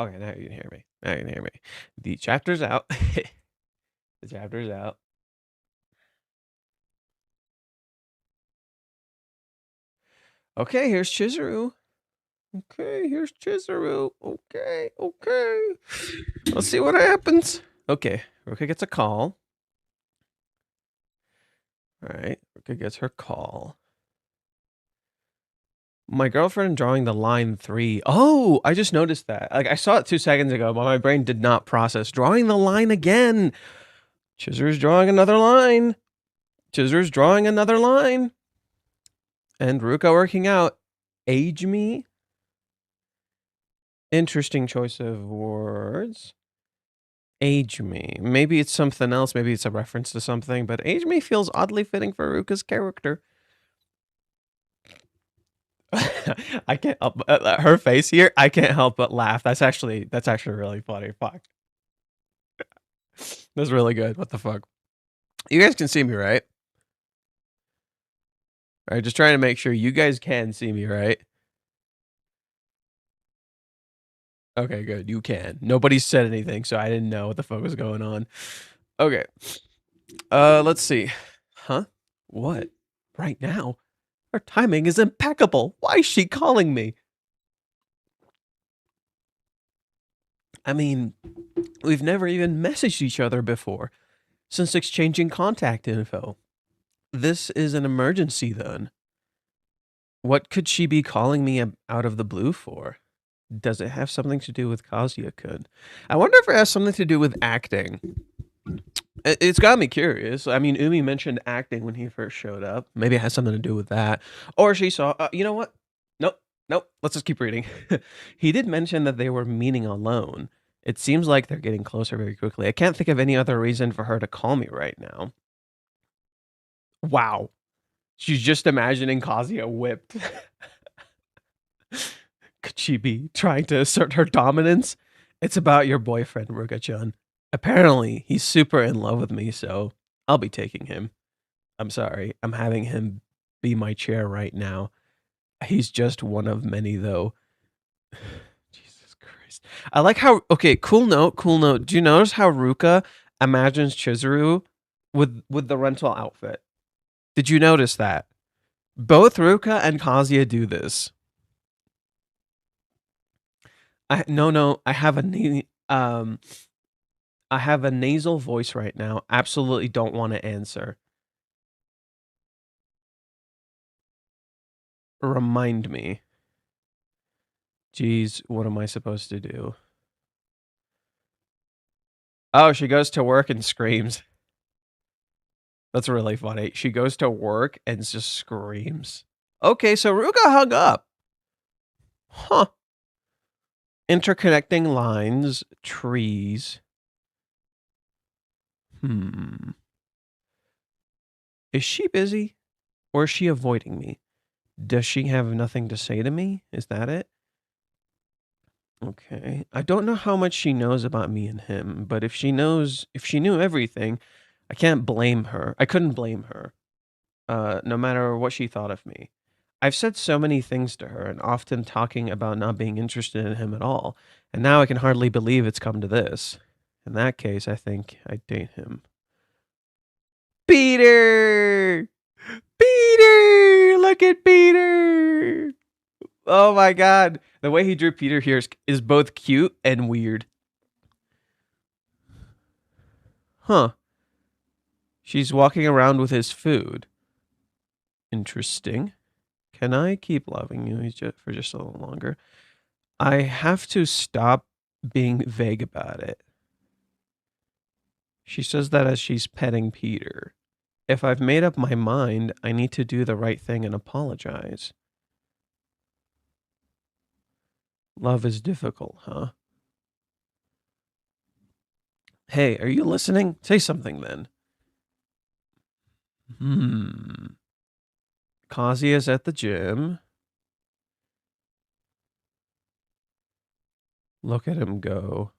Okay, now you can hear me. Now you can hear me. The chapter's out. The chapter's out. Okay, here's Chizuru. Okay, here's Chizuru. Okay, okay. Let's see what happens. Okay, Ruka gets a call. All right, Ruka gets her call. My girlfriend drawing the line 3. Oh, I just noticed that. Like, I saw it 2 seconds ago, but my brain did not process. Drawing the line again. Chizuru's drawing another line. Chizuru's drawing another line. And Ruka working out. Age me. Interesting choice of words. Age me. Maybe it's something else. Maybe it's a reference to something, but age me feels oddly fitting for Ruka's character. I can't help her face here. I can't help but laugh. That's actually really funny. Fuck. That's really good. What the fuck? You guys can see me, right? All right, just trying to make sure you guys can see me, right? Okay, good. You can. Nobody said anything, so I didn't know what the fuck was going on. Okay. Let's see. Huh? What? Right now? Her timing is impeccable. Why is she calling me? I mean, we've never even messaged each other before since exchanging contact info. This is an emergency then. What could she be calling me out of the blue for? Does it have something to do with Kazuya-kun? I wonder if it has something to do with acting. It's got me curious. I mean, Umi mentioned acting when he first showed up. Maybe it has something to do with that. Or she saw, you know what? Nope. Let's just keep reading. He did mention that they were meeting alone. It seems like they're getting closer very quickly. I can't think of any other reason for her to call me right now. Wow. She's just imagining Kazuya whipped. Could she be trying to assert her dominance? It's about your boyfriend, Ruka-chan. Apparently, he's super in love with me, so I'll be taking him. I'm sorry. I'm having him be my chair right now. He's just one of many, though. Jesus Christ. I like how... Okay, cool note. Do you notice how Ruka imagines Chizuru with the rental outfit? Did you notice that? Both Ruka and Kazuya do this. No. I have a nasal voice right now. Absolutely don't want to answer. Remind me. Jeez, what am I supposed to do? Oh, she goes to work and screams. That's really funny. She goes to work and just screams. Okay, so Ruka hung up. Huh. Interconnecting lines, trees. Is she busy? Or is she avoiding me? Does she have nothing to say to me? Is that it? Okay. I don't know how much she knows about me and him, but if she knew everything, I can't blame her. I couldn't blame her. No matter what she thought of me. I've said so many things to her and often talking about not being interested in him at all. And now I can hardly believe it's come to this. In that case, I think I'd date him. Peter! Peter! Look at Peter! Oh my god. The way he drew Peter here is both cute and weird. Huh. She's walking around with his food. Interesting. Can I keep loving you for just a little longer? I have to stop being vague about it. She says that as she's petting Peter. If I've made up my mind, I need to do the right thing and apologize. Love is difficult, huh? Hey, are you listening? Say something then. Kazuya's at the gym. Look at him go.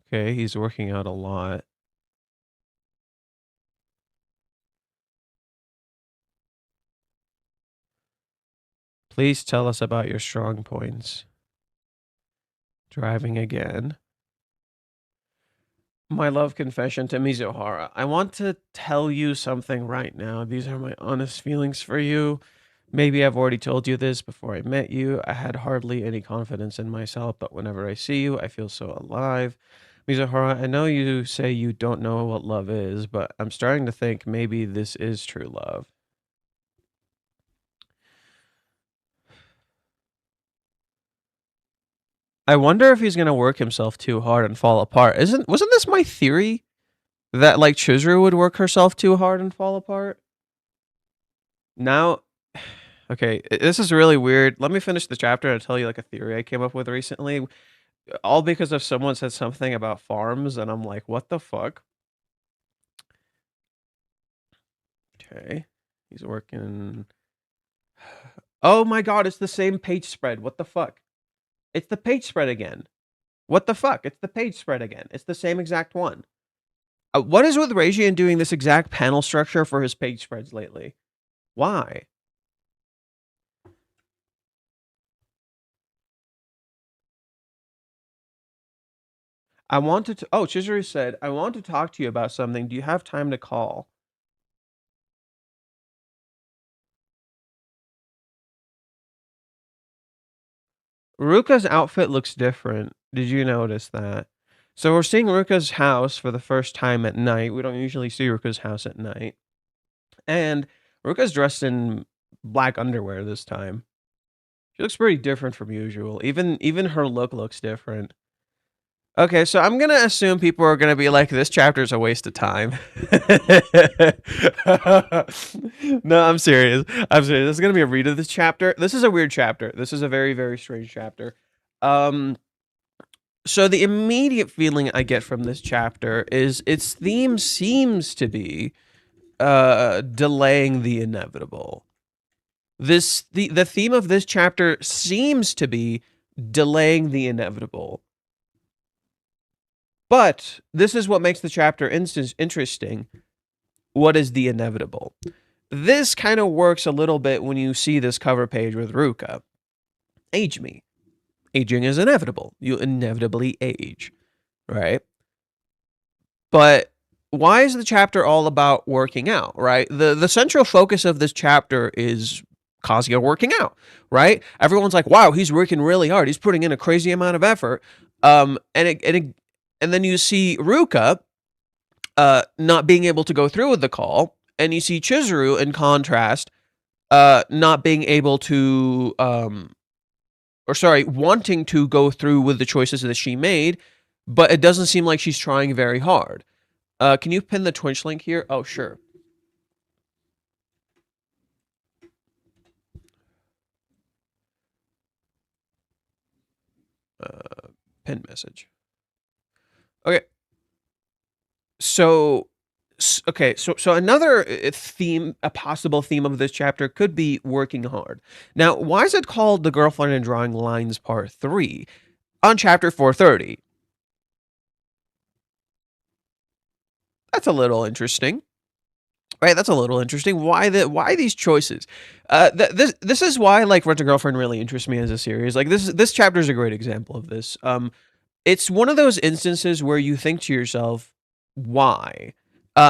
Okay, he's working out a lot. Please tell us about your strong points. Driving again. My love confession to Mizuhara. I want to tell you something right now. These are my honest feelings for you. Maybe I've already told you this before I met you. I had hardly any confidence in myself, but whenever I see you, I feel so alive. Mizuhara, I know you say you don't know what love is, but I'm starting to think maybe this is true love. I wonder if he's gonna work himself too hard and fall apart. Wasn't this my theory? That like Chizuru would work herself too hard and fall apart? Now okay, this is really weird. Let me finish the chapter and tell you like a theory I came up with recently. All because of someone said something about farms, and I'm like, what the fuck? Okay. He's working. Oh my god, it's the same page spread. What the fuck? It's the page spread again. What the fuck? It's the page spread again. It's the same exact one. What is with Reijian doing this exact panel structure for his page spreads lately? Why? I wanted to. Oh, Chizuru said, I want to talk to you about something. Do you have time to call? Ruka's outfit looks different. Did you notice that? So we're seeing Ruka's house for the first time at night. We don't usually see Ruka's house at night. And Ruka's dressed in black underwear this time. She looks pretty different from usual. Even her look looks different. Okay, so I'm gonna assume people are gonna be like, this chapter is a waste of time. No, I'm serious. I'm serious. This is gonna be a read of this chapter. This is a weird chapter. This is a very, very strange chapter. So the immediate feeling I get from this chapter is its theme seems to be delaying the inevitable. The theme of this chapter seems to be delaying the inevitable. But this is what makes the chapter interesting. What is the inevitable? This kind of works a little bit when you see this cover page with Ruka. Age me. Aging is inevitable. You inevitably age, right? But why is the chapter all about working out, right? The central focus of this chapter is Kazuya working out, right? Everyone's like, wow, he's working really hard. He's putting in a crazy amount of effort. And then you see Ruka not being able to go through with the call, and you see Chizuru, in contrast, not being able to, wanting to go through with the choices that she made, but it doesn't seem like she's trying very hard. Can you pin the Twitch link here? Oh, sure. Pin message. Okay. So another theme, a possible theme of this chapter could be working hard. Now, why is it called The Girlfriend and Drawing Lines Part 3 on chapter 430? That's a little interesting. Right, that's a little interesting. Why these choices? This is why like Rent a Girlfriend really interests me as a series. Like this chapter is a great example of this. It's one of those instances where you think to yourself, why?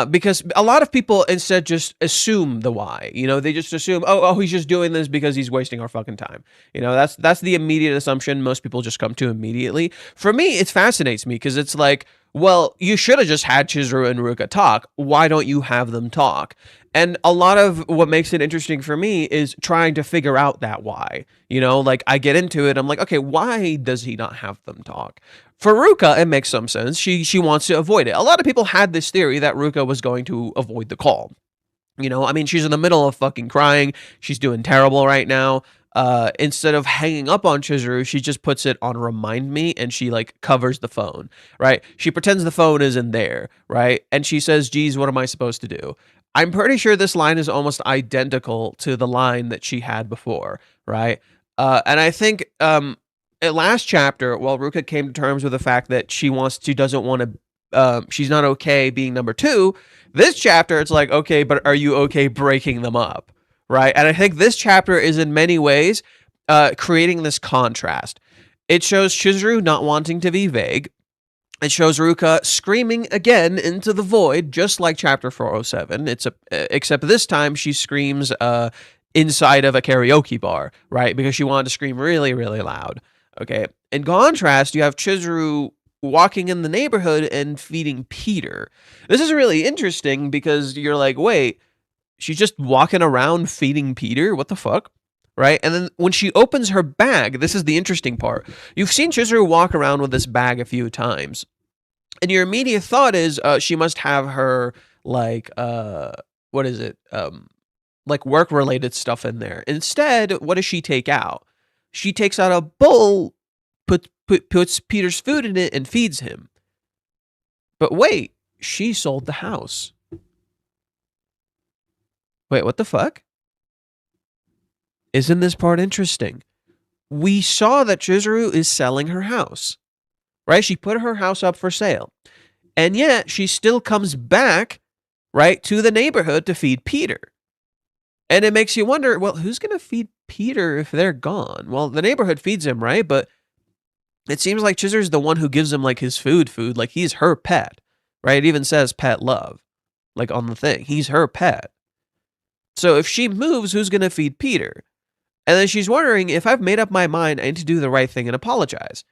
Because a lot of people instead just assume the why. You know, they just assume, oh, he's just doing this because he's wasting our fucking time. You know, that's the immediate assumption most people just come to immediately. For me, it fascinates me because it's like, well, you should have just had Chizuru and Ruka talk. Why don't you have them talk? And a lot of what makes it interesting for me is trying to figure out that why. You know, like I get into it, I'm like, okay, why does he not have them talk? For Ruka, it makes some sense. She wants to avoid it. A lot of people had this theory that Ruka was going to avoid the call. You know, I mean, she's in the middle of fucking crying. She's doing terrible right now. Instead of hanging up on Chizuru, she just puts it on remind me and she like covers the phone, right? She pretends the phone isn't there, right? And she says, geez, what am I supposed to do? I'm pretty sure this line is almost identical to the line that she had before, right? And I think at last chapter, while Ruka came to terms with the fact that she's not okay being number 2, this chapter, it's like, okay, but are you okay breaking them up? Right. And I think this chapter is in many ways creating this contrast. It shows Chizuru not wanting to be vague. It shows Ruka screaming again into the void, just like Chapter 407. Except this time she screams inside of a karaoke bar, right? Because she wanted to scream really, really loud. Okay. In contrast, you have Chizuru walking in the neighborhood and feeding Peter. This is really interesting because you're like, wait, she's just walking around feeding Peter? What the fuck? Right? And then when she opens her bag, this is the interesting part. You've seen Chizuru walk around with this bag a few times. And your immediate thought is she must have her, like, what is it? Like work-related stuff in there. Instead, what does she take out? She takes out a bowl, puts Peter's food in it, and feeds him. But wait, she sold the house. Wait, what the fuck? Isn't this part interesting? We saw that Chizuru is selling her house, right? She put her house up for sale. And yet she still comes back, right, to the neighborhood to feed Peter. And it makes you wonder, well, who's going to feed Peter if they're gone? Well, the neighborhood feeds him, right? But it seems like Chizuru's the one who gives him, like, his food. Like, he's her pet, right? It even says pet love, like, on the thing. He's her pet. So if she moves, who's going to feed Peter? And then she's wondering, if I've made up my mind, I need to do the right thing and apologize.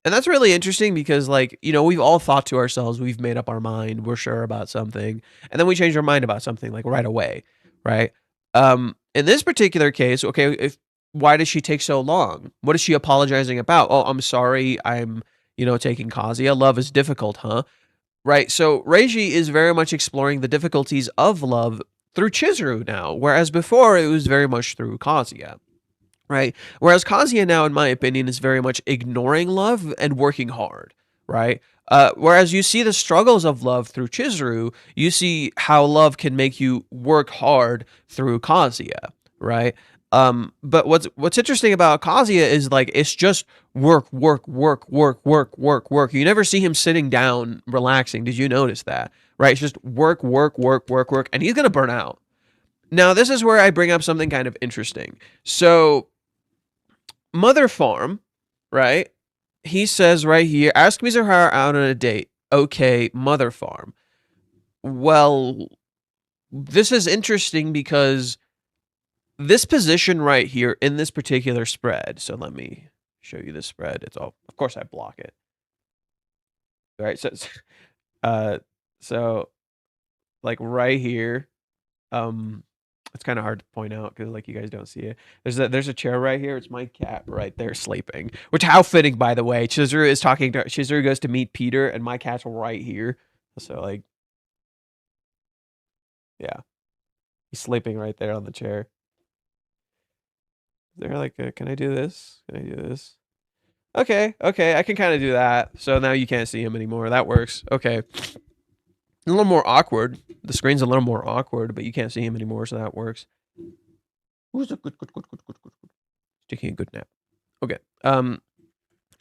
And that's really interesting because, like, you know, we've all thought to ourselves, we've made up our mind, we're sure about something, and then we change our mind about something, like, right away, right? In this particular case, okay, why does she take so long? What is she apologizing about? Oh, I'm sorry, I'm, you know, taking Kazuya. Love is difficult, huh? Right, so Reiji is very much exploring the difficulties of love through Chizuru now, whereas before it was very much through Kazuya, right? Whereas Kazuya now, in my opinion, is very much ignoring love and working hard, right? Whereas you see the struggles of love through Chizuru, you see how love can make you work hard through Kazuya, right? But what's interesting about Kazuya is, like, it's just work. You never see him sitting down, relaxing. Did you notice that? Right? It's just work. And he's going to burn out. Now, this is where I bring up something kind of interesting. So, Mother Farm, right? He says right here, ask Mizuhara out on a date. Okay, Mother Farm. Well, this is interesting because this position right here in this particular spread. So let me show you this spread. It's all, of course I block it. All right, so like right here, it's kind of hard to point out because, like, you guys don't see it. There's a chair right here. It's my cat right there sleeping. Which, how fitting, by the way. Chizuru goes to meet Peter, and my cat's right here. So, like, yeah, he's sleeping right there on the chair. They're like, can I do this? Can I do this? Okay, I can kind of do that. So now you can't see him anymore. That works. Okay. A little more awkward. The screen's a little more awkward, but you can't see him anymore, so that works. Who's a good. Taking a good nap. Okay.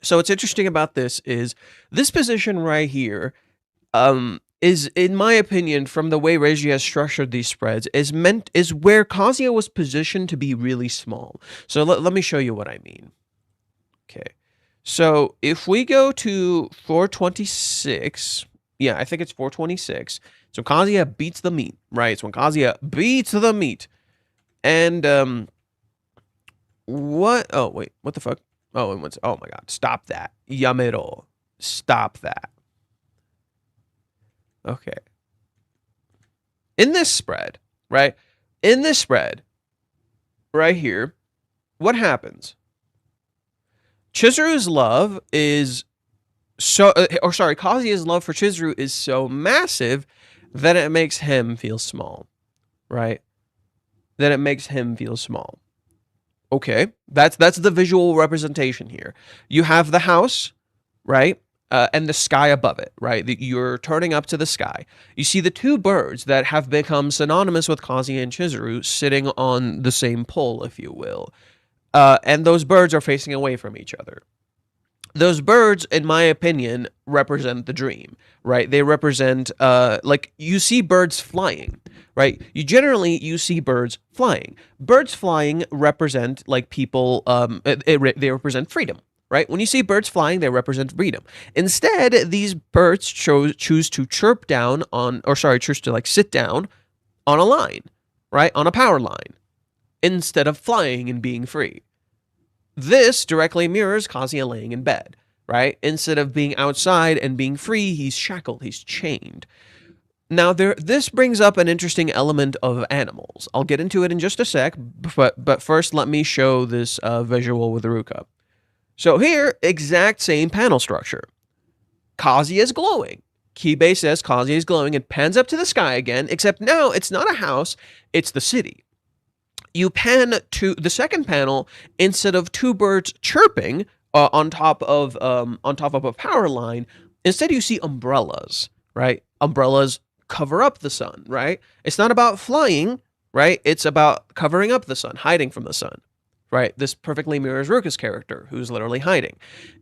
So what's interesting about this is this position right here, is, in my opinion, from the way Reiji has structured these spreads, is where Kazuya was positioned to be really small. So let me show you what I mean. Okay. So if we go to 426, yeah, I think it's 426. So Kazuya beats the meat, right? So when Kazuya beats the meat, and what? Oh wait, what the fuck? Oh, and what's? Oh my god! Stop that, Yamero! Stop that. Okay. In this spread, right? In this spread, right here, what happens? Chizuru's love is so, Kazuya's love for Chizuru is so massive that it makes him feel small, right? That it makes him feel small. Okay, that's the visual representation here. You have the house, right? And the sky above it, right? You're turning up to the sky. You see the two birds that have become synonymous with Kazuya and Chizuru sitting on the same pole, if you will. And those birds are facing away from each other. Those birds, in my opinion, represent the dream, right? They represent, like, you see birds flying, right? You see birds flying. Birds flying represent like people. They represent freedom, right? When you see birds flying, they represent freedom. Instead, these birds choose to choose to like sit down on a line, right? On a power line, instead of flying and being free. This directly mirrors Kazuya laying in bed, right? Instead of being outside and being free, he's shackled, he's chained. Now, this brings up an interesting element of animals. I'll get into it in just a sec, but first let me show this visual with Ruka. So here, exact same panel structure. Kazuya is glowing. Kibe says Kazuya is glowing and pans up to the sky again, except now it's not a house, it's the city. You pan to the second panel, instead of two birds chirping on top of a power line, instead you see umbrellas, right? Umbrellas cover up the sun, right? It's not about flying, right? It's about covering up the sun, hiding from the sun, right? This perfectly mirrors Ruka's character, who's literally hiding.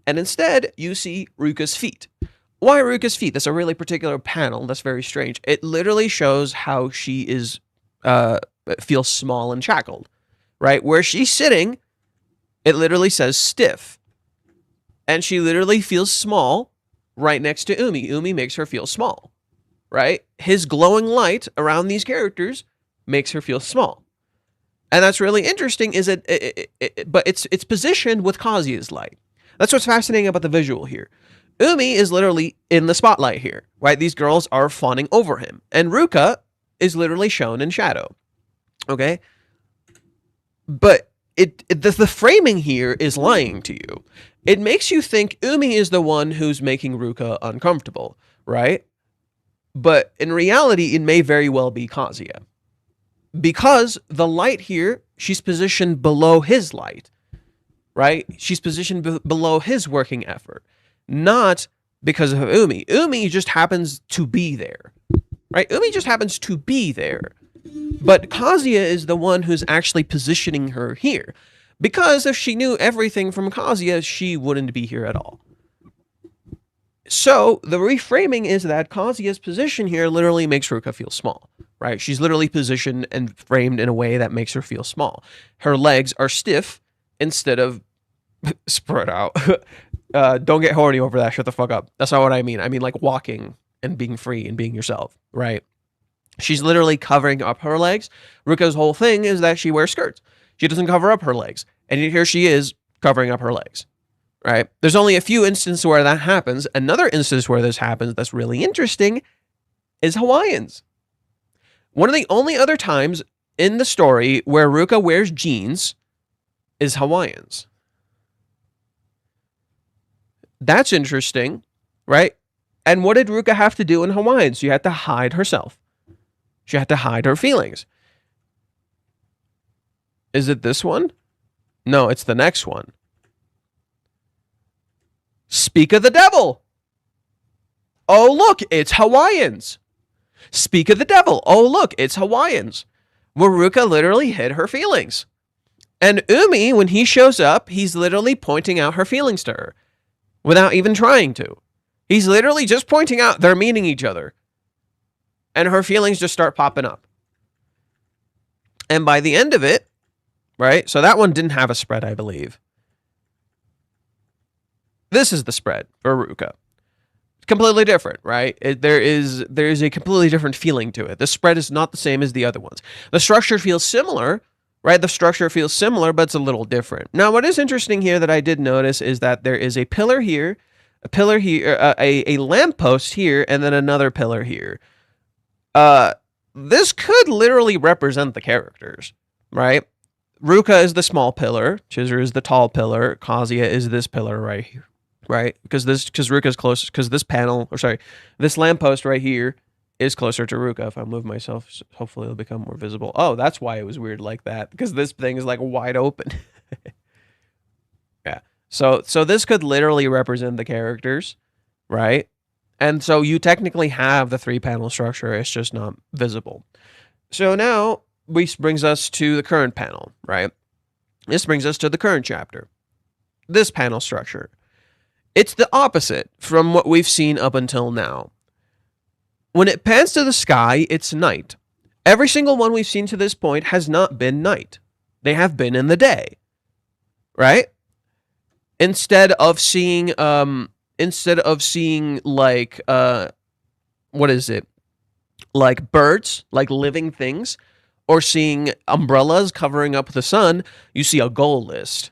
And instead, you see Ruka's feet. Why Ruka's feet? That's a really particular panel. That's very strange. It literally shows how she is feels small and shackled, right? Where she's sitting, it literally says stiff. And she literally feels small right next to Umi. Umi makes her feel small, right? His glowing light around these characters makes her feel small. And that's really interesting, but it's positioned with Kazuya's light. That's what's fascinating about the visual here. Umi is literally in the spotlight here, right? These girls are fawning over him. And Ruka is literally shown in shadow. Okay? But the framing here is lying to you. It makes you think Umi is the one who's making Ruka uncomfortable, right? But in reality, it may very well be Kazuya. Because the light here, she's positioned below his light, right? She's positioned below his working effort, not because of Umi. Umi just happens to be there, right? Umi just happens to be there. But Kazuya is the one who's actually positioning her here. Because if she knew everything from Kazuya, she wouldn't be here at all. So the reframing is that Kazuya's position here literally makes Ruka feel small, right? She's literally positioned and framed in a way that makes her feel small. Her legs are stiff instead of spread out. Don't get horny over that. Shut the fuck up. That's not what I mean. I mean like walking and being free and being yourself, right? She's literally covering up her legs. Ruka's whole thing is that she wears skirts. She doesn't cover up her legs. And here she is covering up her legs, right? There's only a few instances where that happens. Another instance where this happens that's really interesting is Hawaiians. One of the only other times in the story where Ruka wears jeans is Hawaiians. That's interesting, right? And what did Ruka have to do in Hawaiians? She had to hide herself. She had to hide her feelings. Is it this one? No, it's the next one. Speak of the devil. Oh, look, it's Hawaiians. Speak of the devil. Oh, look, it's Hawaiians. Where Ruka literally hid her feelings. And Umi, when he shows up, he's literally pointing out her feelings to her without even trying to. He's literally just pointing out they're meeting each other. And her feelings just start popping up. And by the end of it, right? So that one didn't have a spread, I believe. This is the spread for Ruka. Completely different, right? There is a completely different feeling to it. The spread is not the same as the other ones. The structure feels similar, right? The structure feels similar, but it's a little different. Now, what is interesting here that I did notice is that there is a pillar here, a lamppost here, and then another pillar here. This could literally represent the characters, right? Ruka is the small pillar, Chizuru is the tall pillar, Kazuya is this pillar right here, right? Because Ruka's close, because this lamppost right here is closer to Ruka. If I move myself, hopefully it'll become more visible. Oh, that's why it was weird like that, because this thing is like wide open. Yeah. So this could literally represent the characters, right? And so you technically have the 3-panel structure, it's just not visible. So now, this brings us to the current panel, right? This brings us to the current chapter. This panel structure. It's the opposite from what we've seen up until now. When it pans to the sky, it's night. Every single one we've seen to this point has not been night. They have been in the day, right? Instead of seeing like what is it? Like birds, like living things, or seeing umbrellas covering up the sun, you see a goal list.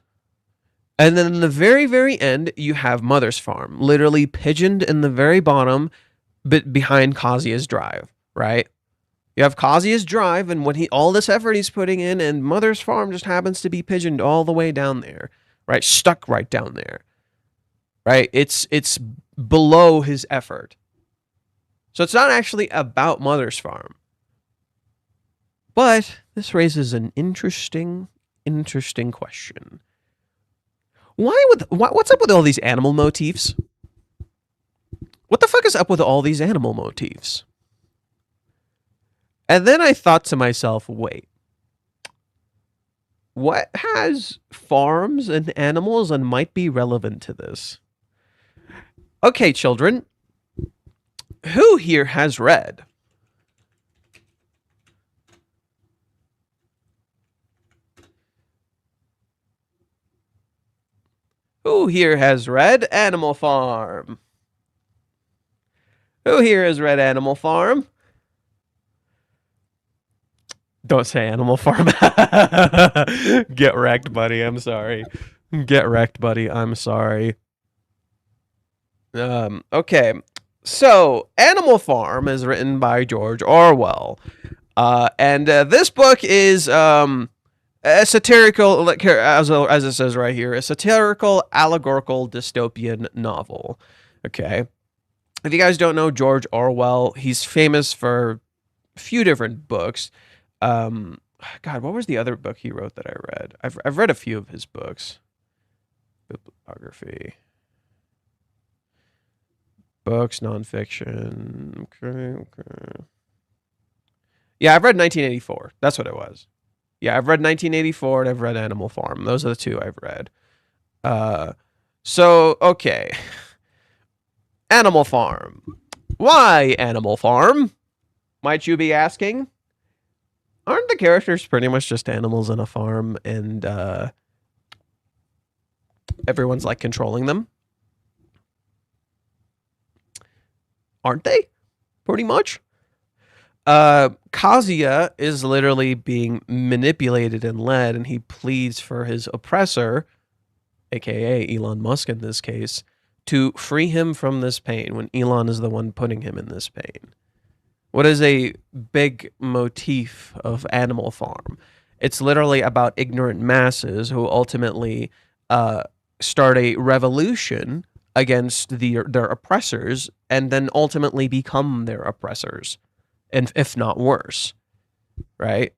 And then in the very, very end, you have Mother's Farm, literally pigeoned in the very bottom, but behind Kazuya's drive, right? You have Kazuya's drive, and what all this effort he's putting in, and Mother's Farm just happens to be pigeoned all the way down there, right? Stuck right down there, right? It's below his effort. So it's not actually about Mother's Farm. But this raises an interesting question. What's up with all these animal motifs? What the fuck is up with all these animal motifs? And then I thought to myself, wait. What has farms and animals and might be relevant to this? Okay, children. Who here has read? Who here has read Animal Farm? Who here has read Animal Farm? Don't say Animal Farm. Get wrecked, buddy. I'm sorry. Get wrecked, buddy. I'm sorry. Okay. So, Animal Farm is written by George Orwell. And this book is a satirical, as it says right here, a satirical, allegorical, dystopian novel. Okay. If you guys don't know George Orwell, he's famous for a few different books. God, what was the other book he wrote that I read? I've read a few of his books. Bibliography. Books, nonfiction. Okay. Yeah, I've read 1984. That's what it was. Yeah, I've read 1984 and I've read Animal Farm. Those are the two I've read. So, okay. Animal Farm. Why Animal Farm? Might you be asking? Aren't the characters pretty much just animals in a farm and everyone's like controlling them? Aren't they? Pretty much. Kazuya is literally being manipulated and led, and he pleads for his oppressor, aka Elon Musk in this case, to free him from this pain when Elon is the one putting him in this pain. What is a big motif of Animal Farm? It's literally about ignorant masses who ultimately start a revolution against their oppressors and then ultimately become their oppressors, and if not worse, right?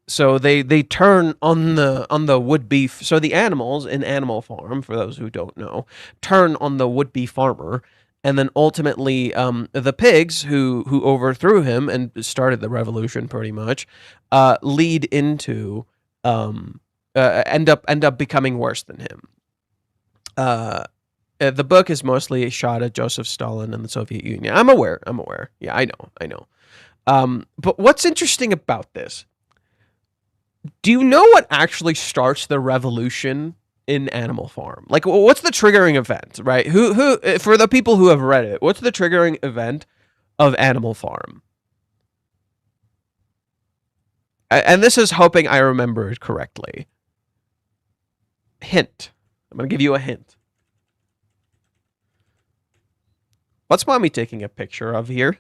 So they turn on the would-be, so the animals in Animal Farm, for those who don't know, turn on the would-be farmer, and then ultimately the pigs who overthrew him and started the revolution pretty much lead into end up becoming worse than him. The book is mostly a shot at Joseph Stalin and the Soviet Union. I'm aware. Yeah, I know. But what's interesting about this? Do you know what actually starts the revolution in Animal Farm? Like, what's the triggering event, right? Who for the people who have read it, what's the triggering event of Animal Farm? And this is hoping I remember it correctly. Hint. I'm going to give you a hint. What's mommy taking a picture of here?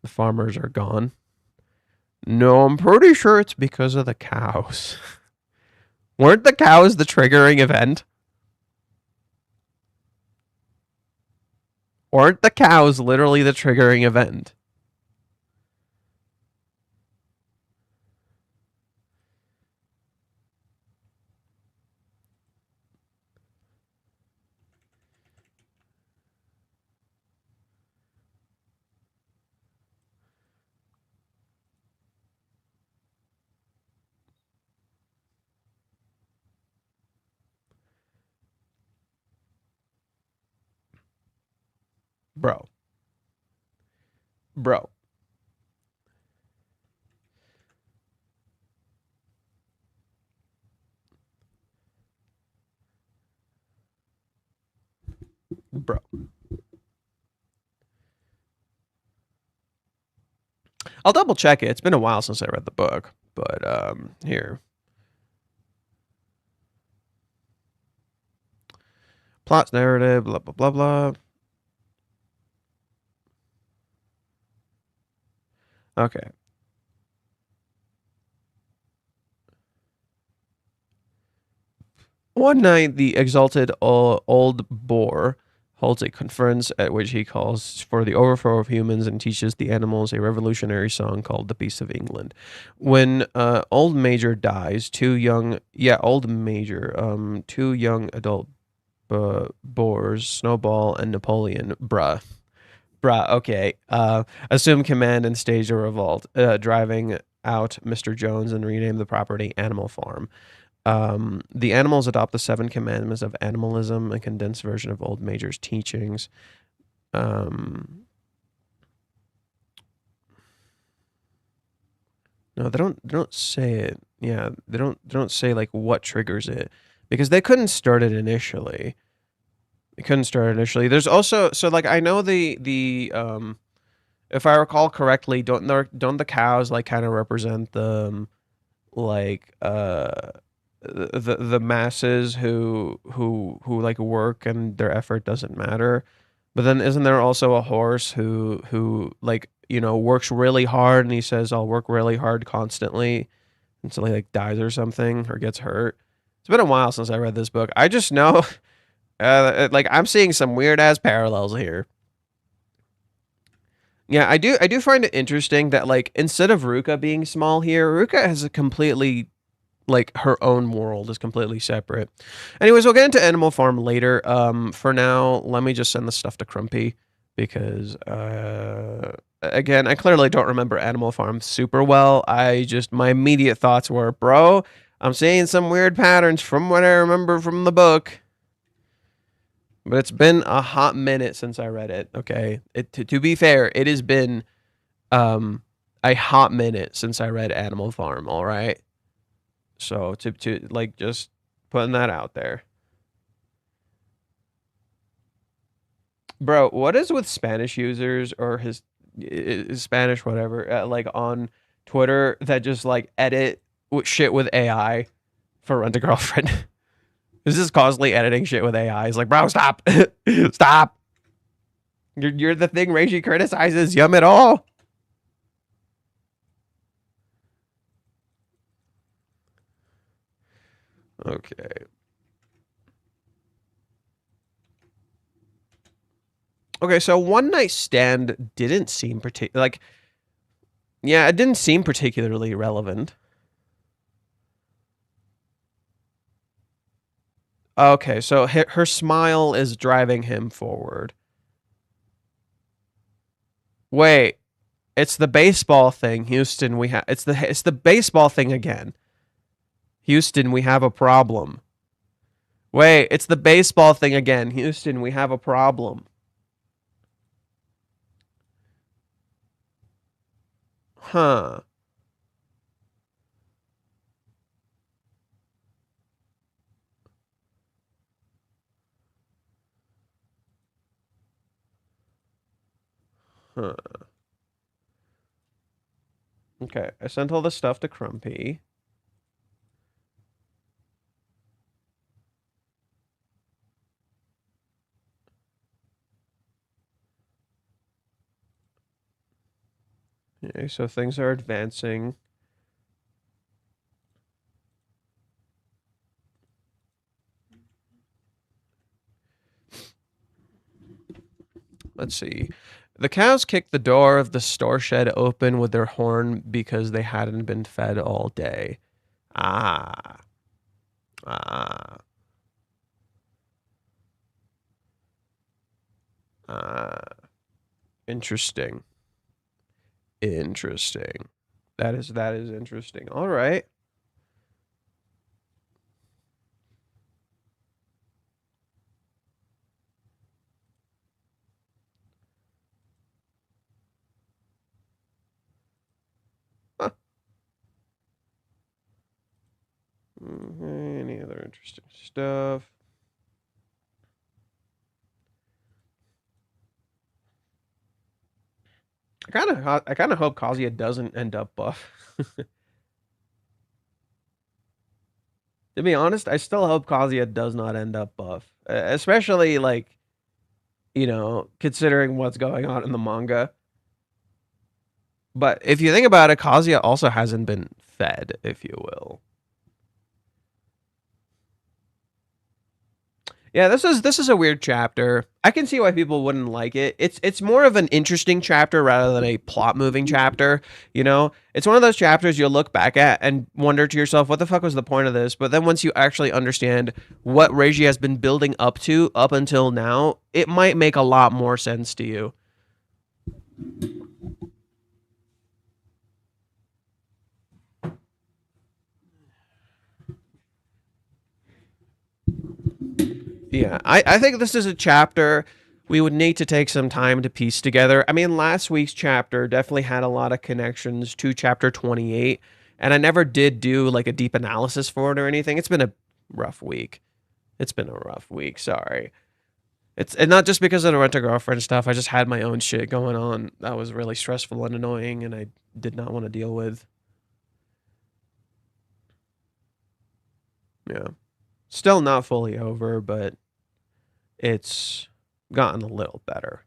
The farmers are gone. No, I'm pretty sure it's because of the cows. Weren't the cows the triggering event? Weren't the cows literally the triggering event? Bro. Bro. Bro. I'll double check it. It's been a while since I read the book, but here. Plots, narrative, blah blah blah blah. Okay. One night, the exalted old boar holds a conference at which he calls for the overthrow of humans and teaches the animals a revolutionary song called "The Peace of England." When old Major dies, two young adult boars, Snowball and Napoleon, okay, assume command and stage a revolt, driving out Mr. Jones and rename the property Animal Farm. The animals adopt the 7 commandments of animalism, a condensed version of Old Major's teachings. No, they don't say it. Yeah, they don't say like what triggers it, because they couldn't start it initially. There's also, so like, I know the if I recall correctly, don't the cows like kind of represent the like the masses who like work and their effort doesn't matter. But then isn't there also a horse who like, you know, works really hard, and he says, I'll work really hard constantly until he like dies or something or gets hurt? It's been a while since I read this book. I just know like I'm seeing some weird ass parallels here. Yeah, I do find it interesting that like instead of Ruka being small here, Ruka has a completely like her own world, is completely separate. Anyways, we'll get into Animal Farm later. For now, let me just send the stuff to Crumpy because again, I clearly don't remember Animal Farm super well. My immediate thoughts were, bro, I'm seeing some weird patterns from what I remember from the book. But it's been a hot minute since I read it. Okay, to be fair, it has been a hot minute since I read Animal Farm. All right, so to like just putting that out there, bro. What is with Spanish users or his Spanish whatever like on Twitter that just like edit shit with AI for Rent a Girlfriend? This is constantly editing shit with AI. It's like, bro, stop, stop. You're the thing Reishi criticizes. Yum it all. Okay. Okay, so One Night Stand didn't seem like, yeah, it didn't seem particularly relevant. Okay, so her smile is driving him forward. Wait, it's the baseball thing, Houston. It's the baseball thing again. Houston, we have a problem. Wait, it's the baseball thing again. Houston, we have a problem. Huh. Huh. Okay, I sent all the stuff to Crumpy. Okay, so things are advancing. Let's see. The cows kicked the door of the store shed open with their horn because they hadn't been fed all day. Ah. Ah. Ah. Interesting. Interesting. That is interesting. All right. Any other interesting stuff? I kind of hope Kazuya doesn't end up buff. To be honest, I still hope Kazuya does not end up buff, especially like, considering what's going on in the manga. But if you think about it, Kazuya also hasn't been fed, if you will. Yeah, this is a weird chapter. I can see why people wouldn't like it. It's more of an interesting chapter rather than a plot moving chapter, It's one of those chapters you'll look back at and wonder to yourself, what the fuck was the point of this? But then once you actually understand what Reiji has been building up to up until now, it might make a lot more sense to you. Yeah, I think this is a chapter we would need to take some time to piece together. I mean, last week's chapter definitely had a lot of connections to chapter 28, and I never did do like a deep analysis for it or anything. It's been a rough week. Sorry. It's and not just because of the rent-a-girlfriend stuff. I just had my own shit going on that was really stressful and annoying, and I did not want to deal with. Yeah. Still not fully over, but it's gotten a little better.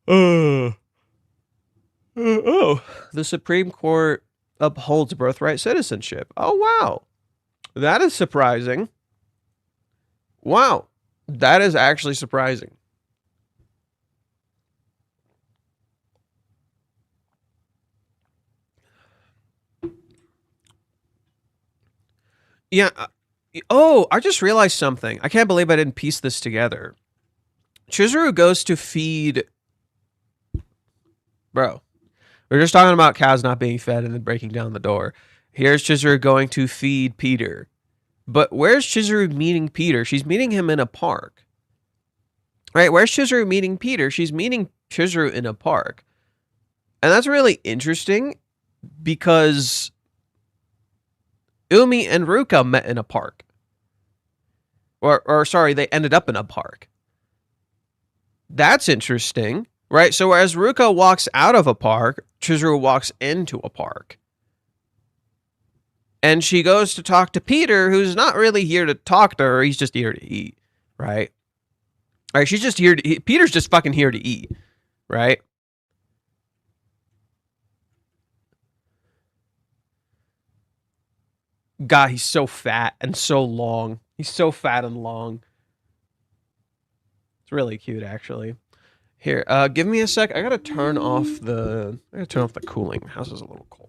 Oh, the Supreme Court upholds birthright citizenship. Oh, wow. That is surprising. Wow. That is actually surprising. Yeah. Oh, I just realized something. I can't believe I didn't piece this together. Chizuru goes to feed. Bro, we're just talking about cows not being fed and then breaking down the door. Here's Chizuru going to feed Peter. But where's Chizuru meeting Peter? She's meeting him in a park. Right? Where's Chizuru meeting Peter? She's meeting Chizuru in a park. And that's really interesting because Umi and Ruka met in a park. Or sorry, they ended up in a park. That's interesting, right? So as Ruka walks out of a park, Chizuru walks into a park. And she goes to talk to Peter, who's not really here to talk to her. He's just here to eat, right? All right, she's just here to eat. Peter's just fucking here to eat, right? God, he's so fat and so long. He's so fat and long. It's really cute, actually. Here, give me a sec. I gotta turn off the cooling. The house is a little cold.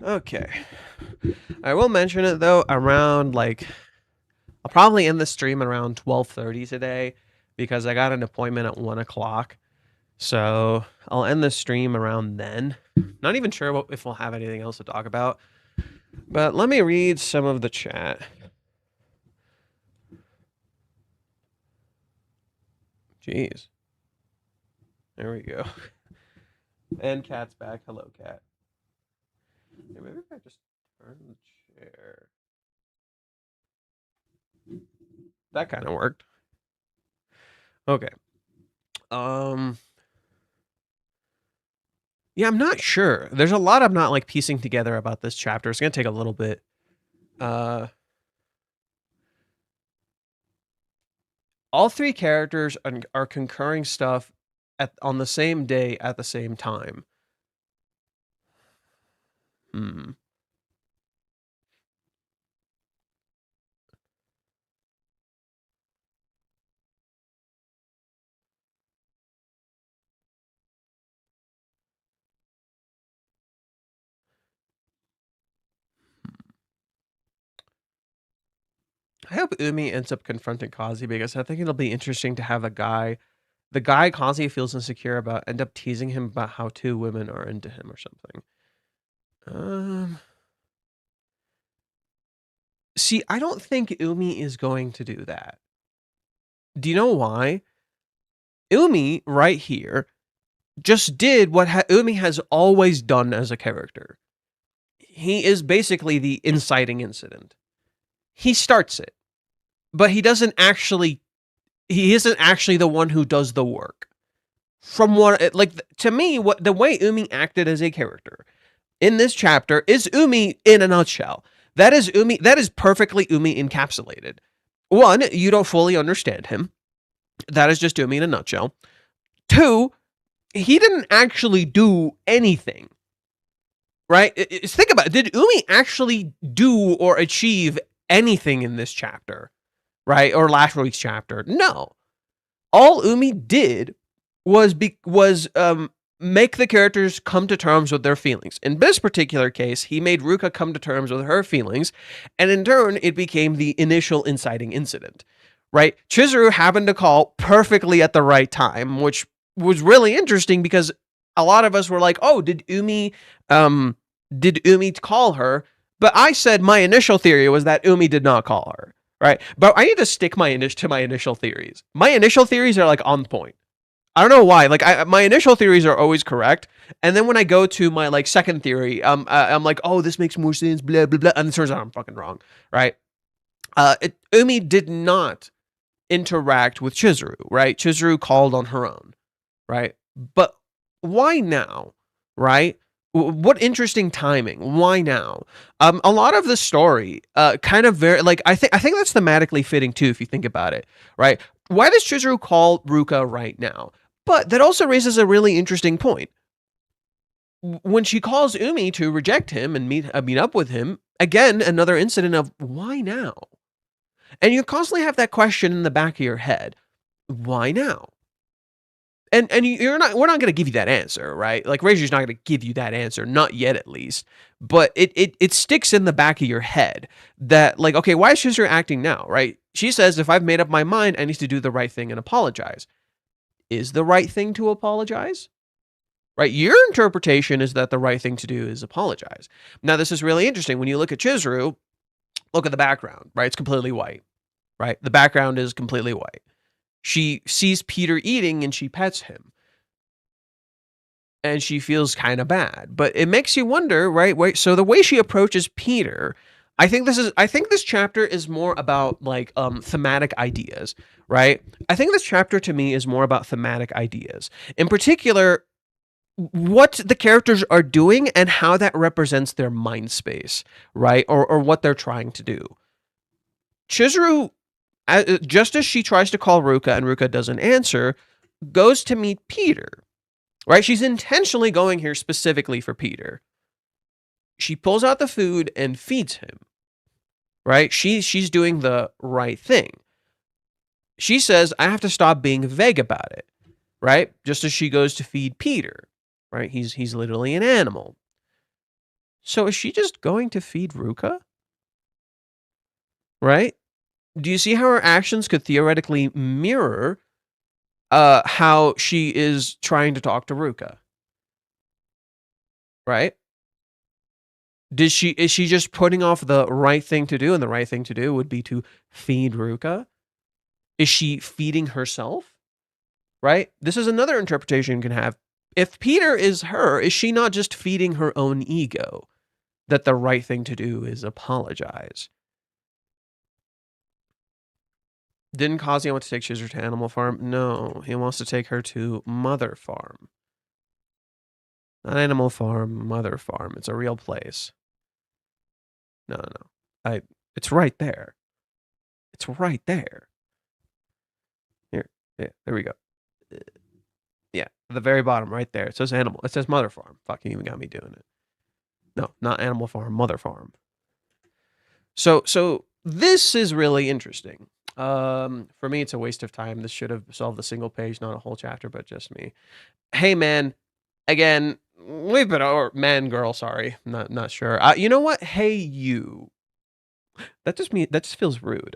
Okay. I will mention it though around like I'll probably end the stream around 12:30 today because I got an appointment at 1 o'clock. So I'll end the stream around then. Not even sure if we'll have anything else to talk about. But let me read some of the chat. Jeez. There we go. And Cat's back. Hello, Cat. Yeah, maybe if I just turn the chair. That kind of worked. Okay. Yeah, I'm not sure. There's a lot I'm not like piecing together about this chapter. It's gonna take a little bit. All three characters are concurring stuff on the same day at the same time. Hmm. I hope Umi ends up confronting Kazi because I think it'll be interesting to have the guy Kazi feels insecure about, end up teasing him about how two women are into him or something. See, I don't think Umi is going to do that. Do you know why? Umi, right here, just did what Umi has always done as a character. He is basically the inciting incident. He starts it, but he isn't actually the one who does the work. From what, like, to me, what the way Umi acted as a character in this chapter is Umi in a nutshell. That is Umi. That is perfectly Umi encapsulated. One, you don't fully understand him. That is just Umi in a nutshell. Two, he didn't actually do anything. Right? Think about it. Did Umi actually do or achieve anything in this chapter? Right? Or last week's chapter? No. All Umi did was make the characters come to terms with their feelings. In this particular case, he made Ruka come to terms with her feelings, and in turn, it became the initial inciting incident. Right? Chizuru happened to call perfectly at the right time, which was really interesting because a lot of us were like, "Oh, did Umi call her?" But I said my initial theory was that Umi did not call her. Right? But I need to stick to my initial theories. My initial theories are like on point. I don't know why. Like my initial theories are always correct, and then when I go to my like second theory, I'm like, oh, this makes more sense, blah blah blah, and it turns out I'm fucking wrong, right? Umi did not interact with Chizuru, right? Chizuru called on her own, right? But why now, right? What interesting timing? Why now? A lot of the story, kind of very like I think that's thematically fitting too, if you think about it, right? Why does Chizuru call Ruka right now? But that also raises a really interesting point. When she calls Umi to reject him and meet up with him, again, another incident of why now? And you constantly have that question in the back of your head. Why now? And we're not going to give you that answer, right? Like Razor's not going to give you that answer, not yet at least. But it sticks in the back of your head that like, okay, why is Chizuru acting now, right? She says, if I've made up my mind, I need to do the right thing and apologize. Is the right thing to apologize? Right? Your interpretation is that the right thing to do is apologize. Now, this is really interesting. When you look at Chizuru, look at the background, right? It's completely white, right? The background is completely white. She sees Peter eating and she pets him. And she feels kind of bad. But it makes you wonder, right? So the way she approaches Peter, I think this chapter is more about like thematic ideas, right? I think this chapter to me is more about thematic ideas. In particular, what the characters are doing and how that represents their mind space, right? Or what they're trying to do. Chizuru, just as she tries to call Ruka and Ruka doesn't answer, goes to meet Peter, right? She's intentionally going here specifically for Peter. She pulls out the food and feeds him, right? She's doing the right thing. She says, I have to stop being vague about it, right? Just as she goes to feed Peter, right? He's literally an animal. So is she just going to feed Ruka? Right? Do you see how her actions could theoretically mirror how she is trying to talk to Ruka? Right? Is she just putting off the right thing to do, and the right thing to do would be to feed Ruka? Is she feeding herself? Right? This is another interpretation you can have. If Peter is her, is she not just feeding her own ego that the right thing to do is apologize? Didn't Kazuya want to take Chizuru to Animal Farm? No, he wants to take her to Mother Farm. Not Animal Farm, Mother Farm. It's a real place. No. It's right there. It's right there. Here, yeah, there we go. Yeah, at the very bottom, right there. It says Animal. It says Mother Farm. Fucking even got me doing it. No, not Animal Farm, Mother Farm. So this is really interesting. For me, it's a waste of time. This should have solved a single page, not a whole chapter, but just me. Hey, man. Again, we've been or man, girl. Sorry, not sure. You know what? Hey, you. That just feels rude.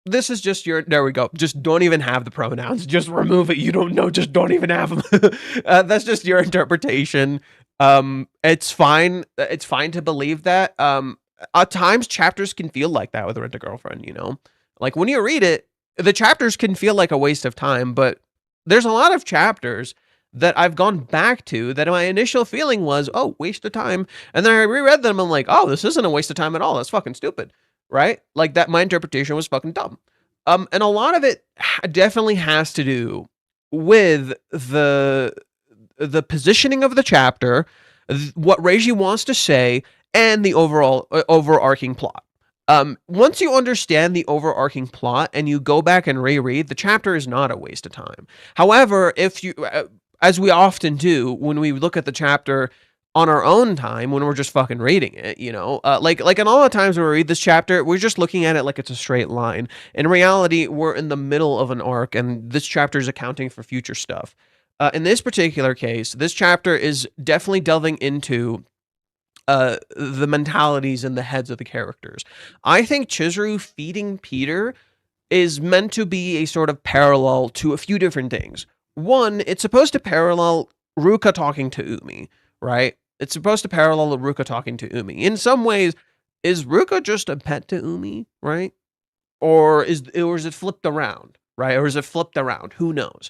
This is just your. There we go. Just don't even have the pronouns. Just remove it. You don't know. Just don't even have them. That's just your interpretation. It's fine. It's fine to believe that. At times, chapters can feel like that with Rent-A-Girlfriend. You know, like when you read it, the chapters can feel like a waste of time. But there's a lot of chapters that I've gone back to that my initial feeling was, oh, waste of time, and then I reread them. I'm like, oh, this isn't a waste of time at all. That's fucking stupid. Right? Like that, my interpretation was fucking dumb. And a lot of it definitely has to do with the positioning of the chapter, what Reiji wants to say, and the overall overarching plot. Once you understand the overarching plot and you go back and reread, the chapter is not a waste of time. However, if you, as we often do when we look at the chapter on our own time when we're just fucking reading it, you know, like in all the times when we read this chapter, we're just looking at it like it's a straight line. In reality, we're in the middle of an arc, and this chapter is accounting for future stuff. In this particular case, this chapter is definitely delving into the mentalities in the heads of the characters. I think Chizuru feeding Peter is meant to be a sort of parallel to a few different things. One, it's supposed to parallel Ruka talking to Umi, right? It's supposed to parallel Ruka talking to Umi. In some ways, is Ruka just a pet to Umi, right? Or is it flipped around, right? Or is it flipped around? Who knows?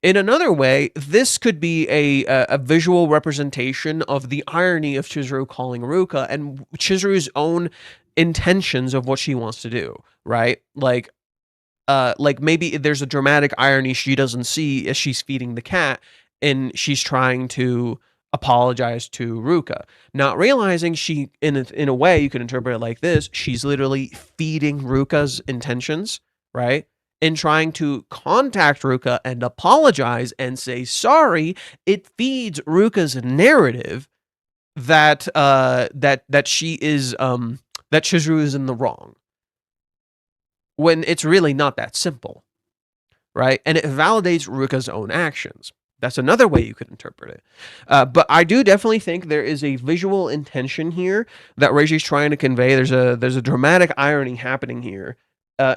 In another way, this could be a visual representation of the irony of Chizuru calling Ruka and Chizuru's own intentions of what she wants to do, right? Like maybe there's a dramatic irony she doesn't see as she's feeding the cat, and she's trying to apologize to Ruka, not realizing she, in a way, you could interpret it like this: she's literally feeding Ruka's intentions, right? And trying to contact Ruka and apologize and say sorry. It feeds Ruka's narrative that she is that Chizuru is in the wrong, when it's really not that simple, right? And it validates Ruka's own actions. That's another way you could interpret it. But I do definitely think there is a visual intention here that Reiji's trying to convey. There's a dramatic irony happening here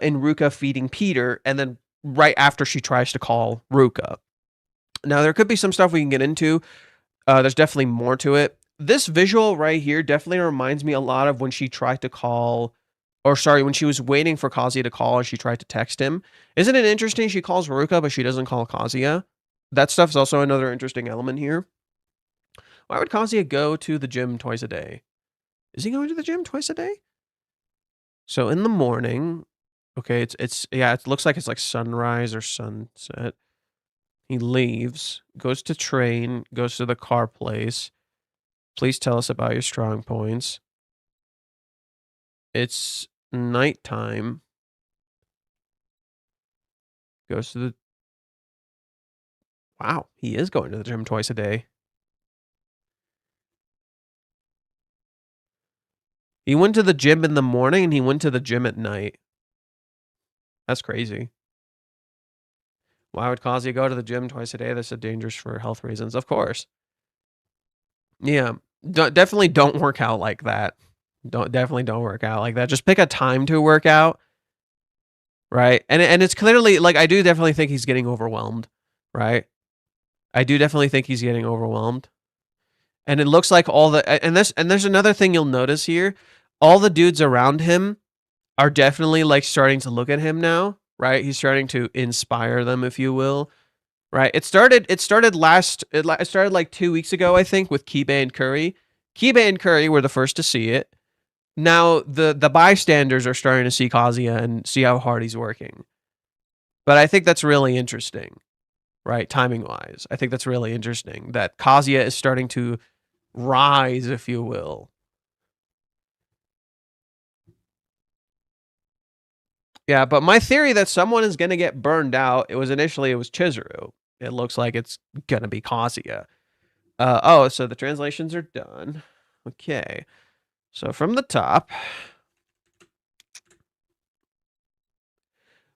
in Ruka feeding Peter, and then right after she tries to call Ruka. Now, there could be some stuff we can get into. There's definitely more to it. This visual right here definitely reminds me a lot of when she tried to call, or sorry, when she was waiting for Kazuya to call and she tried to text him. Isn't it interesting she calls Ruka, but she doesn't call Kazuya? That stuff's also another interesting element here. Why would Kazuya go to the gym twice a day? Is he going to the gym twice a day? So in the morning, okay, it looks like it's like sunrise or sunset. He leaves, goes to train, goes to the car place. Please tell us about your strong points. It's nighttime. Goes to the... Wow, he is going to the gym twice a day. He went to the gym in the morning and he went to the gym at night. That's crazy. Why would Kazuya go to the gym twice a day? That's dangerous for health reasons. Of course. Yeah, definitely don't work out like that. Definitely don't work out like that. Just pick a time to work out, right? And it's clearly, like, I do definitely think he's getting overwhelmed, right? I do definitely think he's getting overwhelmed. And it looks like all the... And there's another thing you'll notice here. All the dudes around him are definitely, like, starting to look at him now, right? He's starting to inspire them, if you will, right? It started like 2 weeks ago, I think, with Kibe and Curry. Kiba and Curry were the first to see it. Now the bystanders are starting to see Kazuya and see how hard he's working. But I think that's really interesting, right? Timing wise, I think that's really interesting that Kazuya is starting to rise, if you will. Yeah, but my theory that someone is gonna get burned out, it was Chizuru. It looks like it's gonna be Kazuya. Oh, so the translations are done. Okay. So from the top,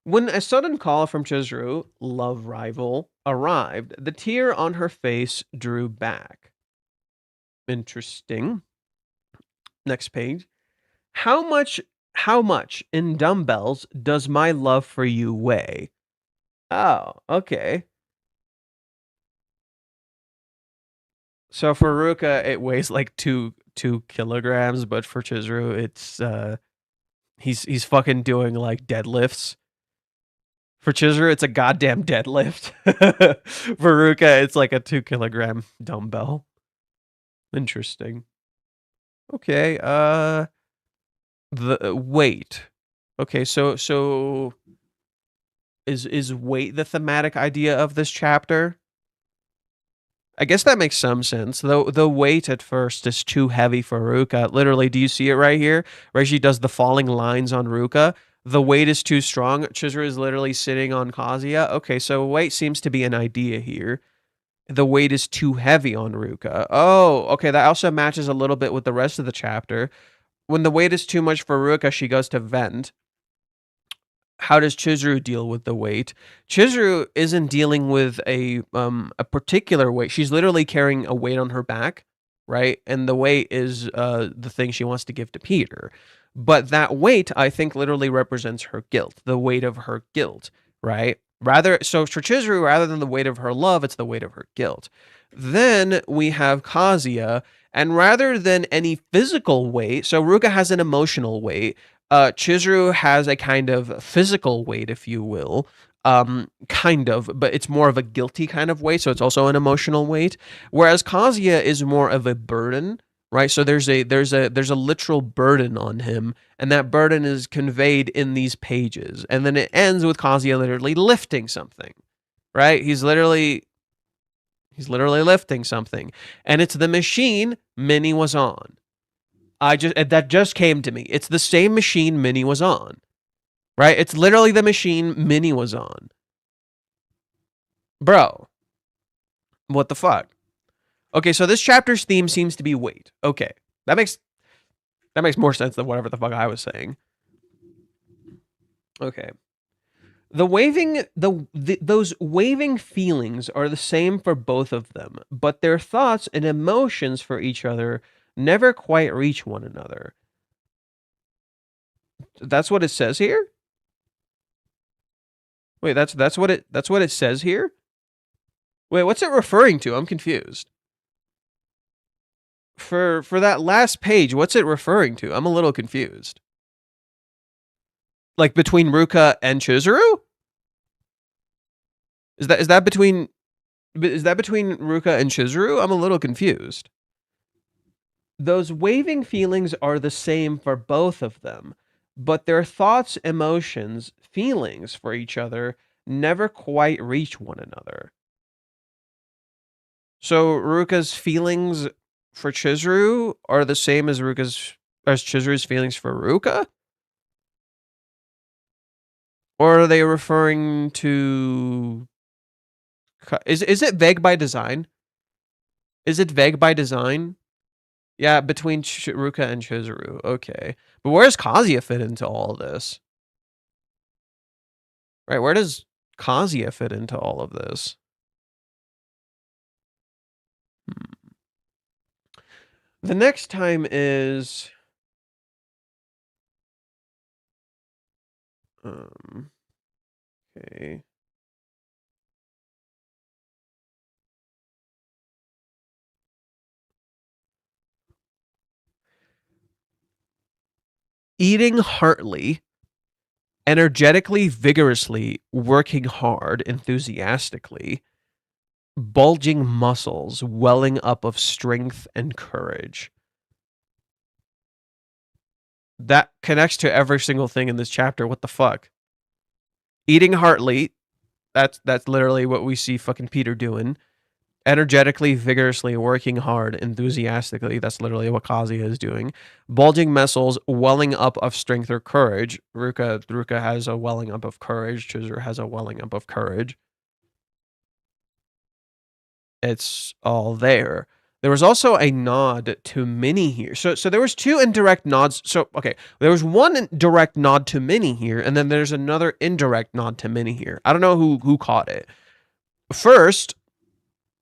when a sudden call from Chizuru, love rival, arrived, the tear on her face drew back. Interesting. Next page. How much in dumbbells does my love for you weigh? Oh, okay. So for Ruka, it weighs like two kilograms, but for Chizuru, it's he's fucking doing like deadlifts. For Chizuru, it's a goddamn deadlift. For Ruka, it's like a 2 kilogram dumbbell. Interesting. Okay, the weight. Okay, so is weight the thematic idea of this chapter? I guess that makes some sense. Though the weight at first is too heavy for Ruka. Literally, do you see it right here? Where she does the falling lines on Ruka. The weight is too strong. Chizuru is literally sitting on Kazuya. Okay, so weight seems to be an idea here. The weight is too heavy on Ruka. Oh, okay, that also matches a little bit with the rest of the chapter. When the weight is too much for Ruka, she goes to vent. How does Chizuru deal with the weight? Chizuru isn't dealing with a particular weight. She's literally carrying a weight on her back, right? And the weight is the thing she wants to give to Peter. But that weight, I think, literally represents her guilt, the weight of her guilt, right? So for Chizuru, rather than the weight of her love, it's the weight of her guilt. Then we have Kazuya, and rather than any physical weight, so Ruka has an emotional weight. Chizuru has a kind of physical weight, if you will, kind of, but it's more of a guilty kind of weight, so it's also an emotional weight. Whereas Kazuya is more of a burden, right? So there's a literal burden on him, and that burden is conveyed in these pages, and then it ends with Kazuya literally lifting something, right? He's literally lifting something, and it's the machine Minnie was on. That just came to me. It's the same machine Minnie was on, right? It's literally the machine Minnie was on. Bro, what the fuck? Okay, so this chapter's theme seems to be weight. Okay, that makes more sense than whatever the fuck I was saying. Okay. Those waving feelings are the same for both of them, but their thoughts and emotions for each other never quite reach one another. That's what it says here? Wait, that's what it says here? Wait, what's it referring to? I'm confused. For that last page, what's it referring to? I'm a little confused. Like between Ruka and Chizuru? Is that between Ruka and Chizuru? I'm a little confused. Those waving feelings are the same for both of them, but their thoughts, emotions, feelings for each other never quite reach one another. So Ruka's feelings for Chizuru are the same as Chizuru's feelings for Ruka? Or are they referring to... Is it vague by design? Is it vague by design? Yeah, between Ruka and Chizuru. Okay. But where does Kazuya fit into all of this? Right, where does Kazuya fit into all of this? The next time is... okay. Eating heartily, energetically, vigorously, working hard, enthusiastically, bulging muscles, welling up of strength and courage. That connects to every single thing in this chapter. What the fuck? Eating heartily. That's literally what we see fucking Peter doing. Energetically, vigorously, working hard, enthusiastically. That's literally what Kazuya is doing. Bulging muscles, welling up of strength or courage. Ruka has a welling up of courage. Chizuru has a welling up of courage. It's all there. There was also a nod to Minnie here. So there was two indirect nods. So, okay, there was one direct nod to Minnie here, and then there's another indirect nod to Minnie here. I don't know who caught it. First,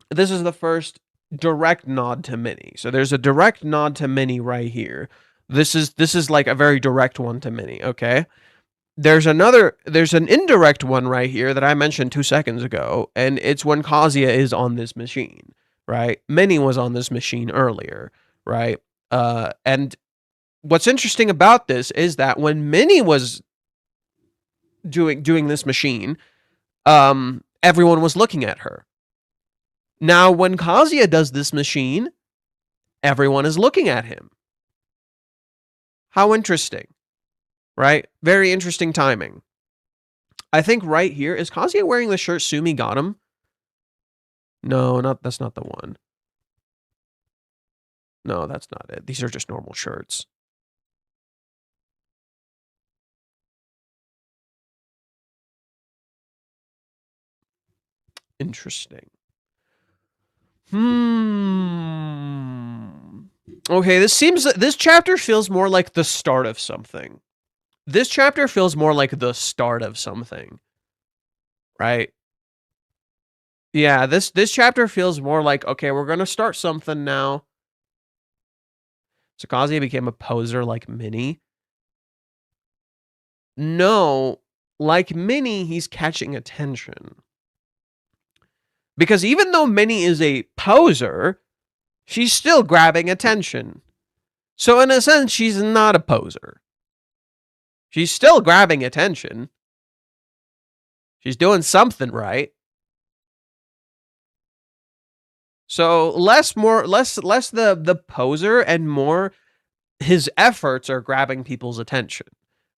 this is the first direct nod to Minnie. So there's a direct nod to Minnie right here. This is like a very direct one to Minnie, okay? There's an indirect one right here that I mentioned 2 seconds ago, and it's when Kazuya is on this machine, right? Minnie was on this machine earlier, right? And what's interesting about this is that when Minnie was doing this machine, everyone was looking at her. Now, when Kazuya does this machine, everyone is looking at him. How interesting. Right? Very interesting timing. I think right here, is Kazuya wearing the shirt Sumi got him? No, that's not the one. No, that's not it. These are just normal shirts. Interesting. Okay, this chapter feels more like the start of something. This chapter feels more like the start of something. Right? Yeah, this chapter feels more like, okay, we're going to start something now. So Kazuya became a poser like Minnie. No, like Minnie, he's catching attention. Because even though Minnie is a poser, she's still grabbing attention. So in a sense, she's not a poser. She's still grabbing attention. She's doing something right. So less the poser and more his efforts are grabbing people's attention,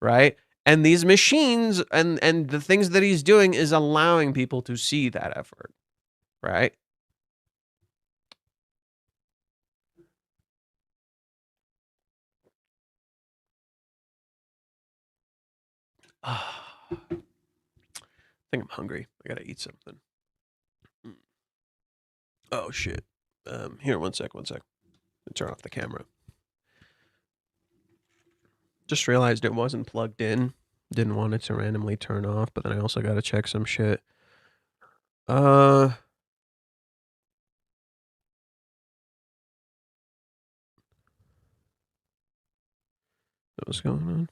right? And these machines and the things that he's doing is allowing people to see that effort, right? I think I'm hungry. I gotta eat something. Oh shit. Here, one sec. Turn off the camera. Just realized it wasn't plugged in. Didn't want it to randomly turn off, but then I also gotta check some shit. What's going on?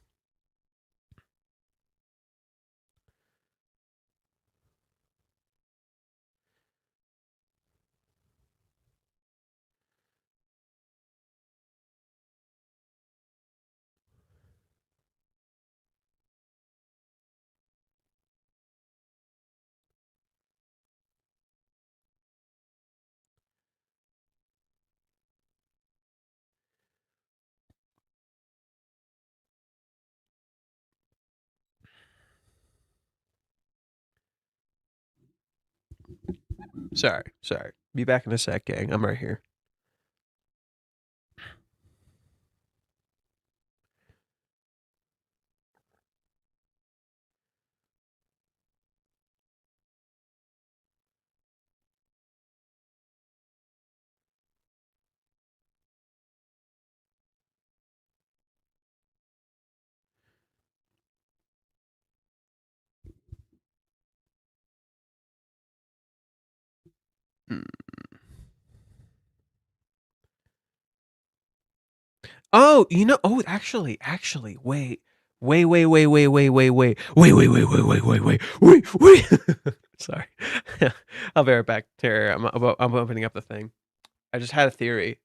Sorry. Be back in a sec, gang. I'm right here. Oh, actually, wait. Sorry. I'll be right back, Terry. I'm opening up the thing. I just had a theory.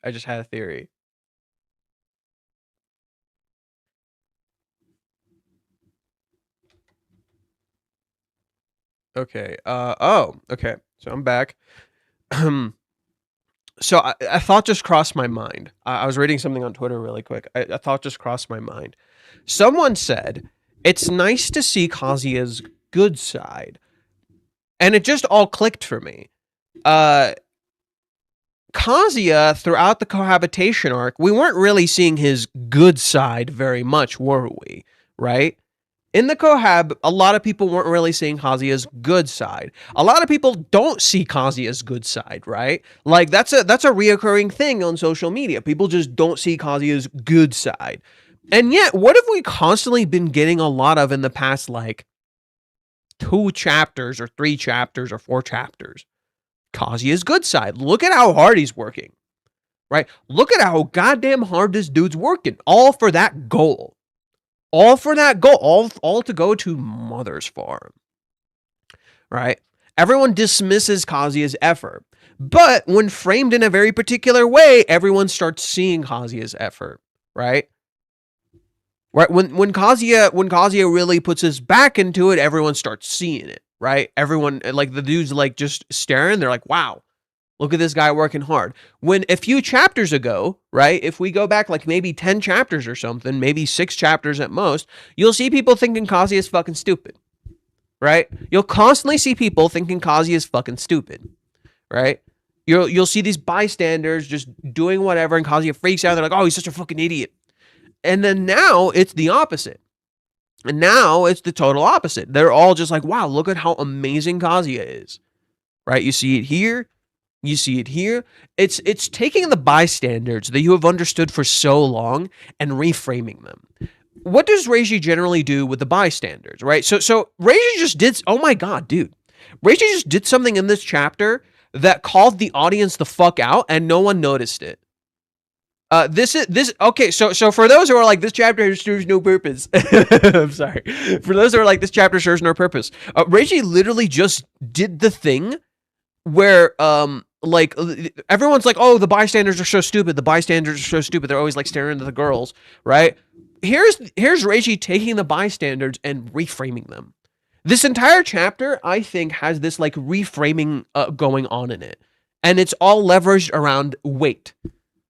Okay. Okay. So I'm back. So a thought just crossed my mind. I was reading something on Twitter really quick. A thought just crossed my mind. Someone said, it's nice to see Kazuya's good side. And it just all clicked for me. Kazuya, throughout the cohabitation arc, we weren't really seeing his good side very much, were we? Right? In the cohab, a lot of people weren't really seeing Kazuya's good side. A lot of people don't see Kazuya's good side, right? Like, that's a reoccurring thing on social media. People just don't see Kazuya's good side. And yet, what have we constantly been getting a lot of in the past, like, 2 chapters or 3 chapters or 4 chapters? Kazuya's good side. Look at how hard he's working, right? Look at how goddamn hard this dude's working. All for that goal. All for that goal. All to go to Mother's Farm, right? Everyone dismisses Kazuya's effort. But when framed in a very particular way, everyone starts seeing Kazuya's effort, right? Right? When Kazuya really puts his back into it, everyone starts seeing it. Right? Everyone, like, the dude's like just staring. They're like, wow, look at this guy working hard. When a few chapters ago, right? If we go back like maybe 10 chapters or something, maybe 6 chapters at most, you'll see people thinking Kazuya is fucking stupid. Right? You'll constantly see people thinking Kazuya is fucking stupid. Right? You'll see these bystanders just doing whatever, and Kazuya freaks out. They're like, oh, he's such a fucking idiot. And then now it's the opposite. And now it's the total opposite. They're all just like, wow, look at how amazing Kazuya is. Right? You see it here. You see it here. It's taking the bystanders that you have understood for so long and reframing them. What does Reiji generally do with the bystanders, right? So Reiji just did, oh my god, dude. Reiji just did something in this chapter that called the audience the fuck out and no one noticed it. Okay, so for those who are like, this chapter serves no purpose. I'm sorry. For those who are like, this chapter serves no purpose. Reiji literally just did the thing where, like, everyone's like, oh, the bystanders are so stupid. The bystanders are so stupid. They're always like staring at the girls, right? Here's Reiji taking the bystanders and reframing them. This entire chapter, I think, has this like reframing going on in it. And it's all leveraged around weight,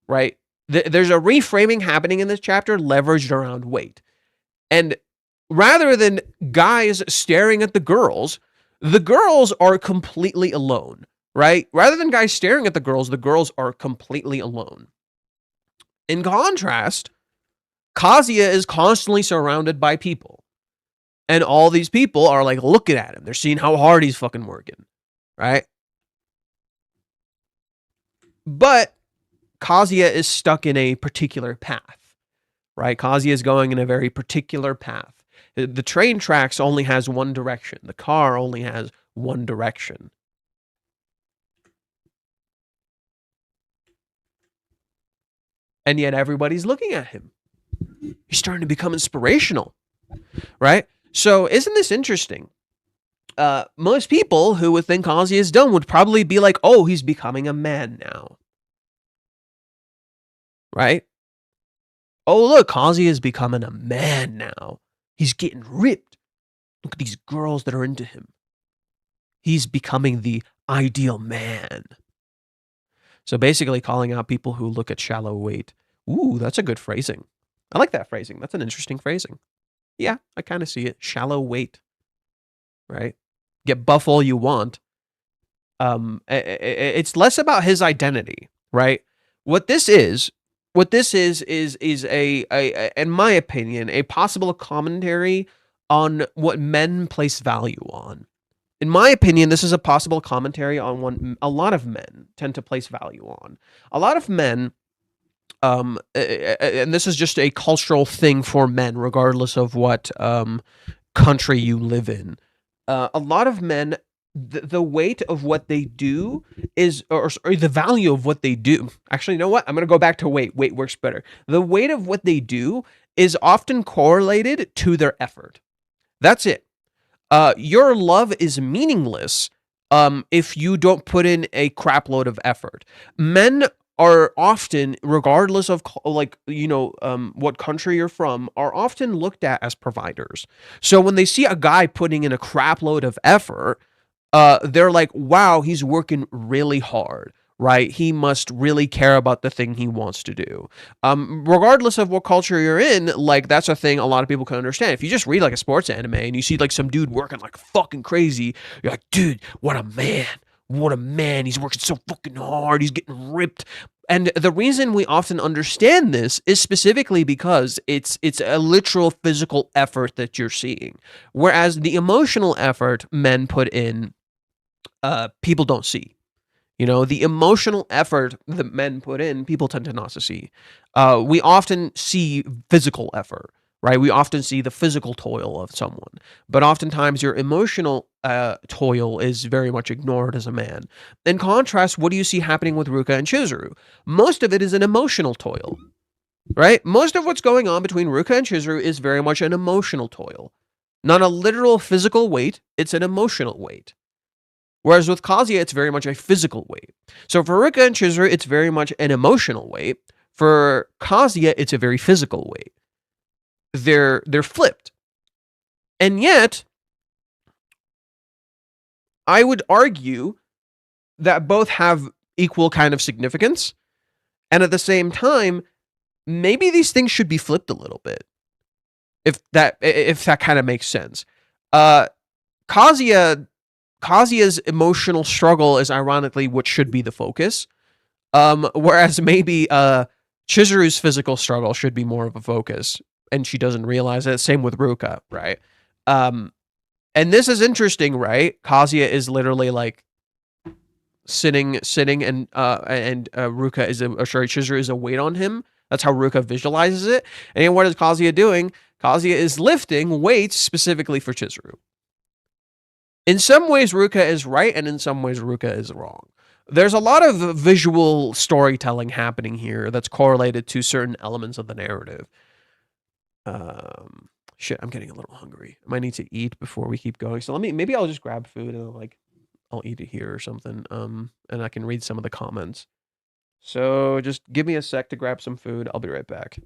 right? There's a reframing happening in this chapter leveraged around weight. And rather than guys staring at the girls are completely alone, right? Rather than guys staring at the girls are completely alone. In contrast, Kazuya is constantly surrounded by people. And all these people are like looking at him. They're seeing how hard he's fucking working, right? But Kazuya is stuck in a particular path, right? Kazuya is going in a very particular path. The train tracks only has one direction. The car only has one direction. And yet everybody's looking at him. He's starting to become inspirational, right? So isn't this interesting? Most people who would think Kazuya is done would probably be like, oh, he's becoming a man now. Right? Oh, look, Kazuya is becoming a man now. He's getting ripped. Look at these girls that are into him. He's becoming the ideal man. So basically calling out people who look at shallow weight. Ooh, that's a good phrasing. I like that phrasing. That's an interesting phrasing. Yeah, I kind of see it. Shallow weight. Right? Get buff all you want. It's less about his identity, right? What this is a in my opinion, a possible commentary on what men place value on. In my opinion, this is a possible commentary on what a lot of men tend to place value on. A lot of men, and this is just a cultural thing for men, regardless of what country you live in. A lot of men, the weight of what they do is, or the value of what they do. Actually, you know what? I'm going to go back to weight. Weight works better. The weight of what they do is often correlated to their effort. That's it. Your love is meaningless if you don't put in a crap load of effort. Men are often, regardless of what country you're from, are often looked at as providers. So when they see a guy putting in a crap load of effort, they're like, wow, he's working really hard. right? He must really care about the thing he wants to do. Regardless of what culture you're in, like that's a thing a lot of people can understand. If you just read like a sports anime and you see like some dude working like fucking crazy, you're like, dude, what a man. What a man. He's working so fucking hard. He's getting ripped. And the reason we often understand this is specifically because it's a literal physical effort that you're seeing. Whereas the emotional effort men put in, people don't see. You know, the emotional effort that men put in, people tend to not to see. We often see physical effort, right? We often see the physical toil of someone, but oftentimes your emotional toil is very much ignored as a man. In contrast, what do you see happening with Ruka and Chizuru? Most of it is an emotional toil, right? Most of what's going on between Ruka and Chizuru is very much an emotional toil. Not a literal physical weight, it's an emotional weight. Whereas with Kazuya, it's very much a physical weight. So for Ruka and Chizuru, it's very much an emotional weight. For Kazuya, it's a very physical weight. They're flipped. And yet, I would argue that both have equal kind of significance. And at the same time, maybe these things should be flipped a little bit. If that kind of makes sense. Kazuya's emotional struggle is ironically what should be the focus. Whereas maybe Chizuru's physical struggle should be more of a focus, and she doesn't realize it. Same with Ruka, right? And this is interesting, right? Kazuya is literally like sitting, and Ruka is Chizuru is a weight on him. That's how Ruka visualizes it. And what is Kazuya doing? Kazuya is lifting weights specifically for Chizuru. In some ways, Ruka is right, and in some ways, Ruka is wrong. There's a lot of visual storytelling happening here that's correlated to certain elements of the narrative. Shit, I'm getting a little hungry. I might need to eat before we keep going. So maybe I'll just grab food and I'll eat it here or something. And I can read some of the comments. So just give me a sec to grab some food. I'll be right back.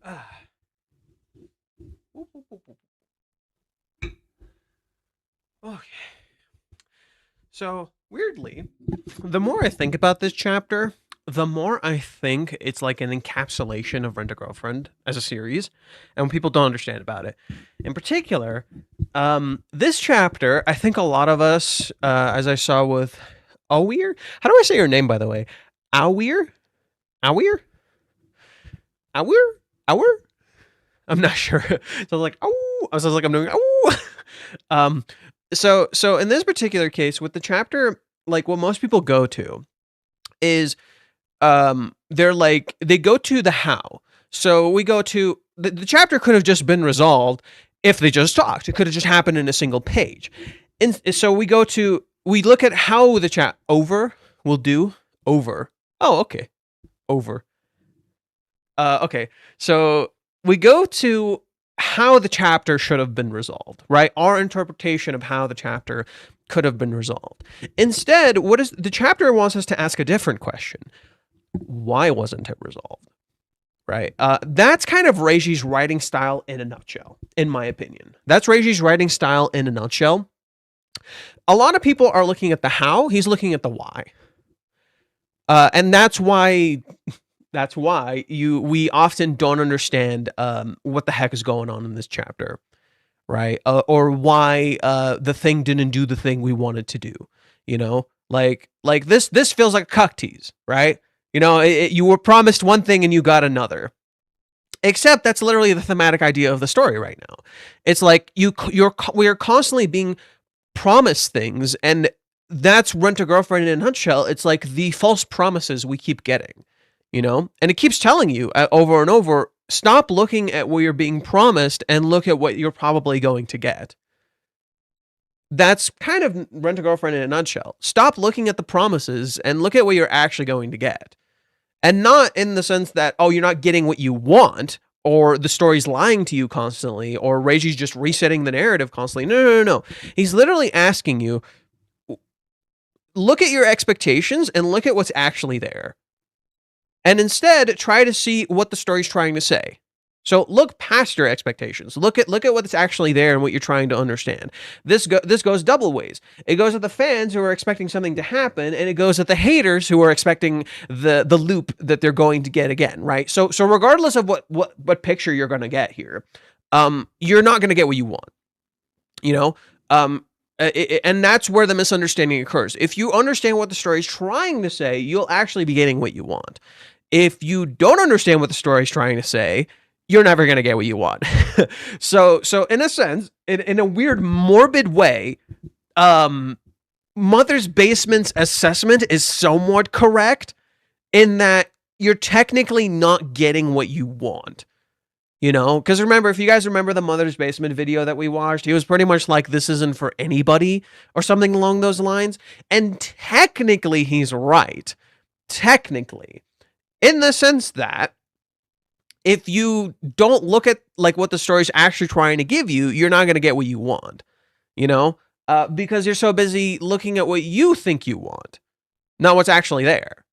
Okay. So, weirdly, the more I think about this chapter, the more I think it's like an encapsulation of Rent a Girlfriend as a series, and people don't understand about it. In particular, this chapter, I think a lot of us, as I saw with Awir, how do I say your name, by the way? Awir? Awir? Awir? Awir? I'm not sure. So I was like, oh, I was like, I'm doing, oh. So in this particular case, with the chapter, like what most people go to is, they're like, they go to the how. So we go to, the chapter could have just been resolved if they just talked. It could have just happened in a single page. And so we look at how the chat over will do over. Oh, okay. Over. Okay. So we go to how the chapter should have been resolved, right? Our interpretation of how the chapter could have been resolved. Instead, what is the chapter wants us to ask a different question. Why wasn't it resolved? Right? That's kind of Reiji's writing style in a nutshell, in my opinion. That's Reiji's writing style in a nutshell. A lot of people are looking at the how, he's looking at the why. And that's why we often don't understand what the heck is going on in this chapter, right? Or why the thing didn't do the thing we wanted to do, you know? Like this feels like a cuck tease, right? You know, you were promised one thing and you got another. Except that's literally the thematic idea of the story right now. It's like we are constantly being promised things, and that's Rent a Girlfriend in a nutshell. It's like the false promises we keep getting, you know? And it keeps telling you over and over, stop looking at what you're being promised and look at what you're probably going to get. That's kind of Rent a Girlfriend in a nutshell. Stop looking at the promises and look at what you're actually going to get. And not in the sense that, oh, you're not getting what you want, or the story's lying to you constantly, or Reiji's just resetting the narrative constantly. No. He's literally asking you, look at your expectations and look at what's actually there. And instead, try to see what the story's trying to say. So look past your expectations. Look at what's actually there and what you're trying to understand. This goes double ways. It goes at the fans who are expecting something to happen, and it goes at the haters who are expecting the loop that they're going to get again, right? So regardless of what picture you're going to get here, you're not going to get what you want, you know? And that's where the misunderstanding occurs. If you understand what the story is trying to say, you'll actually be getting what you want. If you don't understand what the story is trying to say, you're never going to get what you want. So in a sense, in a weird, morbid way, Mother's Basement's assessment is somewhat correct in that you're technically not getting what you want. You know, because remember, if you guys remember the Mother's Basement video that we watched, he was pretty much like, this isn't for anybody or something along those lines. And technically, he's right. Technically. In the sense that if you don't look at like what the story's actually trying to give you, you're not going to get what you want, you know, because you're so busy looking at what you think you want, not what's actually there.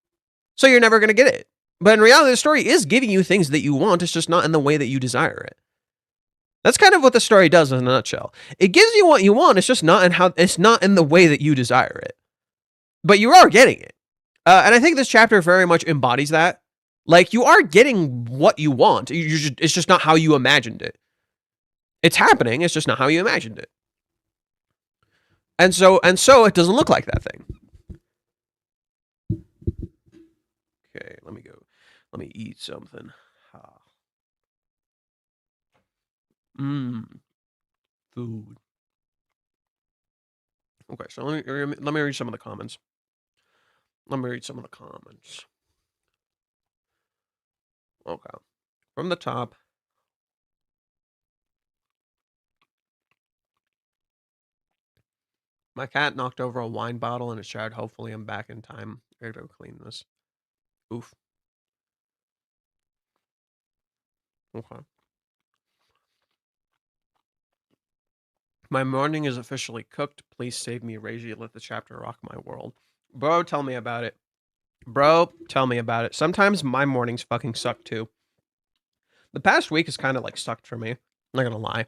So you're never going to get it. But in reality, the story is giving you things that you want. It's just not in the way that you desire it. That's kind of what the story does in a nutshell. It gives you what you want. It's just not in the way that you desire it. But you are getting it. And I think this chapter very much embodies that. Like, you are getting what you want. It's just not how you imagined it. It's happening. It's just not how you imagined it. And so it doesn't look like that thing. Okay, let me go. Let me eat something. Food. Okay, so let me read some of the comments. Okay. From the top. My cat knocked over a wine bottle in its yard. Hopefully I'm back in time. I gotta go clean this. Oof. Okay. My morning is officially cooked. Please save me, Reiji. Let the chapter rock my world. Bro, tell me about it. Sometimes my mornings fucking suck too. The past week has kind of like sucked for me. I'm not gonna lie.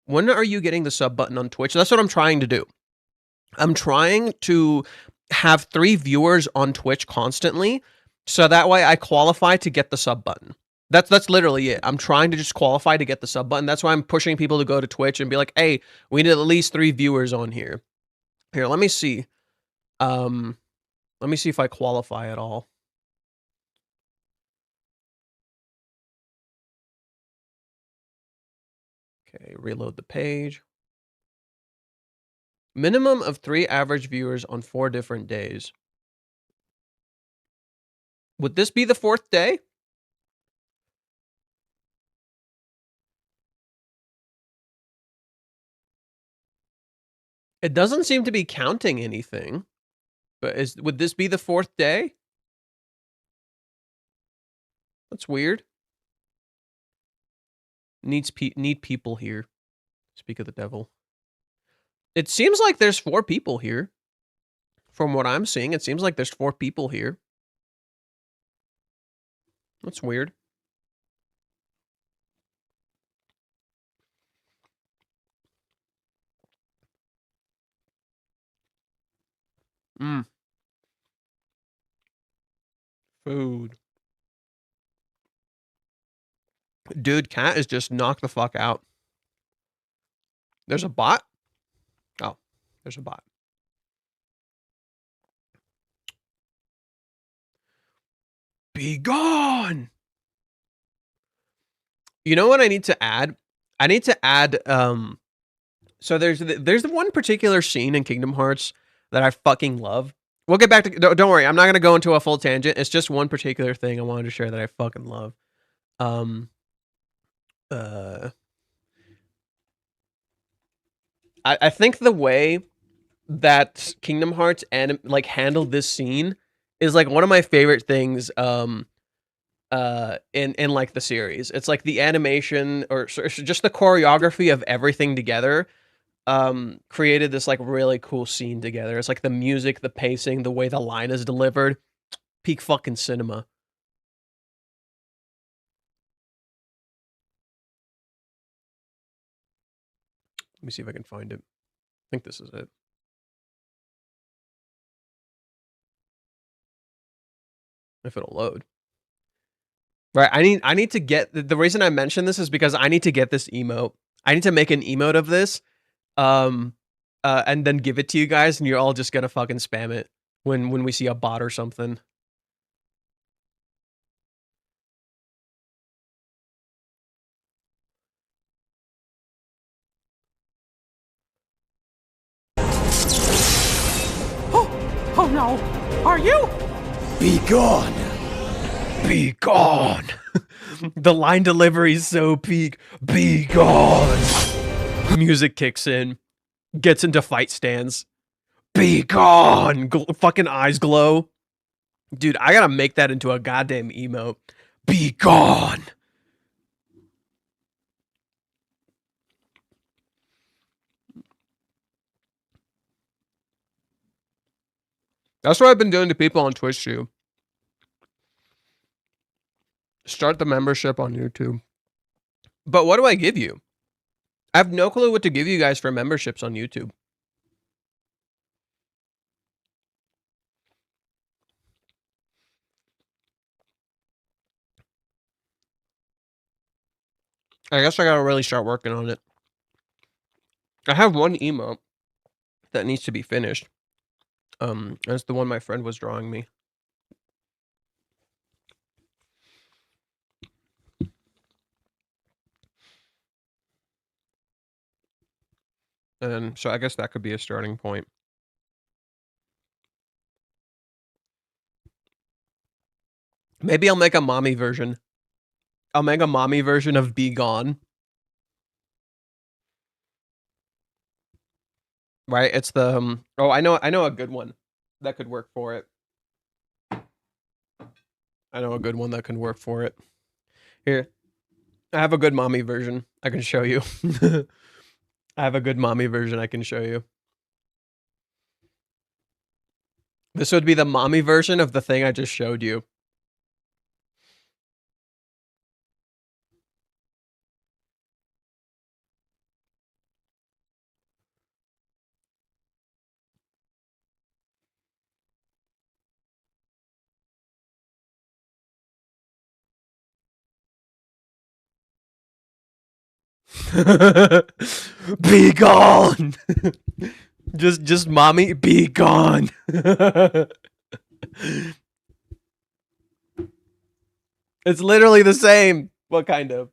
When are you getting the sub button on Twitch? That's what I'm trying to do. I'm trying to have 3 viewers on Twitch constantly, so that way I qualify to get the sub button. That's literally it. I'm trying to just qualify to get the sub button. That's why I'm pushing people to go to Twitch and be like, hey, we need at least 3 viewers on here. Here, let me see. Let me see if I qualify at all. Okay, reload the page. Minimum of 3 average viewers on 4 different days. Would this be the 4th day? It doesn't seem to be counting anything. But would this be the 4th day? That's weird. Need people here. Speak of the devil. It seems like there's 4 people here. From what I'm seeing, it seems like there's 4 people here. That's weird. Food. Dude, cat is just knocked the fuck out. There's a bot? Oh, there's a bot. Be gone! You know what I need to add? I need to add, so there's the one particular scene in Kingdom Hearts that I fucking love. We'll get back to, don't worry, I'm not gonna go into a full tangent. It's just one particular thing I wanted to share that I fucking love. I think the way that Kingdom Hearts like handled this scene is like one of my favorite things in like the series. It's like the animation or just the choreography of everything together created this like really cool scene together. It's like the music, the pacing, the way the line is delivered. Peak fucking cinema. Let me see if I can find it. I think this is it. If it'll load. Right, I need to get, the reason I mention this is because I need to get this emote. I need to make an emote of this, and then give it to you guys, and you're all just gonna fucking spam it when we see a bot or something. Oh no! Are you? Be gone! Be gone! The line delivery is so peak. Be gone! Music kicks in. Gets into fight stance. Be gone! Fucking eyes glow. Dude, I gotta make that into a goddamn emote. Be gone! That's what I've been doing to people on Twitch too. Start the membership on YouTube. But what do I give you? I have no clue what to give you guys for memberships on YouTube. I guess I gotta really start working on it. I have one emote that needs to be finished. That's the one my friend was drawing me. And so I guess that could be a starting point. Maybe I'll make a mommy version. I'll make a mommy version of Be Gone. Right? It's the oh, I know a good one that could work for it. I know a good one that can work for it. Here. I have a good mommy version I can show you. I have a good mommy version I can show you. This would be the mommy version of the thing I just showed you. Be gone. just mommy, be gone. It's literally the same. What kind of?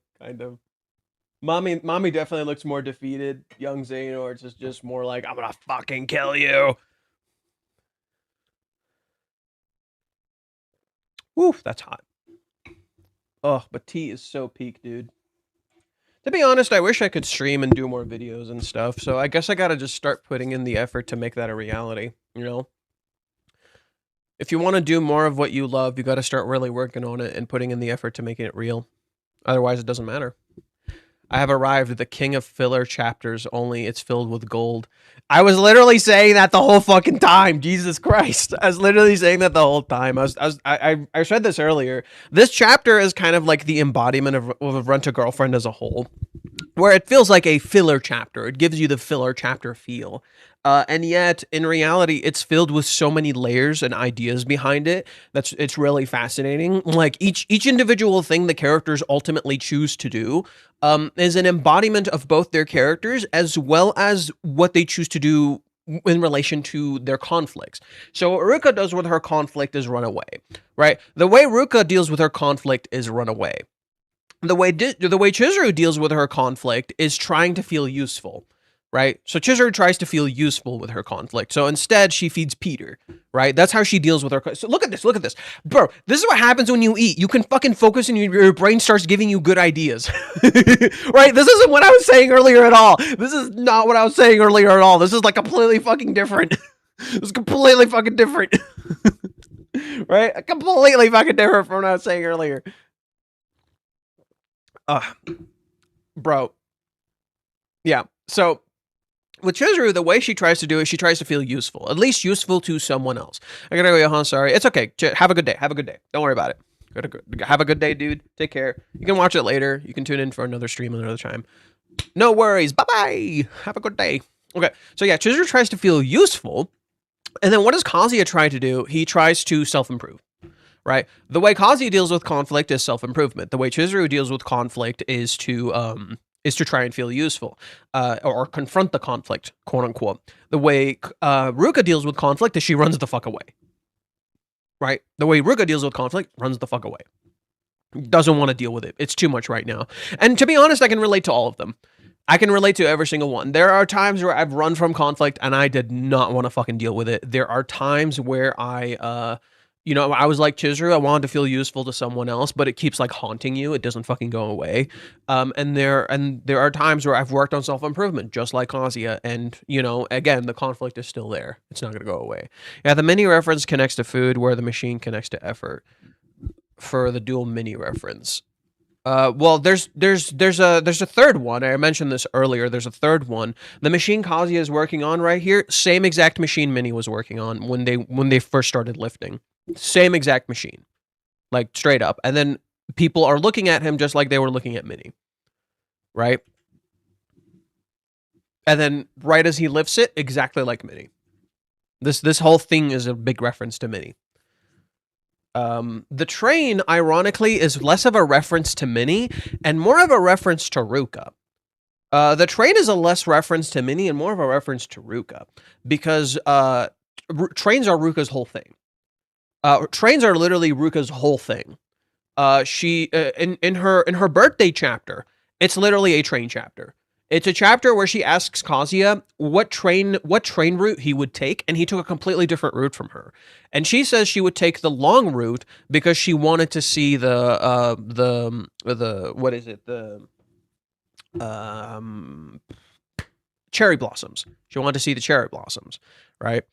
Mommy definitely looks more defeated. Young Xehanort is just more like, I'm gonna fucking kill you. Woo, that's hot. Oh, but tea is so peak, dude. To be honest, I wish I could stream and do more videos and stuff, so I guess I gotta just start putting in the effort to make that a reality, you know? If you want to do more of what you love, you gotta start really working on it and putting in the effort to making it real. Otherwise, it doesn't matter. I have arrived, the king of filler chapters, only it's filled with gold. I was literally saying that the whole fucking time. Jesus Christ. I was literally saying that the whole time. I said this earlier. This chapter is kind of like the embodiment of Rent a Girlfriend as a whole, where it feels like a filler chapter. It gives you the filler chapter feel. And yet, in reality, it's filled with so many layers and ideas behind it. It's really fascinating. Like each individual thing the characters ultimately choose to do is an embodiment of both their characters as well as what they choose to do in relation to their conflicts. So what Ruka does with her conflict is run away, right? The way Ruka deals with her conflict is run away. The way Chizuru deals with her conflict is trying to feel useful. Right? So Chizuru tries to feel useful with her conflict. So instead, she feeds Peter, right? That's how she deals with her. So look at this. Bro, this is what happens when you eat. You can fucking focus and your brain starts giving you good ideas. Right? This isn't what I was saying earlier at all. This is not what I was saying earlier at all. This is like completely fucking different. It's completely fucking different. Right? Completely fucking different from what I was saying earlier. Bro. Yeah. So with Chizuru, the way she tries to do it, she tries to feel useful, at least useful to someone else. I gotta go, huh? Sorry. It's okay. Have a good day. Have a good day. Don't worry about it. Have a good day, dude. Take care. You can watch it later. You can tune in for another stream another time. No worries. Bye-bye. Have a good day. Okay. So yeah, Chizuru tries to feel useful. And then what does Kazuya try to do? He tries to self-improve. Right? The way Kazuya deals with conflict is self-improvement. The way Chizuru deals with conflict is to try and feel useful, or confront the conflict, quote unquote. The way Ruka deals with conflict is she runs the fuck away. Right? The way Ruka deals with conflict, runs the fuck away. Doesn't want to deal with it. It's too much right now. And to be honest, I can relate to all of them. I can relate to every single one. There are times where I've run from conflict and I did not want to fucking deal with it. There are times where I was like Chizuru, I wanted to feel useful to someone else, but it keeps like haunting you. It doesn't fucking go away. And there are times where I've worked on self-improvement, just like Kazuya, and again, the conflict is still there. It's not gonna go away. Yeah, the mini reference connects to food, where the machine connects to effort. For the dual mini reference. Well, there's a third one. I mentioned this earlier. There's a third one. The machine Kazuya is working on right here, same exact machine Minnie was working on when they first started lifting. Same exact machine, like straight up. And then people are looking at him just like they were looking at Minnie, right? And then right as he lifts it, exactly like Minnie. This whole thing is a big reference to Minnie. The train, ironically, is less of a reference to Minnie and more of a reference to Ruka. The train is a less reference to Minnie and more of a reference to Ruka, because trains are Ruka's whole thing. Trains are literally Ruka's whole thing. She in her birthday chapter, it's literally a train chapter. It's a chapter where she asks Kazuya what train route he would take, and he took a completely different route from her. And she says she would take the long route because she wanted to see the what is it? The cherry blossoms. She wanted to see the cherry blossoms, right?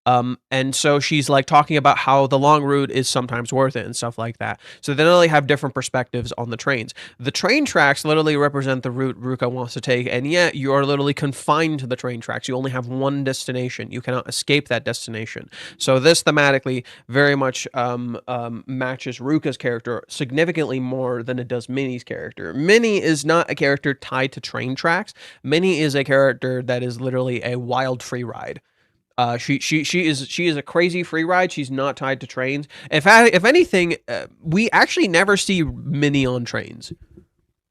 And so she's like talking about how the long route is sometimes worth it and stuff like that. So they literally have different perspectives on the trains. The train tracks literally represent the route Ruka wants to take, and yet you are literally confined to the train tracks. You only have one destination. You cannot escape that destination. So this thematically very much matches Ruka's character significantly more than it does Minnie's character. Minnie is not a character tied to train tracks. Minnie is a character that is literally a wild free ride. She is a crazy free ride. She's not tied to trains. If anything, we actually never see Minnie on trains.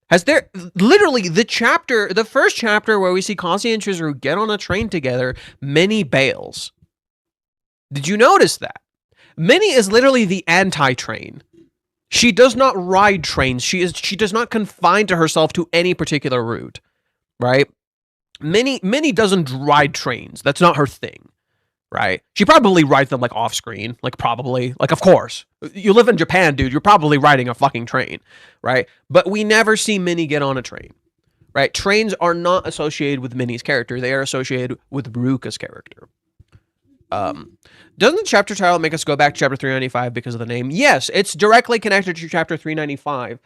Has there literally the first chapter where we see Kazuya and Chizuru get on a train together, Minnie bails. Did you notice that? Minnie is literally the anti-train. She does not ride trains. She does not confine to herself to any particular route, right? Minnie doesn't ride trains. That's not her thing, right? She probably rides them like off screen, like probably, like of course. You live in Japan, dude. You're probably riding a fucking train, right? But we never see Minnie get on a train, right? Trains are not associated with Minnie's character. They are associated with Ruka's character. Doesn't the chapter title make us go back to chapter 395 because of the name? Yes, it's directly connected to chapter 395,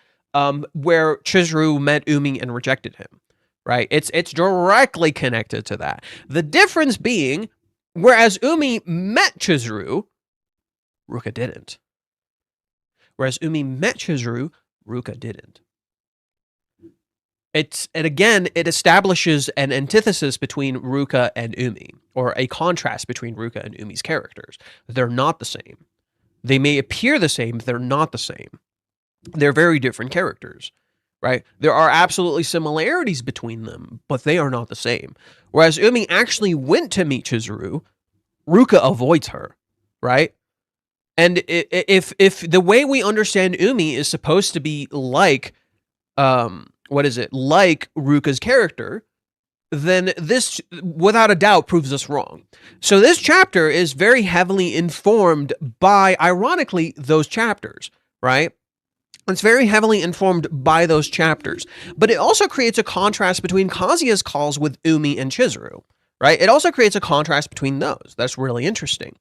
where Chizuru met Umi and rejected him, right? It's directly connected to that. The difference being, whereas Umi met Chizuru, Ruka didn't. Whereas Umi met Chizuru, Ruka didn't. And again, it establishes an antithesis between Ruka and Umi, or a contrast between Ruka and Umi's characters. They're not the same. They may appear the same, but they're not the same. They're very different characters, right? There are absolutely similarities between them, but they are not the same. Whereas Umi actually went to meet Chizuru, Ruka avoids her, right? And if the way we understand Umi is supposed to be like, like Ruka's character, then this, without a doubt, proves us wrong. So this chapter is very heavily informed by, ironically, those chapters, right? It's very heavily informed by those chapters. But it also creates a contrast between Kazuya's calls with Umi and Chizuru, right? It also creates a contrast between those. That's really interesting.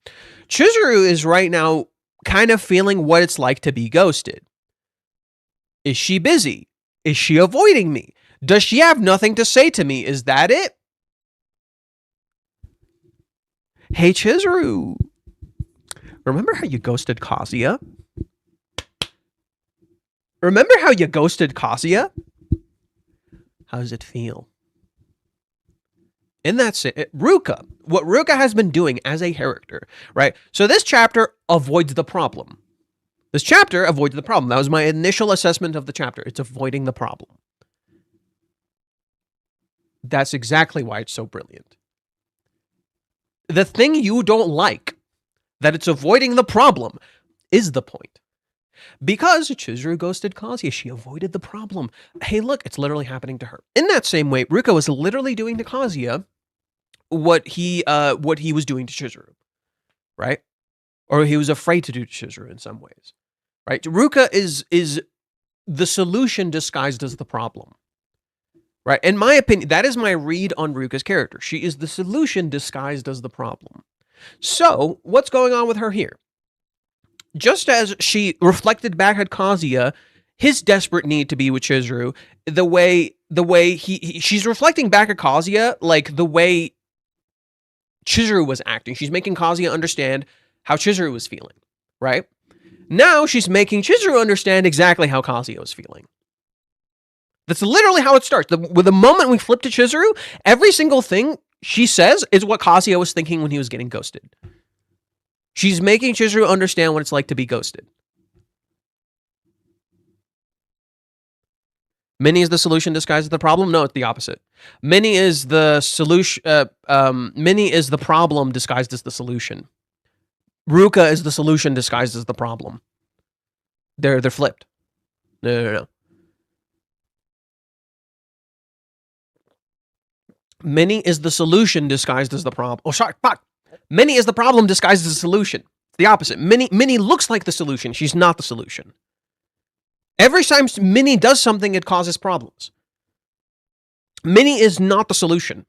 Chizuru is right now kind of feeling what it's like to be ghosted. Is she busy? Is she avoiding me? Does she have nothing to say to me? Is that it? Hey, Chizuru. Remember how you ghosted Kazuya? Remember how you ghosted Kazuya? How does it feel? And that's it. Ruka. What Ruka has been doing as a character, right? So this chapter avoids the problem. This chapter avoids the problem. That was my initial assessment of the chapter. It's avoiding the problem. That's exactly why it's so brilliant. The thing you don't like, that it's avoiding the problem, is the point. Because Chizuru ghosted Kazuya, she avoided the problem. Hey, look, it's literally happening to her. In that same way, Ruka was literally doing to Kazuya what he was doing to Chizuru, right? Or he was afraid to do to Chizuru in some ways, right? Ruka is the solution disguised as the problem, right? In my opinion, that is my read on Ruka's character. She is the solution disguised as the problem. So, what's going on with her here? Just as she reflected back at Kazuya, his desperate need to be with Chizuru, the way she's reflecting back at Kazuya, like the way Chizuru was acting. She's making Kazuya understand how Chizuru was feeling, right? Now she's making Chizuru understand exactly how Kazuya was feeling. That's literally how it starts. With the moment we flip to Chizuru, every single thing she says is what Kazuya was thinking when he was getting ghosted. She's making Chizuru understand what it's like to be ghosted. Minnie is the solution disguised as the problem? No, it's the opposite. Minnie is the solution. Minnie is the problem disguised as the solution. Ruka is the solution disguised as the problem. They're flipped. No. Minnie is the solution disguised as the problem. Oh, sorry, fuck. Minnie is the problem disguised as the solution. It's the opposite. Minnie looks like the solution. She's not the solution. Every time Minnie does something, it causes problems. Minnie is not the solution.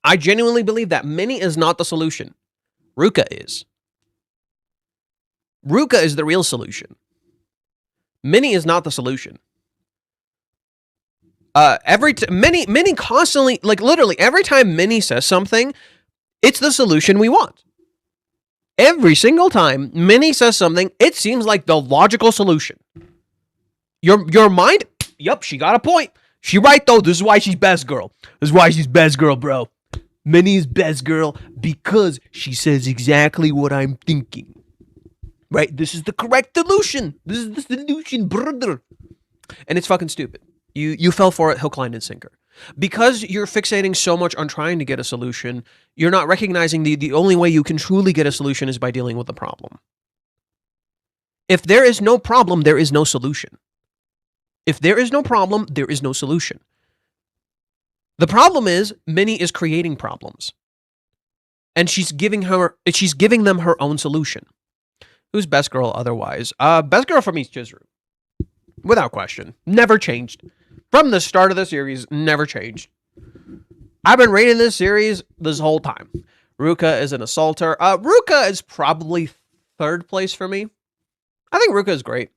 I genuinely believe that. Minnie is not the solution. Ruka is. Ruka is the real solution. Minnie is not the solution. Minnie constantly, like literally, every time Minnie says something, it's the solution we want. Every single time Minnie says something, it seems like the logical solution. Your mind, yep, she got a point. She right though. This is why she's best girl. This is why she's best girl, bro. Minnie's best girl because she says exactly what I'm thinking. Right? This is the correct solution. This is the solution, brother. And it's fucking stupid. You fell for it hook, line, and sinker. Because you're fixating so much on trying to get a solution, you're not recognizing the only way you can truly get a solution is by dealing with the problem. If there is no problem, there is no solution. If there is no problem, there is no solution. The problem is, Minnie is creating problems. And she's giving them her own solution. Who's best girl otherwise? Best girl for me is Chizuru. Without question. Never changed. From the start of the series, never changed. I've been rating this series this whole time. Ruka is an assaulter. Ruka is probably third place for me. I think Ruka is great.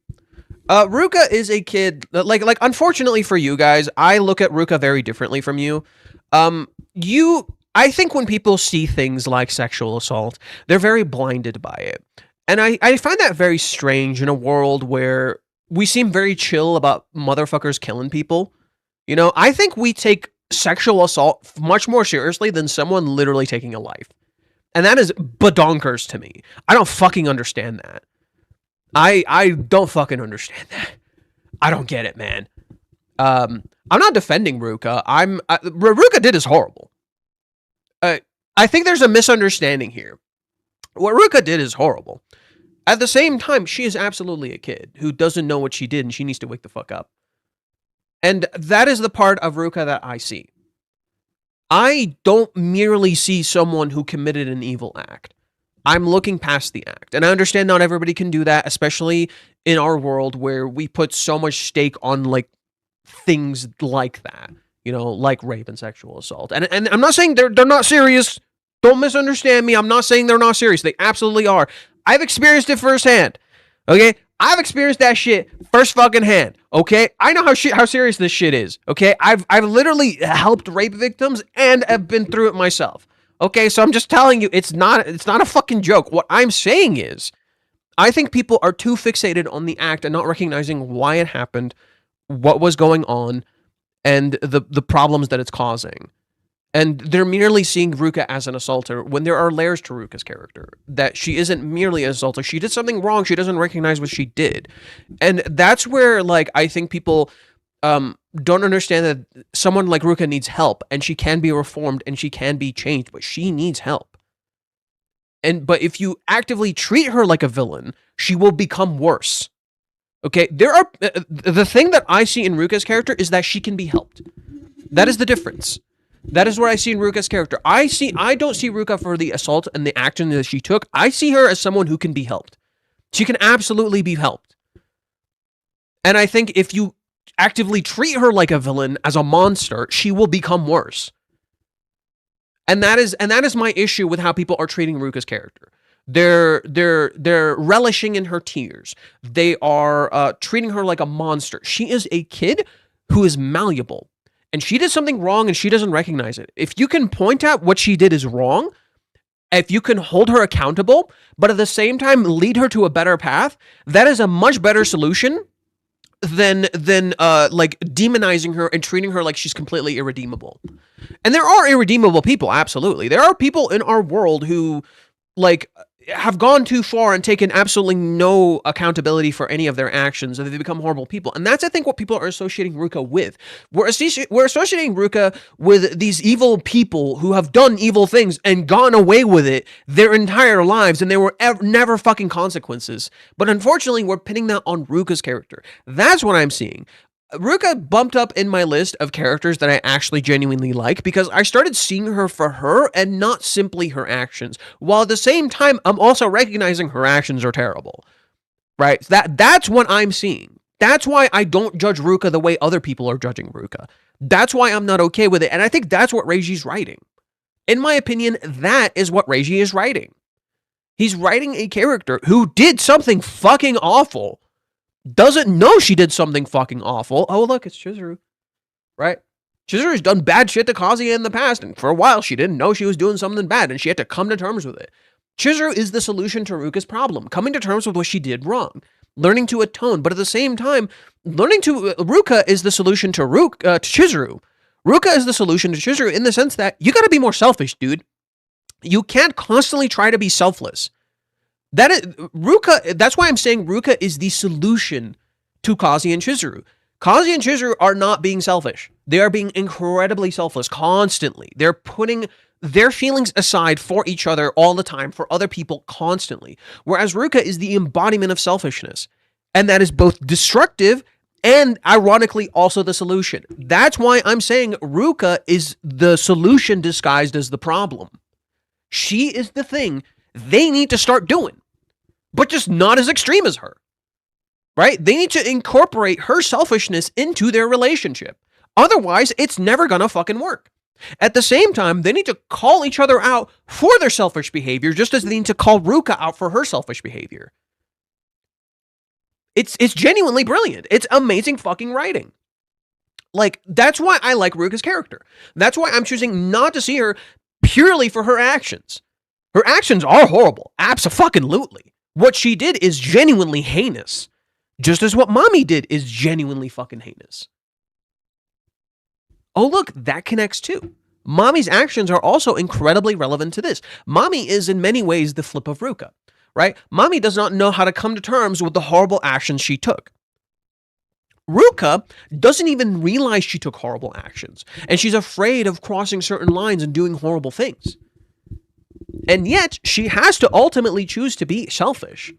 Ruka is a kid, like unfortunately for you guys, I look at Ruka very differently from you. I think when people see things like sexual assault, they're very blinded by it. And I find that very strange in a world where we seem very chill about motherfuckers killing people. You know, I think we take sexual assault much more seriously than someone literally taking a life. And that is badonkers to me. I don't fucking understand that. I don't fucking understand that. I don't get it, man. I'm not defending Ruka. Ruka did is horrible. I think there's a misunderstanding here. What Ruka did is horrible. At the same time, she is absolutely a kid who doesn't know what she did and she needs to wake the fuck up. And that is the part of Ruka that I see. I don't merely see someone who committed an evil act. I'm looking past the act. And I understand not everybody can do that, especially in our world where we put so much stake on like things like that, you know, like rape and sexual assault. And I'm not saying they're not serious. Don't misunderstand me. I'm not saying they're not serious. They absolutely are. I've experienced it firsthand. Okay? I've experienced that shit first fucking hand. Okay? I know how serious this shit is. Okay? I've literally helped rape victims and have been through it myself. Okay? So I'm just telling you, it's not a fucking joke. What I'm saying is, I think people are too fixated on the act and not recognizing why it happened, what was going on, and the problems that it's causing. And they're merely seeing Ruka as an assaulter when there are layers to Ruka's character. That she isn't merely an assaulter. She did something wrong. She doesn't recognize what she did. And that's where, like, I think people don't understand that someone like Ruka needs help. And she can be reformed and she can be changed. But she needs help. But if you actively treat her like a villain, she will become worse. Okay? The thing that I see in Ruka's character is that she can be helped. That is the difference. That is what I see in Ruka's character. I don't see Ruka for the assault and the action that she took. I see her as someone who can be helped. She can absolutely be helped. And I think if you actively treat her like a villain, as a monster, she will become worse. And that is my issue with how people are treating Ruka's character. They're relishing in her tears. They are treating her like a monster. She is a kid who is malleable. And she did something wrong and she doesn't recognize it. If you can point out what she did is wrong, if you can hold her accountable, but at the same time lead her to a better path, that is a much better solution than like demonizing her and treating her like she's completely irredeemable. And there are irredeemable people, absolutely. There are people in our world who like have gone too far and taken absolutely no accountability for any of their actions, and they become horrible people. And that's, I think, what people are associating Ruka with. We're associating Ruka with these evil people who have done evil things and gone away with it their entire lives, and there were never fucking consequences. But unfortunately, we're pinning that on Ruka's character. That's what I'm seeing. Ruka bumped up in my list of characters that I actually genuinely like because I started seeing her for her and not simply her actions. While at the same time, I'm also recognizing her actions are terrible. Right? That's what I'm seeing. That's why I don't judge Ruka the way other people are judging Ruka. That's why I'm not okay with it. And I think that's what Reiji's writing. In my opinion, that is what Reiji is writing. He's writing a character who did something fucking awful. Doesn't know she did something fucking awful. Oh, look, it's Chizuru. Right? Chizuru's done bad shit to Kazuya in the past, and for a while she didn't know she was doing something bad, and she had to come to terms with it. Chizuru is the solution to Ruka's problem, coming to terms with what she did wrong, learning to atone, but at the same time, Ruka is the solution to Chizuru. Ruka is the solution to Chizuru in the sense that you gotta be more selfish, dude. You can't constantly try to be selfless. That's why I'm saying Ruka is the solution to Kazi and Chizuru. Kazuya and Chizuru are not being selfish. They are being incredibly selfless constantly. They're putting their feelings aside for each other all the time, for other people constantly. Whereas Ruka is the embodiment of selfishness. And that is both destructive and ironically also the solution. That's why I'm saying Ruka is the solution disguised as the problem. She is the thing they need to start doing, but just not as extreme as her. Right? They need to incorporate her selfishness into their relationship. Otherwise, it's never gonna fucking work. At the same time, they need to call each other out for their selfish behavior, just as they need to call Ruka out for her selfish behavior. It's genuinely brilliant. It's amazing fucking writing. Like, that's why I like Ruka's character. That's why I'm choosing not to see her purely for her actions. Her actions are horrible. Abso-fucking-lutely. What she did is genuinely heinous. Just as what Mommy did is genuinely fucking heinous. Oh, look, that connects too. Mommy's actions are also incredibly relevant to this. Mommy is in many ways the flip of Ruka, right? Mommy does not know how to come to terms with the horrible actions she took. Ruka doesn't even realize she took horrible actions, and she's afraid of crossing certain lines and doing horrible things. And yet, she has to ultimately choose to be selfish.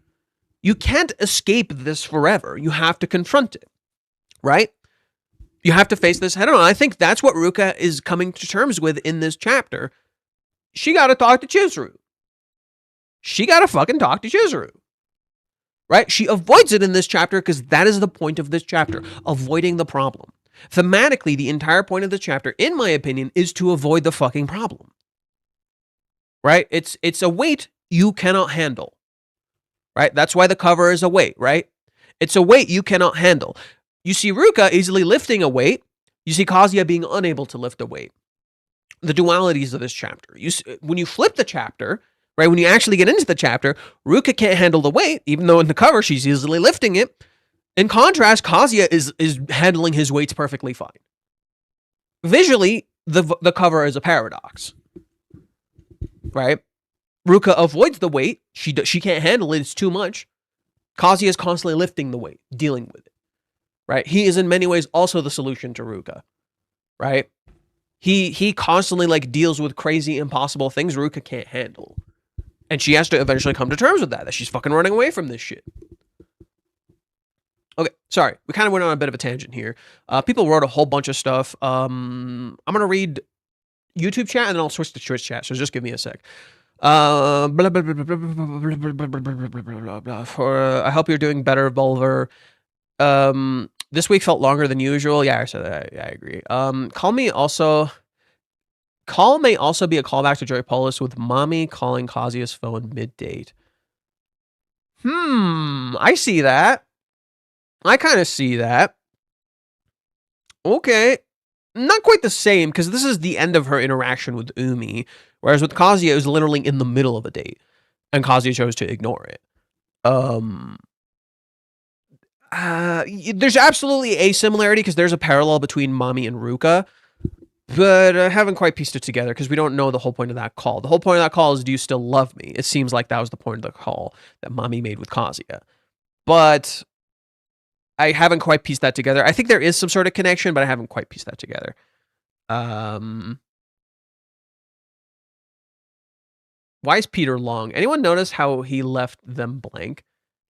You can't escape this forever. You have to confront it, right? You have to face this head on. I think that's what Ruka is coming to terms with in this chapter. She got to talk to Chizuru. She got to fucking talk to Chizuru. Right? She avoids it in this chapter because that is the point of this chapter, avoiding the problem. Thematically, the entire point of the chapter, in my opinion, is to avoid the fucking problem. Right? It's a weight you cannot handle. Right? That's why the cover is a weight, right? It's a weight you cannot handle. You see Ruka easily lifting a weight. You see Kazuya being unable to lift a weight. The dualities of this chapter. When you flip the chapter, right, when you actually get into the chapter, Ruka can't handle the weight, even though in the cover she's easily lifting it. In contrast, Kazuya is handling his weights perfectly fine. Visually, the cover is a paradox. Right? Ruka avoids the weight. She can't handle it. It's too much. Kazuya is constantly lifting the weight, dealing with it. Right? He is in many ways also the solution to Ruka. Right? He constantly like deals with crazy, impossible things Ruka can't handle. And she has to eventually come to terms with that she's fucking running away from this shit. Okay, sorry. We kind of went on a bit of a tangent here. People wrote a whole bunch of stuff. I'm going to read YouTube chat and then I'll switch to Twitch chat. So just give me a sec. I hope you're doing better, Bulver. This week felt longer than usual. Yeah, I said that. Yeah, I agree. Call may also be a callback to Joy Polis with Mommy calling Kazuya's phone mid-date. I see that. I kind of see that. Okay. Not quite the same, because this is the end of her interaction with Umi, whereas with Kazuya, it was literally in the middle of a date, and Kazuya chose to ignore it. There's absolutely a similarity, because there's a parallel between Mommy and Ruka, but I haven't quite pieced it together, because we don't know the whole point of that call. The whole point of that call is, do you still love me? It seems like that was the point of the call that Mommy made with Kazuya. But I haven't quite pieced that together. I think there is some sort of connection, but I haven't quite pieced that together. Why is Peter long? Anyone notice how he left them blank?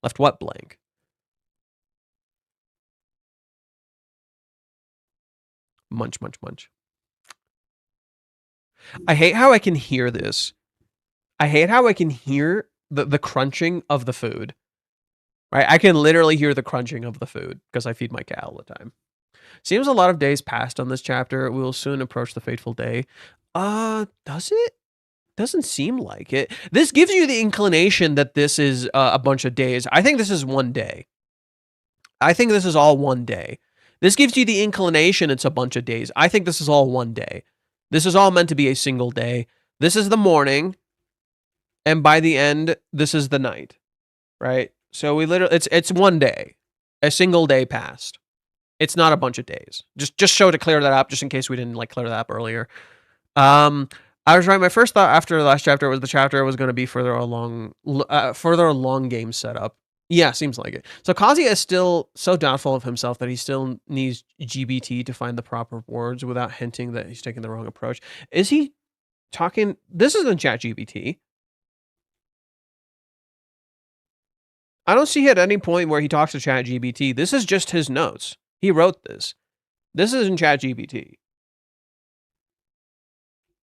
Left what blank? Munch, munch, munch. I hate how I can hear this. I hate how I can hear the crunching of the food. Right? I can literally hear the crunching of the food because I feed my cat all the time. Seems a lot of days passed on this chapter. We will soon approach the fateful day. Does it? Doesn't seem like it. This gives you the inclination that this is a bunch of days. I think this is one day. I think this is all one day. This gives you the inclination it's a bunch of days. I think this is all one day. This is all meant to be a single day. This is the morning, and by the end, this is the night, right? So we literally, it's one day, a single day passed. It's not a bunch of days. Just show to clear that up, just in case we didn't like clear that up earlier. I was right. My first thought after the last chapter was the chapter was going to be further along game setup. Yeah, seems like it. So Kazuya is still so doubtful of himself that he still needs GBT to find the proper words without hinting that he's taking the wrong approach. Is he talking? This isn't ChatGPT. I don't see at any point where he talks to ChatGPT. This is just his notes. He wrote this. This isn't ChatGPT.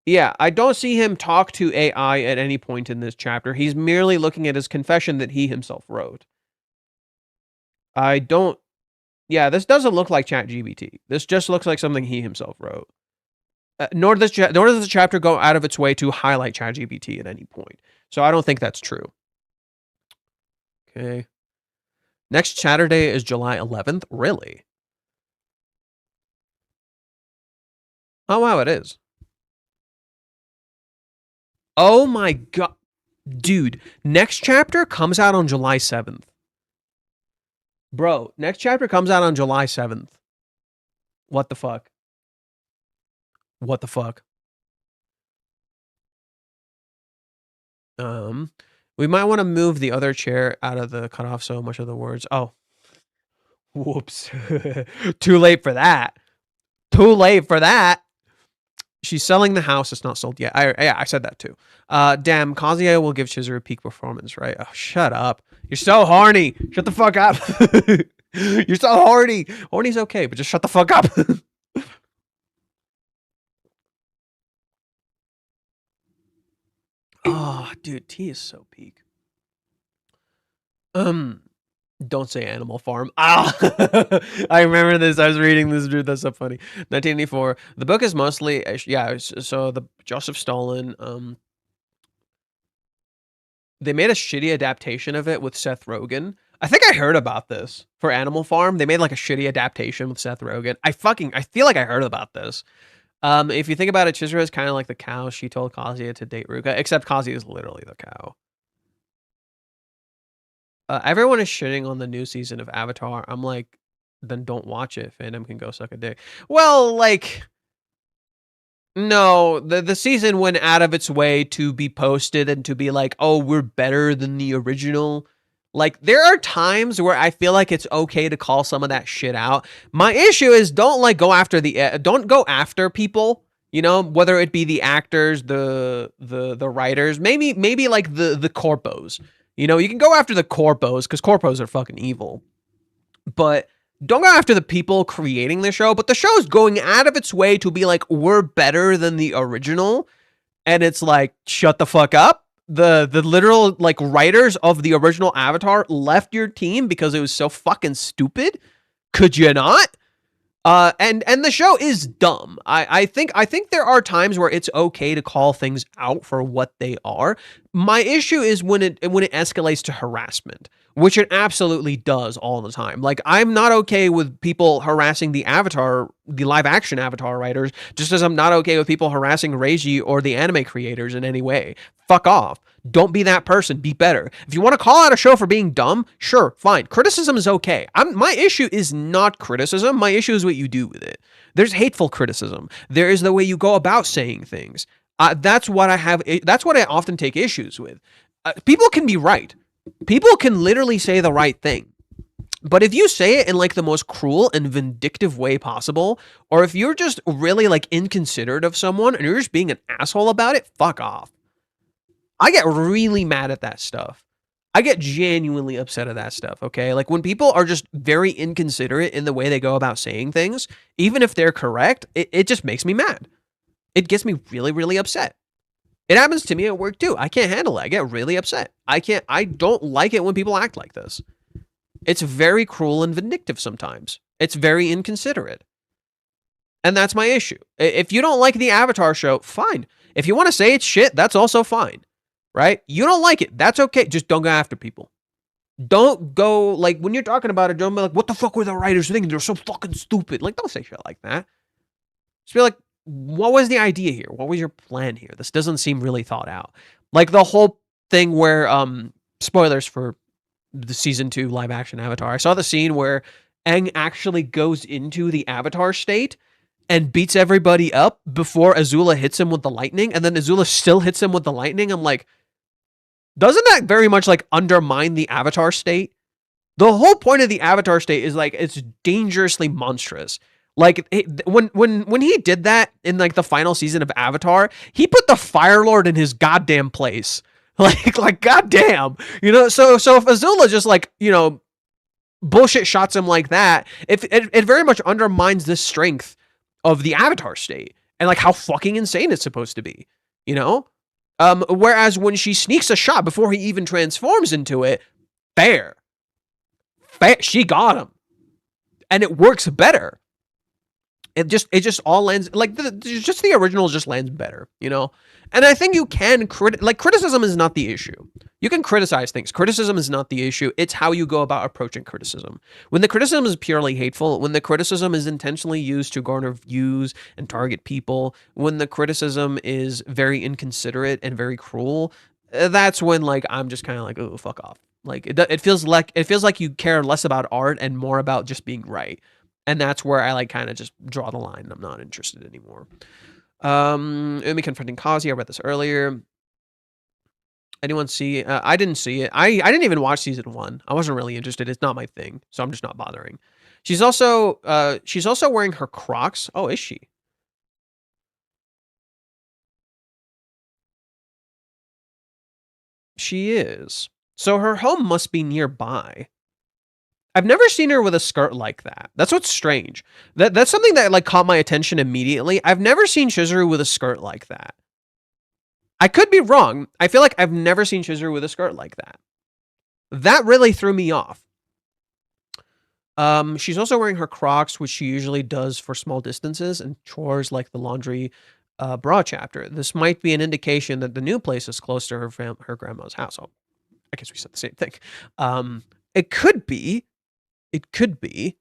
Yeah, I don't see him talk to AI at any point in this chapter. He's merely looking at his confession that he himself wrote. I don't... Yeah, this doesn't look like ChatGPT. This just looks like something he himself wrote. Nor does the chapter go out of its way to highlight ChatGPT at any point. So I don't think that's true. Okay. Next Saturday is July 11th? Really? Oh, wow, it is. Oh my god. Dude, next chapter comes out on July 7th. Bro, next chapter comes out on July 7th. What the fuck? What the fuck? We might want to move the other chair out of the cutoff so much of the words. Oh. Whoops. Too late for that. Too late for that. She's selling the house. It's not sold yet. I said that too. Damn, Kazuya will give Chizuru a peak performance, right? Oh, shut up. You're so horny. Shut the fuck up. You're so horny. Horny's okay, but just shut the fuck up. Oh, dude, T is so peak. Don't say Animal Farm. Ah, I remember this. I was reading this, dude. That's so funny. 1984. The book is mostly, yeah. So the Joseph Stalin. They made a shitty adaptation of it with Seth Rogen. I think I heard about this for Animal Farm. They made like a shitty adaptation with Seth Rogen. I feel like I heard about this. If you think about it, Chizuru is kind of like the cow she told Kazuya to date Ruka, except Kazuya is literally the cow. Everyone is shitting on the new season of Avatar. I'm like, then don't watch it. Fandom can go suck a dick. Well, like, no, the season went out of its way to be posted and to be like, oh, we're better than the original. Like, there are times where I feel like it's okay to call some of that shit out. My issue is don't go after people. You know, whether it be the actors, the writers, maybe like the corpos. You know, you can go after the corpos because corpos are fucking evil. But don't go after the people creating the show. But the show's going out of its way to be like, we're better than the original. And it's like, shut the fuck up. The literal like writers of the original Avatar left your team because it was so fucking stupid. Could you not? And the show is dumb. I think there are times where it's okay to call things out for what they are. My issue is when it escalates to harassment, which it absolutely does all the time. Like, I'm not okay with people harassing the live action Avatar writers, just as I'm not okay with people harassing Reiji or the anime creators in any way. Fuck off. Don't be that person. Be better. If you want to call out a show for being dumb, sure, fine. Criticism is okay. My issue is not criticism. My issue is what you do with it. There's hateful criticism. There is the way you go about saying things. That's what I often take issues with. People can be right. People can literally say the right thing. But if you say it in like the most cruel and vindictive way possible, or if you're just really like inconsiderate of someone and you're just being an asshole about it, fuck off. I get really mad at that stuff. I get genuinely upset at that stuff, okay? Like when people are just very inconsiderate in the way they go about saying things, even if they're correct, it just makes me mad. It gets me really, really upset. It happens to me at work too. I can't handle it. I get really upset. I don't like it when people act like this. It's very cruel and vindictive sometimes. It's very inconsiderate. And that's my issue. If you don't like the Avatar show, fine. If you want to say it's shit, that's also fine. Right? You don't like it. That's okay. Just don't go after people. Don't go, like, when you're talking about it, don't be like, what the fuck were the writers thinking? They're so fucking stupid. Like, don't say shit like that. Just be like, what was the idea here? What was your plan here? This doesn't seem really thought out. Like the whole thing where, spoilers for the season 2 live action Avatar. I saw the scene where Aang actually goes into the Avatar state and beats everybody up before Azula hits him with the lightning, and then Azula still hits him with the lightning. I'm like, doesn't that very much like undermine the Avatar state? The whole point of the Avatar state is like it's dangerously monstrous. Like when he did that in like the final season of Avatar, he put the Fire Lord in his goddamn place. Like goddamn, you know. So if Azula just like bullshit shots him like that, it very much undermines the strength of the Avatar state and like how fucking insane it's supposed to be, you know. Whereas when she sneaks a shot before he even transforms into it, fair, she got him, and it works better. It just all lands like the original just lands better, you know. And I think you can criticism is not the issue. You can criticize things. Criticism is not the issue. It's how you go about approaching criticism. When the criticism is purely hateful, when the criticism is intentionally used to garner views and target people, when the criticism is very inconsiderate and very cruel, that's when like I'm just kind of like, oh, fuck off. Like it feels like you care less about art and more about just being right. And that's where I like kind of just draw the line. I'm not interested anymore. Umi confronting Kazi. I read this earlier. Anyone see? I didn't see it. I didn't even watch season 1. I wasn't really interested. It's not my thing, so I'm just not bothering. She's also wearing her Crocs. Oh, is she? She is. So her home must be nearby. I've never seen her with a skirt like that. That's what's strange. That's something that like caught my attention immediately. I've never seen Chizuru with a skirt like that. I could be wrong. I feel like I've never seen Chizuru with a skirt like that. That really threw me off. She's also wearing her Crocs, which she usually does for small distances and chores like the laundry bra chapter. This might be an indication that the new place is close to her grandma's house. Oh, I guess we said the same thing. It could be. It could be.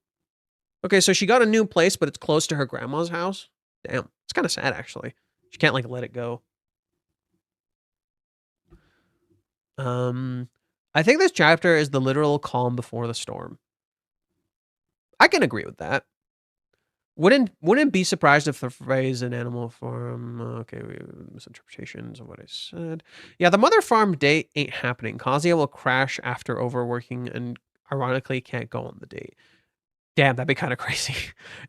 Okay, so she got a new place, but it's close to her grandma's house. Damn, it's kind of sad, actually. She can't, like, let it go. I think this chapter is the literal calm before the storm. I can agree with that. Wouldn't be surprised if the phrase in animal form. Okay, misinterpretations of what I said. Yeah, the mother farm date ain't happening. Kazuya will crash after overworking and ironically can't go on the date. Damn, that'd be kind of crazy.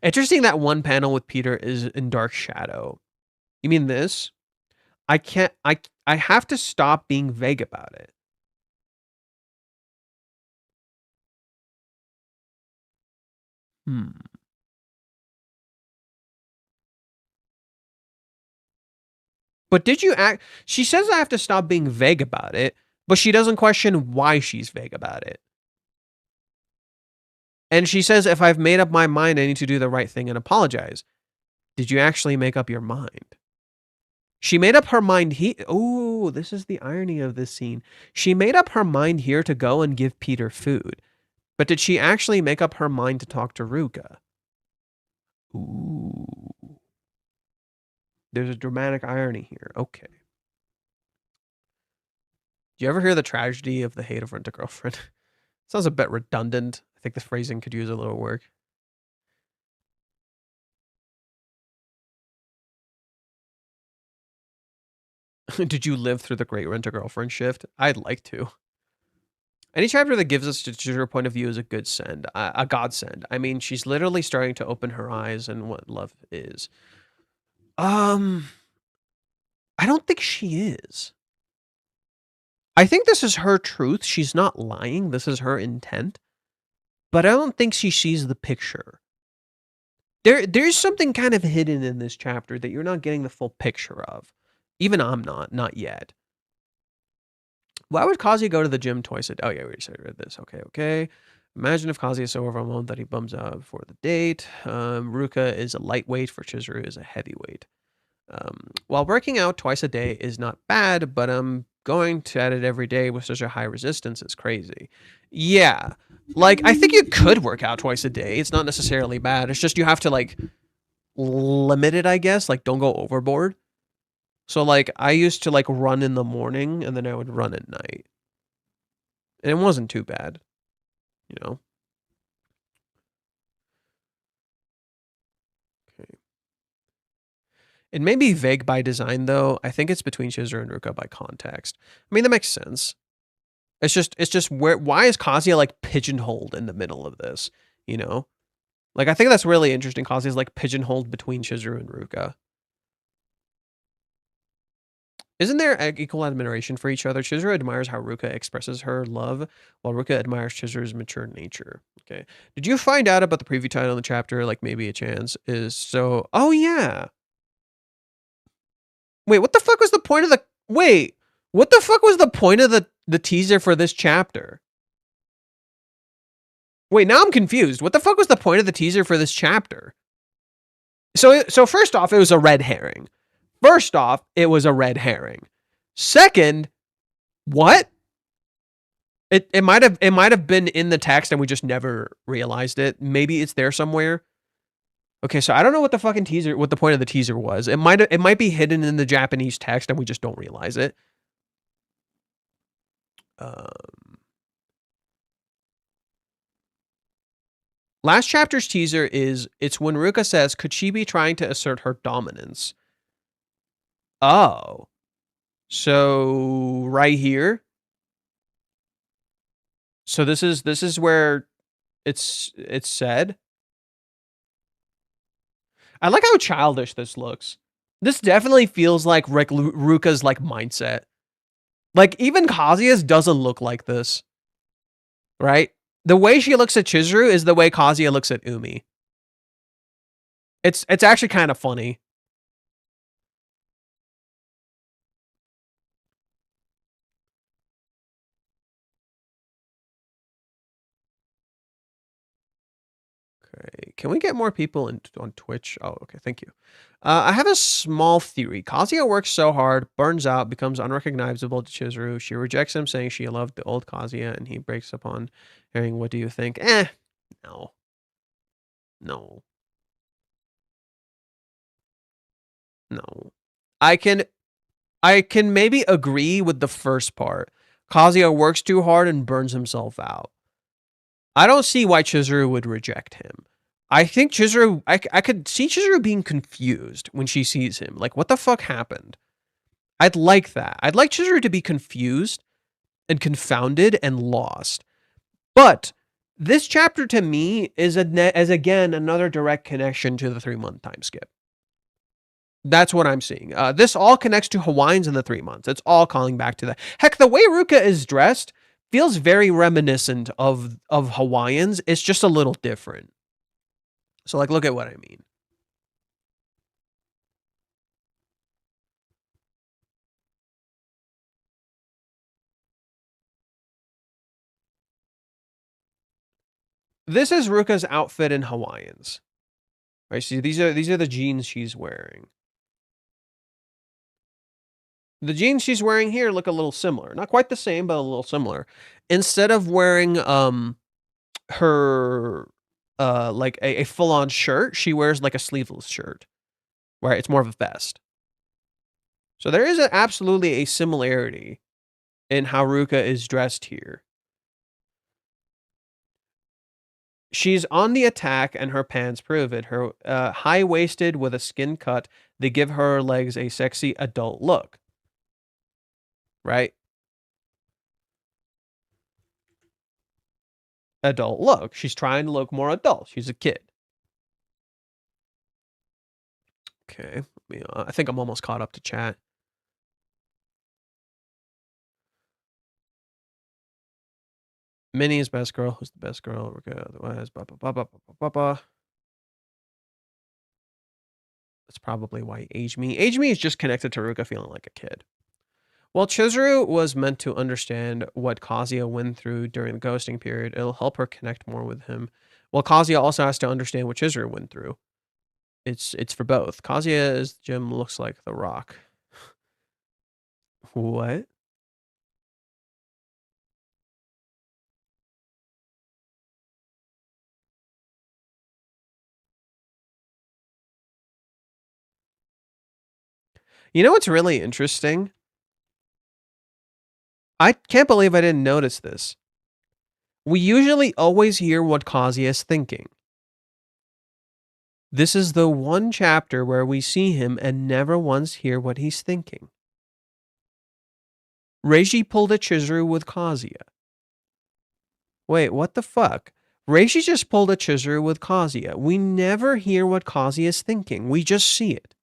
Interesting that one panel with Peter is in dark shadow. You mean this? I have to stop being vague about it. But did you act? She says I have to stop being vague about it, but she doesn't question why she's vague about it. And she says, if I've made up my mind, I need to do the right thing and apologize. Did you actually make up your mind? She made up her mind. Oh, this is the irony of this scene. She made up her mind here to go and give Peter food. But did she actually make up her mind to talk to Ruka? Ooh. There's a dramatic irony here. Okay. Do you ever hear the tragedy of the hate of Rent-A-Girlfriend? Sounds a bit redundant. I think the phrasing could use a little work. Did you live through the great Rent-A-Girlfriend shift? I'd like to. Any chapter that gives us her point of view is a good send, a godsend. I mean, she's literally starting to open her eyes on what love is. I don't think she is. I think this is her truth. She's not lying. This is her intent. But I don't think she sees the picture. There's something kind of hidden in this chapter that you're not getting the full picture of. Even I'm not yet. Why would Kazuya go to the gym twice a day? Oh, yeah, we already read this. Okay. Imagine if Kazuya is so overwhelmed that he bums out before the date. Ruka is a lightweight for Chizuru is a heavyweight. While working out twice a day is not bad, but going at it every day with such a high resistance is crazy. Yeah. Like, I think you could work out twice a day. It's not necessarily bad. It's just you have to, like, limit it, I guess. Like, don't go overboard. So, like, I used to, like, run in the morning, and then I would run at night. And it wasn't too bad. You know? Okay. It may be vague by design, though. I think it's between Chizuru and Ruka by context. I mean, that makes sense. It's just why is Kazuya like pigeonholed in the middle of this? You know, like I think that's really interesting. Kazuya's like pigeonholed between Chizuru and Ruka. Isn't there equal admiration for each other? Chizuru admires how Ruka expresses her love, while Ruka admires Chizuru's mature nature. Okay. Did you find out about the preview title of the chapter? Like maybe a chance is so. Oh yeah. Wait, what the fuck was the point of the? Wait, what the fuck was the point of the teaser for this chapter? Wait, now I'm confused. What the fuck was the point of the teaser for this chapter? So first off, it was a red herring. Second, what? It might have been in the text and we just never realized it. Maybe it's there somewhere. Okay, so I don't know what the fucking teaser, what the point of the teaser was. It might be hidden in the Japanese text and we just don't realize it. Last chapter's teaser it's when Ruka says, could she be trying to assert her dominance? Oh. So right here. So this is where it's said. I like how childish this looks. This definitely feels like Ruka's like mindset. Like even Kazuya's doesn't look like this. Right? The way she looks at Chizuru is the way Kazuya looks at Umi. It's actually kind of funny. Okay, can we get more people on Twitch? Oh, okay, thank you. I have a small theory. Kazuya works so hard, burns out, becomes unrecognizable to Chizuru. She rejects him, saying she loved the old Kazuya, and he breaks upon hearing, what do you think? No. No. No. I can maybe agree with the first part. Kazuya works too hard and burns himself out. I don't see why Chizuru would reject him. I think Chizuru, I could see Chizuru being confused when she sees him. Like, what the fuck happened? I'd like that. I'd like Chizuru to be confused and confounded and lost. But this chapter to me is again another direct connection to the 3-month time skip. That's what I'm seeing. This all connects to Hawaiians in the 3 months. It's all calling back to that. Heck, the way Ruka is dressed feels very reminiscent of Hawaiians. It's just a little different. So, like, look at what I mean. This is Ruka's outfit in Hawaiians. Right, see, these are the jeans she's wearing. The jeans she's wearing here look a little similar. Not quite the same, but a little similar. Instead of wearing her like a full-on shirt, she wears like a sleeveless shirt. Right? It's more of a vest. So there is absolutely a similarity in how Ruka is dressed here. She's on the attack and her pants prove it. Her high-waisted with a skin cut, they give her legs a sexy adult look. Right? Adult look. She's trying to look more adult. She's a kid. Okay. I think I'm almost caught up to chat. Minnie is best girl. Who's the best girl? Otherwise, That's probably why Age Me. Age Me is just connected to Ruka feeling like a kid. While Chizuru was meant to understand what Kazuya went through during the ghosting period, it'll help her connect more with him. Well, Kazuya also has to understand what Chizuru went through. It's for both. Kazuya's gym looks like The Rock. What? You know what's really interesting? I can't believe I didn't notice this. We usually always hear what Kazuya is thinking. This is the one chapter where we see him and never once hear what he's thinking. Reiji pulled a Chizuru with Kazuya. Wait, what the fuck? Reishi just pulled a Chizuru with Kazuya. We never hear what Kazuya is thinking. We just see it.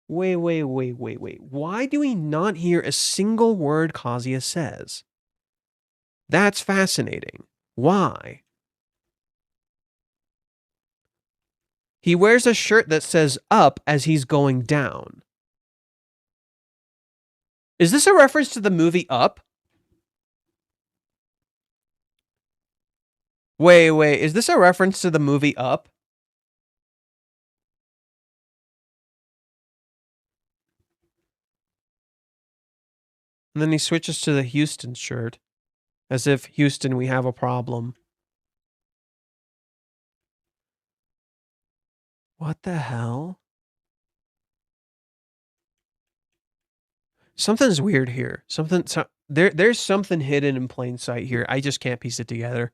Wait. Why do we not hear a single word Kazuya says? That's fascinating. Why? He wears a shirt that says up as he's going down. Is this a reference to the movie Up? Wait. Is this a reference to the movie Up? And then he switches to the Houston shirt. As if, Houston, we have a problem. What the hell? Something's weird here. There's something hidden in plain sight here. I just can't piece it together.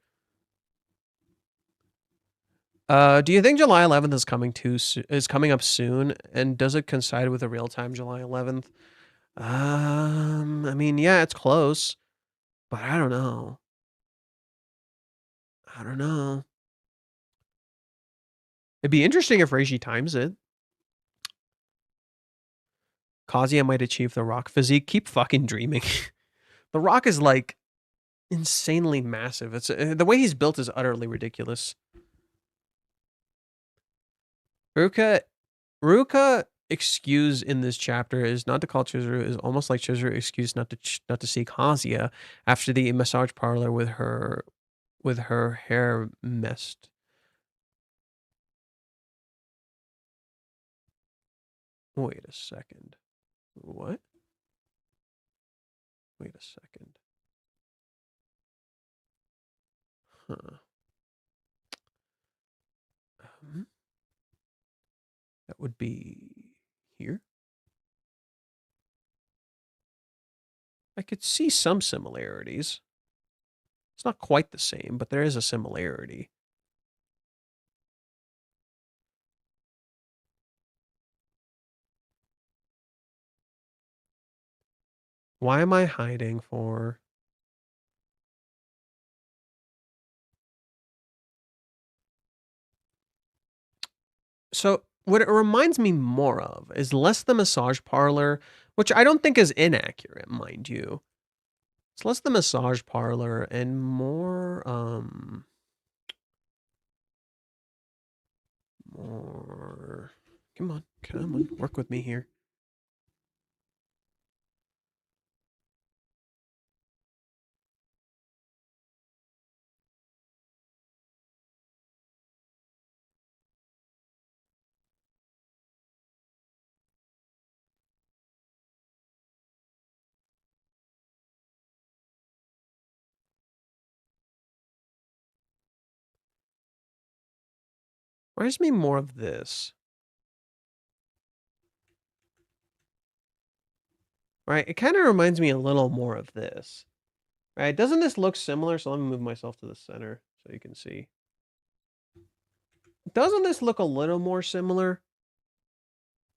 Do you think July 11th is coming up soon? And does it coincide with a real-time July 11th? I mean, yeah, it's close, but I don't know. It'd be interesting if Reishi times it. Kazuya might achieve the Rock physique. Keep fucking dreaming. The Rock is like insanely massive. It's the way he's built is utterly ridiculous. Ruka excuse in this chapter is not to call Chizuru is almost like Chizuru excuse not to see Kazuya after the massage parlor with her hair messed. Wait a second. What? Wait a second. Huh. That would be here. I could see some similarities. It's not quite the same, but there is a similarity. Why am I hiding for? So what it reminds me more of is less the massage parlor, which I don't think is inaccurate, mind you. It's less the massage parlor and more, come on, work with me here. Reminds me more of this. Right? It kind of reminds me a little more of this. Right? Doesn't this look similar? So let me move myself to the center so you can see. Doesn't this look a little more similar?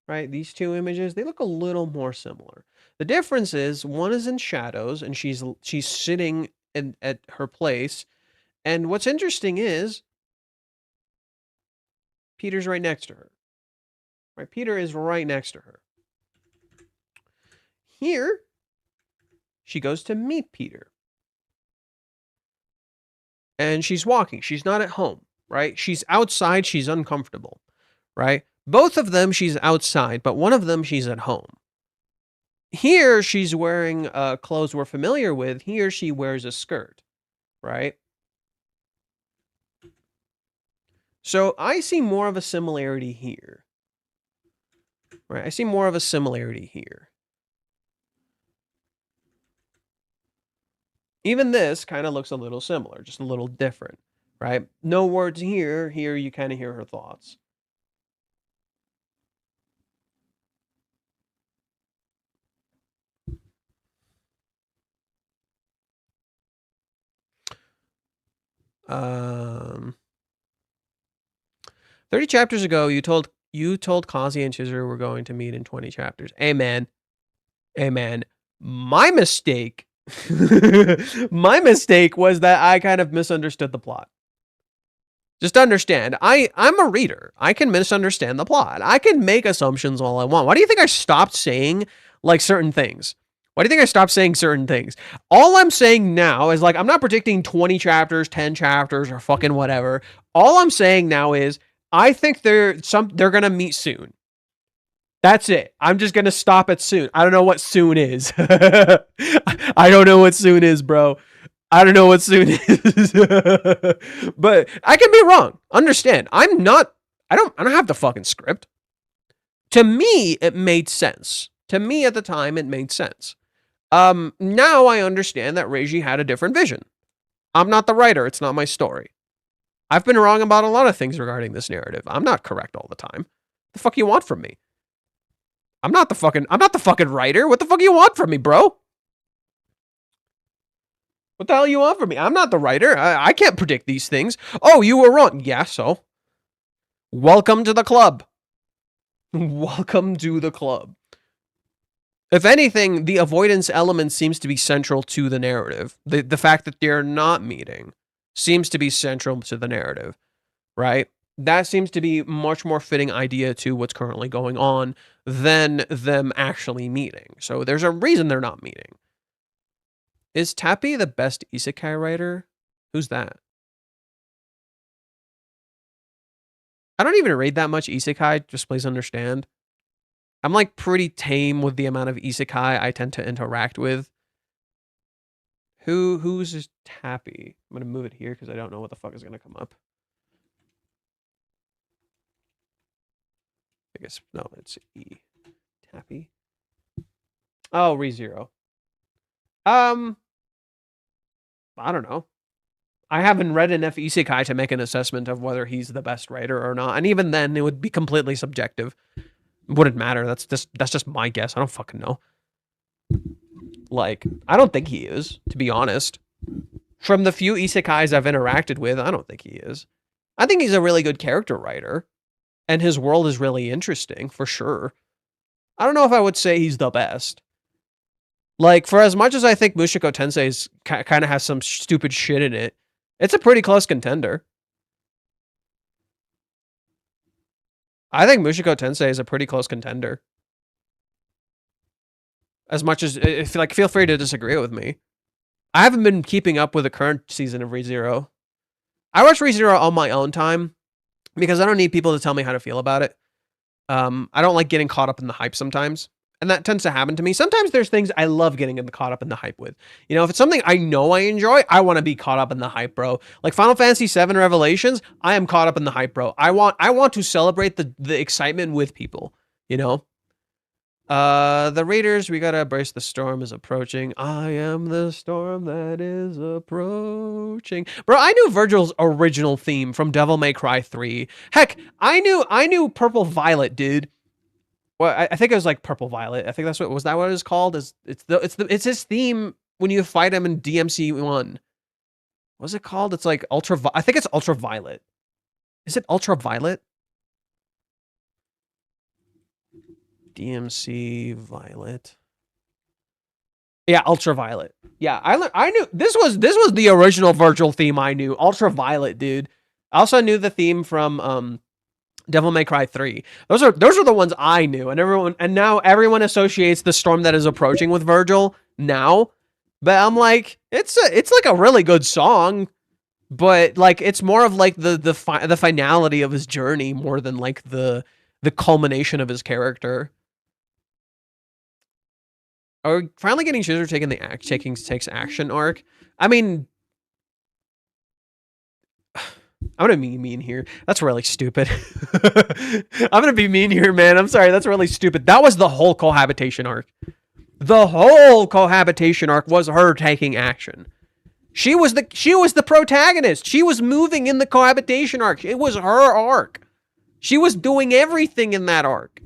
Right? These two images, they look a little more similar. The difference is one is in shadows and she's sitting at her place. And what's interesting is Peter's right next to her. Right? Peter is right next to her. Here, she goes to meet Peter. And she's walking. She's not at home, right? She's outside. She's uncomfortable, right? Both of them, she's outside, but one of them, she's at home. Here, she's wearing clothes we're familiar with. Here, she wears a skirt, right? So I see more of a similarity here. Right? I see more of a similarity here. Even this kind of looks a little similar, just a little different, right? No words here. Here you kind of hear her thoughts. Um, 30 chapters ago, you told Kazi and Chizuru were going to meet in 20 chapters. Amen. My mistake. My mistake was that I kind of misunderstood the plot. Just understand, I'm a reader. I can misunderstand the plot. I can make assumptions all I want. Why do you think I stopped saying, like, certain things? Why do you think I stopped saying certain things? All I'm saying now is, like, I'm not predicting 20 chapters, 10 chapters, or fucking whatever. All I'm saying now is, I think they're gonna meet soon. That's it. I'm just gonna stop at soon. I don't know what soon is. I don't know what soon is, bro. I don't know what soon is. But I can be wrong. Understand. I don't have the fucking script. To me, it made sense. To me at the time, it made sense. Now I understand that Reiji had a different vision. I'm not the writer. It's not my story. I've been wrong about a lot of things regarding this narrative. I'm not correct all the time. The fuck you want from me? I'm not the fucking writer. What the fuck you want from me, bro? What the hell you want from me? I'm not the writer. I can't predict these things. Oh, you were wrong. Yeah, so? Welcome to the club. Welcome to the club. If anything, the avoidance element seems to be central to the narrative. The fact that they're not meeting seems to be central to the narrative, right? That seems to be much more fitting idea to what's currently going on than them actually meeting. So there's a reason they're not meeting. Is Tappy the best isekai writer? Who's that? I don't even read that much isekai, just please understand. I'm like pretty tame with the amount of isekai I tend to interact with. Who's Tappy? I'm gonna move it here because I don't know what the fuck is gonna come up. I guess no, it's E. Tappy. Oh, ReZero. I don't know. I haven't read enough isekai to make an assessment of whether he's the best writer or not, and even then, it would be completely subjective. It wouldn't matter. That's just my guess. I don't fucking know. Like, I don't think he is, to be honest. From the few isekais I've interacted with, I don't think he is. I think he's a really good character writer, and his world is really interesting, for sure. I don't know if I would say he's the best. Like, for as much as I think Mushoku Tensei kind of has some stupid shit in it, it's a pretty close contender. I think Mushoku Tensei is a pretty close contender. As much as, feel free to disagree with me. I haven't been keeping up with the current season of ReZero. I watch ReZero on my own time because I don't need people to tell me how to feel about it. I don't like getting caught up in the hype sometimes. And that tends to happen to me. Sometimes there's things I love getting caught up in the hype with. You know, if it's something I know I enjoy, I want to be caught up in the hype, bro. Like Final Fantasy VII Revelations, I am caught up in the hype, bro. I want to celebrate the excitement with people, you know? The readers, we gotta embrace the storm is approaching. I am the storm that is approaching. Bro, I knew Virgil's original theme from Devil May Cry 3. Heck, I knew Purple Violet, dude. Well, I think it was like Purple Violet. I think that's what it was called? It's his theme when you fight him in DMC1. What's it called? It's like I think it's Ultraviolet. Is it Ultraviolet? DMC Violet. Yeah, Ultraviolet. Yeah, I knew this was the original Virgil theme I knew. Ultraviolet, dude. I also knew the theme from Devil May Cry 3. Those are the ones I knew, and now everyone associates the storm that is approaching with Virgil now. But I'm like, it's like a really good song, but like it's more of like the finality of his journey more than like the culmination of his character. Are we finally getting Shizuru taking the takes action arc? I mean, I'm gonna be mean here. That's really stupid. I'm gonna be mean here, man. I'm sorry. That's really stupid. That was the whole cohabitation arc. The whole cohabitation arc was her taking action. She was the protagonist. She was moving in the cohabitation arc. It was her arc. She was doing everything in that arc.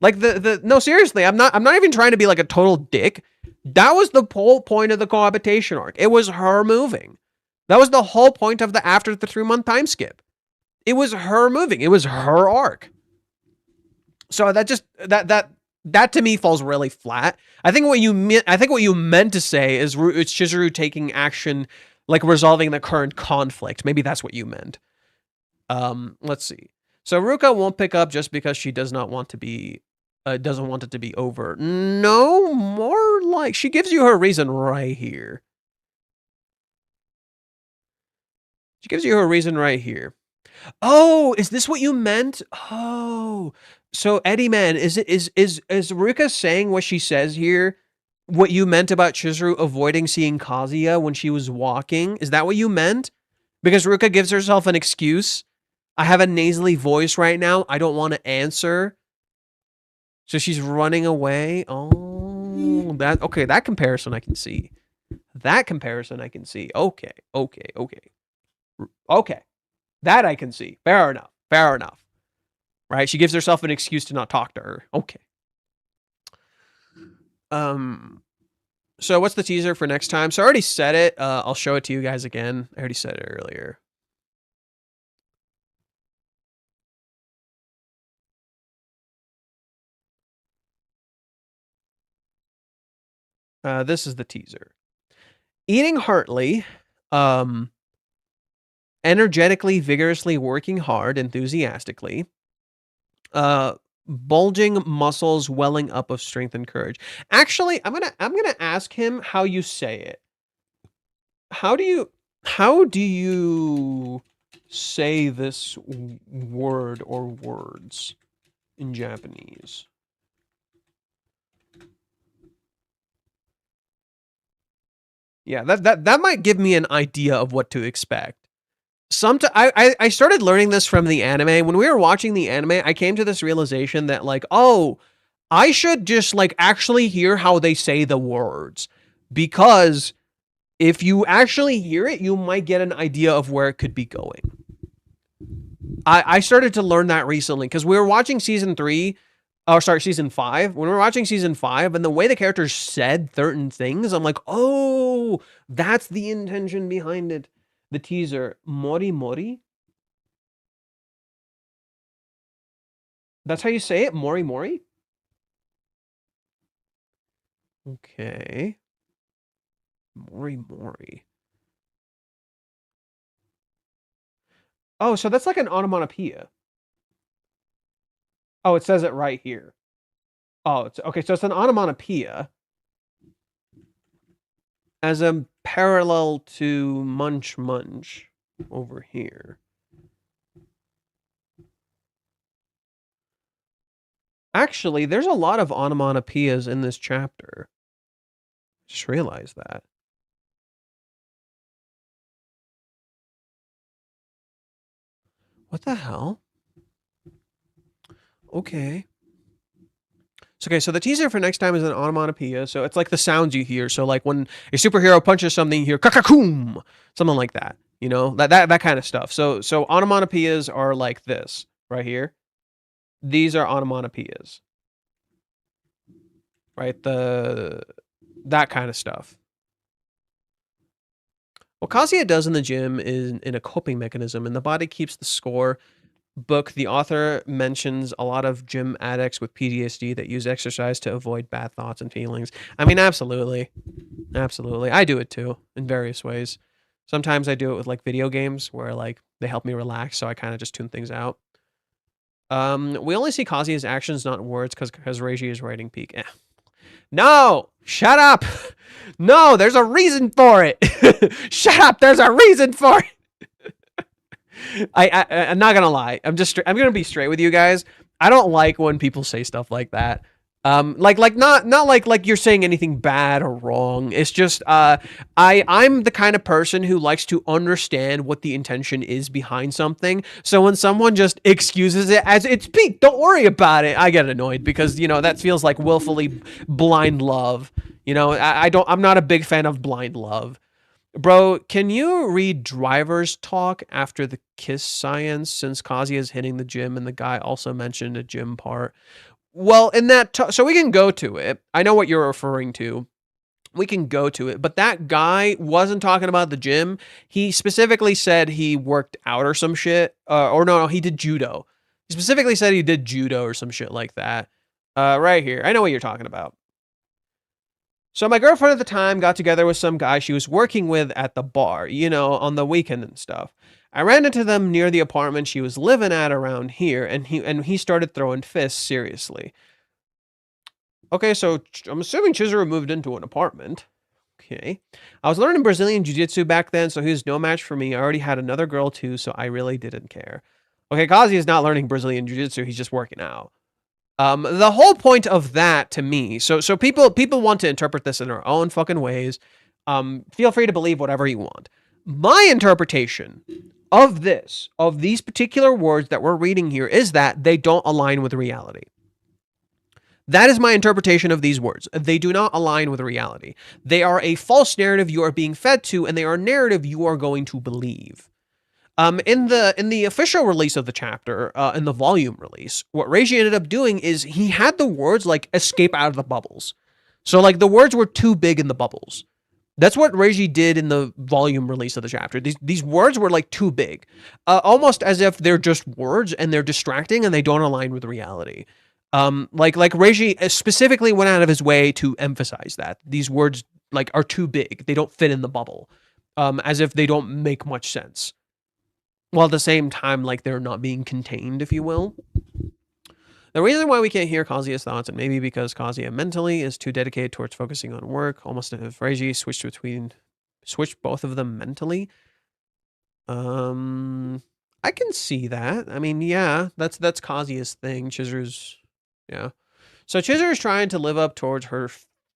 Like no, seriously, I'm not even trying to be like a total dick. That was the whole point of the cohabitation arc. It was her moving. That was the whole point of after the 3-month time skip. It was her moving. It was her arc. So that that to me falls really flat. I think what you meant to say is it's Chizuru taking action, like resolving the current conflict. Maybe that's what you meant. Let's see. So Ruka won't pick up just because she does not want to be, doesn't want it to be over. No, more like she gives you her reason right here. She gives you her reason right here. Oh, is this what you meant? Oh, so Eddie man, is Ruka saying what she says here? What you meant about Chizuru avoiding seeing Kazuya when she was walking? Is that what you meant? Because Ruka gives herself an excuse. I have a nasally voice right now. I don't want to answer. So she's running away. Oh, that comparison I can see. That comparison I can see. Okay. That I can see. Fair enough. Right? She gives herself an excuse to not talk to her. Okay. So what's the teaser for next time? So I already said it. I'll show it to you guys again. I already said it earlier. This is the teaser. Eating heartily, energetically, vigorously working hard, enthusiastically, bulging muscles welling up of strength and courage. Actually, I'm gonna ask him how you say it. How do you say this word or words in Japanese? Yeah, that might give me an idea of what to expect. I started learning this from the anime. When we were watching the anime, I came to this realization that like, oh, I should just like actually hear how they say the words, because if you actually hear it, you might get an idea of where it could be going. I started to learn that recently because we were watching season 5. When we were watching season 5 and the way the characters said certain things, I'm like, oh, that's the intention behind it. The teaser, Mori Mori. That's how you say it? Mori Mori? Okay. Mori Mori. Oh, so that's like an onomatopoeia. Oh, it says it right here. Oh, it's okay. So it's an onomatopoeia as a parallel to munch munch over here. Actually, there's a lot of onomatopoeias in this chapter. Just realized that. What the hell? Okay. So the teaser for next time is an onomatopoeia. So it's like the sounds you hear. So like when a superhero punches something, you hear kakakoom, something like that. You know, that kind of stuff. So onomatopoeias are like this right here. These are onomatopoeias. Right? That kind of stuff. What Kazuya does in the gym is in a coping mechanism, and the body keeps the score. Book, the author mentions a lot of gym addicts with PTSD that use exercise to avoid bad thoughts and feelings. I mean, absolutely. I do it too in various ways. Sometimes I do it with like video games where like they help me relax, so I kind of just tune things out. We only see Kazuya's actions, not words, because Reiji is writing peak. No, shut up. No, there's a reason for it. Shut up. There's a reason for it. I'm not gonna lie. I'm gonna be straight with you guys. I don't like when people say stuff like that. Not like you're saying anything bad or wrong. It's just I'm the kind of person who likes to understand what the intention is behind something. So when someone just excuses it as it's peak, don't worry about it, I get annoyed because, you know, that feels like willfully blind love. You know, I'm not a big fan of blind love. Bro, can you read driver's talk after the kiss science, since Kazuya is hitting the gym and the guy also mentioned a gym part? Well, in that, so we can go to it. I know what you're referring to. We can go to it, but that guy wasn't talking about the gym. He specifically said he worked out or some shit. Or no, he did judo. He specifically said he did judo or some shit like that. Right here. I know what you're talking about. So my girlfriend at the time got together with some guy she was working with at the bar, you know, on the weekend and stuff. I ran into them near the apartment she was living at around here, and he started throwing fists seriously. Okay, so I'm assuming Chizuru moved into an apartment. Okay. I was learning Brazilian Jiu-Jitsu back then, so he was no match for me. I already had another girl too, so I really didn't care. Okay, Kazi is not learning Brazilian Jiu-Jitsu, he's just working out. The whole point of that to me, so people want to interpret this in their own fucking ways. Feel free to believe whatever you want. My interpretation of these particular words that we're reading here is that they don't align with reality. That is my interpretation of these words. They do not align with reality. They are a false narrative you are being fed to, and they are a narrative you are going to believe. In the official release of the chapter, in the volume release, what Reiji ended up doing is he had the words like escape out of the bubbles. So like the words were too big in the bubbles. That's what Reiji did in the volume release of the chapter. These words were like too big, almost as if they're just words and they're distracting and they don't align with reality. Like Reiji specifically went out of his way to emphasize that these words like are too big. They don't fit in the bubble, as if they don't make much sense. While at the same time, like they're not being contained, if you will. The reason why we can't hear Kazuya's thoughts, and maybe because Kazuya mentally is too dedicated towards focusing on work, almost as if Reiji switched both of them mentally. I can see that. I mean, yeah, that's Kazuya's thing. Chizuru's, yeah. So Chizuru's trying to live up towards her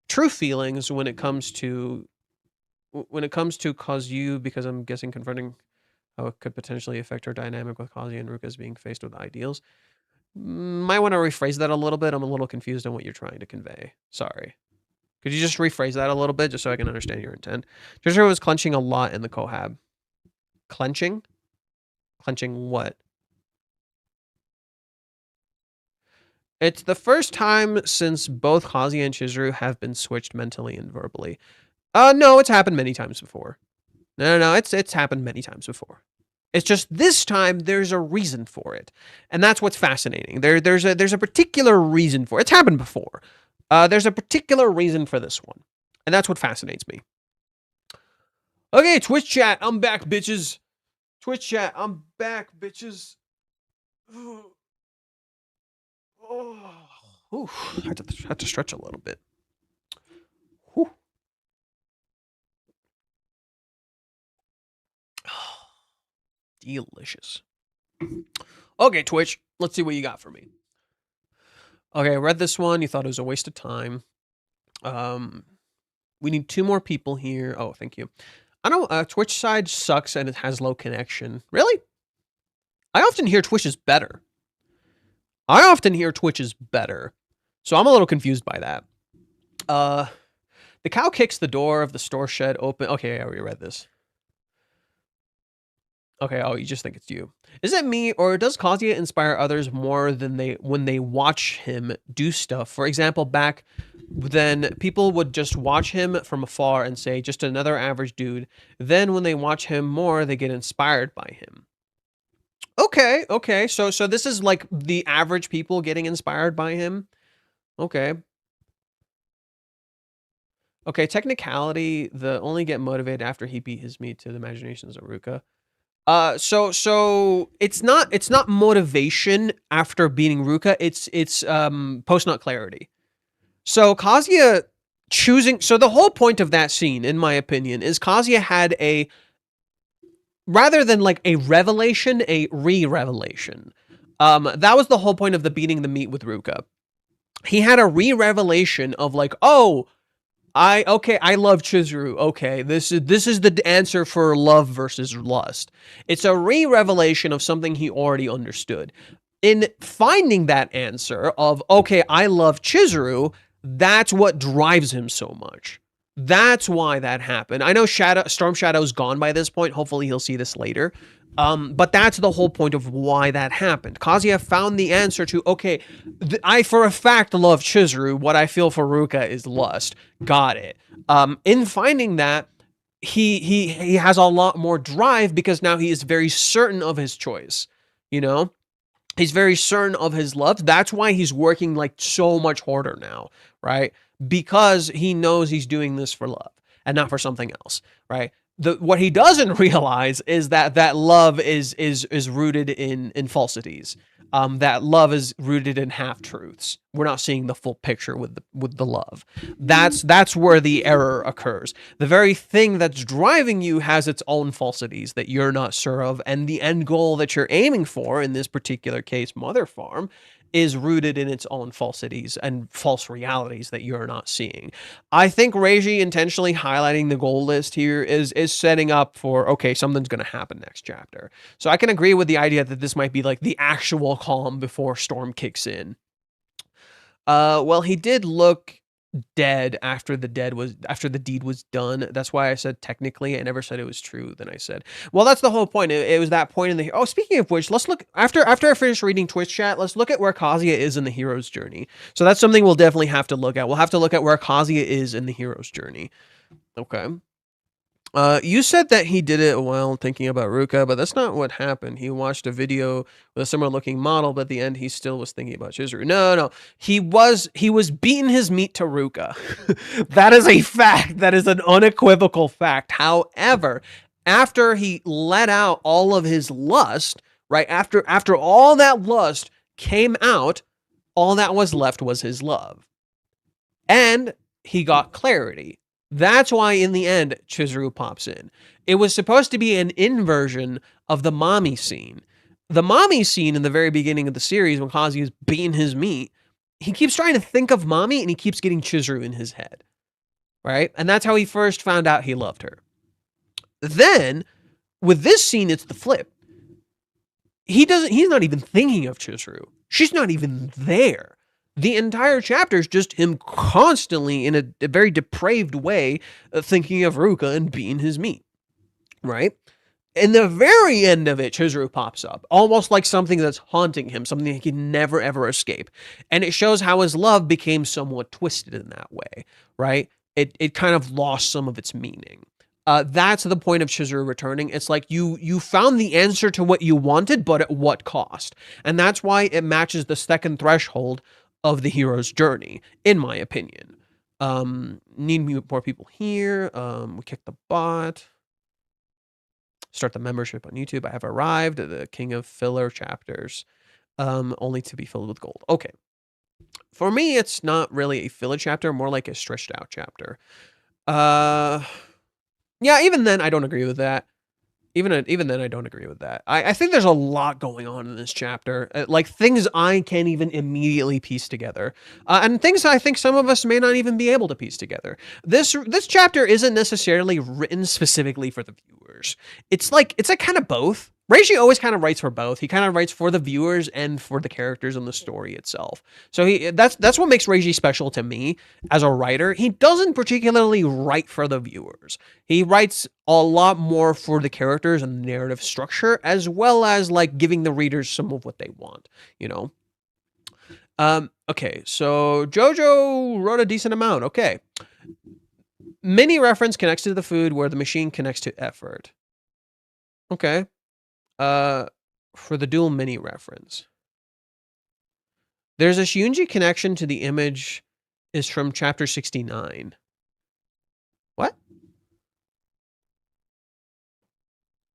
true feelings when it comes to Kazuya, because I'm guessing confronting how it could potentially affect her dynamic with Kazuya and Ruka as being faced with ideals. Might want to rephrase that a little bit. I'm a little confused on what you're trying to convey. Sorry. Could you just rephrase that a little bit just so I can understand your intent? Chizuru was clenching a lot in the Kohab. Clenching? Clenching what? It's the first time since both Kazuya and Chizuru have been switched mentally and verbally. No, it's happened many times before. No, it's happened many times before. It's just this time there's a reason for it, and that's what's fascinating. There's a particular reason for it. It's happened before. There's a particular reason for this one, and that's what fascinates me. Okay, Twitch chat, I'm back, bitches. Twitch chat, I'm back, bitches. Oh, I had to stretch a little bit. Whew. Delicious. Okay, Twitch, let's see what you got for me. Okay, I read this one. You thought it was a waste of time. We need 2 more people here. Oh, thank you. I know Twitch side sucks and it has low connection. Really? I often hear Twitch is better. So I'm a little confused by that. The cow kicks the door of the store shed open. Okay, I already read this. Okay, oh, you just think it's you. Is it me, or does Kazuya inspire others more than when they watch him do stuff? For example, back then, people would just watch him from afar and say, just another average dude. Then when they watch him more, they get inspired by him. Okay. So this is like the average people getting inspired by him? Okay. Okay, technicality, the only get motivated after he beat his meat to the imaginations of Ruka. So it's not motivation after beating Ruka, it's post-nut clarity. So Kazuya choosing, so the whole point of that scene, in my opinion, is Kazuya had rather than like a revelation, a re-revelation. That was the whole point of the beating the meat with Ruka. He had a re-revelation of like, oh, I love Chizuru. Okay, this is the answer for love versus lust. It's a re-revelation of something he already understood. In finding that answer of, okay, I love Chizuru, that's what drives him so much. That's why that happened. I know Storm Shadow's gone by this point. Hopefully he'll see this later. But that's the whole point of why that happened. Kazuya found the answer to, okay, I for a fact love Chizuru. What I feel for Ruka is lust. Got it. In finding that, he has a lot more drive because now he is very certain of his choice, you know? He's very certain of his love. That's why he's working like so much harder now, right? Because he knows he's doing this for love and not for something else, right? What he doesn't realize is that love is rooted in falsities. That love is rooted in half truths. We're not seeing the full picture with the love. That's where the error occurs. The very thing that's driving you has its own falsities that you're not sure of, and the end goal that you're aiming for, in this particular case, Mother Farm, is rooted in its own falsities and false realities that you're not seeing. I think Reiji intentionally highlighting the goal list here is setting up for, okay, something's going to happen next chapter. So I can agree with the idea that this might be like the actual calm before storm kicks in. Well, he did look dead after the deed was done. That's why I said technically. I never said it was true. Then I said, well, that's the whole point. It was that point in the. Oh, speaking of which, let's look after I finish reading Twitch chat. Let's look at where Kazuya is in the hero's journey. So that's something we'll definitely have to look at. We'll have to look at where Kazuya is in the hero's journey. Okay. You said that he did it while thinking about Ruka, but that's not what happened. He watched a video with a similar looking model, but at the end he still was thinking about Chizuru. No. He was beating his meat to Ruka. That is a fact. That is an unequivocal fact. However, after he let out all of his lust, right? After all that lust came out, all that was left was his love. And he got clarity. That's why in the end, Chizuru pops in. It was supposed to be an inversion of the mommy scene. The mommy scene in the very beginning of the series, when Kazuya is beating his meat, he keeps trying to think of mommy and he keeps getting Chizuru in his head. Right? And that's how he first found out he loved her. Then, with this scene, it's the flip. He's not even thinking of Chizuru. She's not even there. The entire chapter is just him constantly, in a very depraved way, thinking of Ruka and beating his meat, right? In the very end of it, Chizuru pops up, almost like something that's haunting him, something he can never, ever escape. And it shows how his love became somewhat twisted in that way, right? It kind of lost some of its meaning. That's the point of Chizuru returning. It's like you found the answer to what you wanted, but at what cost? And that's why it matches the second threshold of the hero's journey, in my opinion. Need more people here. We kicked the bot. Start the membership on YouTube. I have arrived at the king of filler chapters, only to be filled with gold. Okay. For me, it's not really a filler chapter, more like a stretched out chapter. Yeah, even then, I don't agree with that. Even then, I don't agree with that. I think there's a lot going on in this chapter, like things I can't even immediately piece together, and things I think some of us may not even be able to piece together. This chapter isn't necessarily written specifically for the viewers. It's like kind of both. Reiji always kind of writes for both. He kind of writes for the viewers and for the characters and the story itself. So that's what makes Reiji special to me as a writer. He doesn't particularly write for the viewers. He writes a lot more for the characters and the narrative structure, as well as like giving the readers some of what they want, you know? Okay, so Jojo wrote a decent amount. Okay. Mini reference connects to the food where the machine connects to effort. Okay. For the dual mini reference. There's a Shunji connection to the image is from chapter 69. What?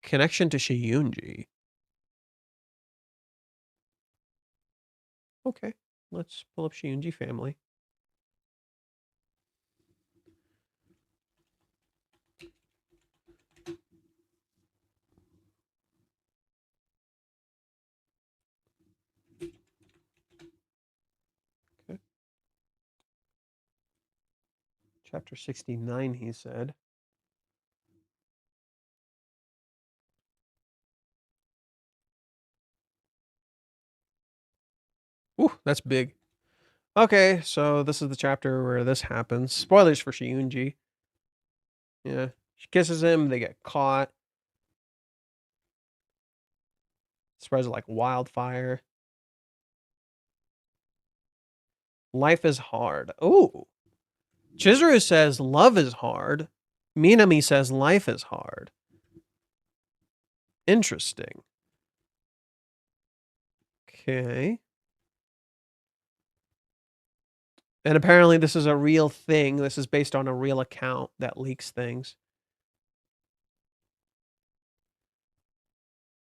Connection to Shiyunji. Okay, let's pull up Shiyunji family. Okay. Chapter 69, he said. Ooh, that's big. Okay, so this is the chapter where this happens. Spoilers for Shiyunji. Yeah, she kisses him, they get caught. Spreads like wildfire. Life is hard. Ooh. Chizuru says love is hard. Minami says life is hard. Interesting. Okay. And apparently this is a real thing. This is based on a real account that leaks things.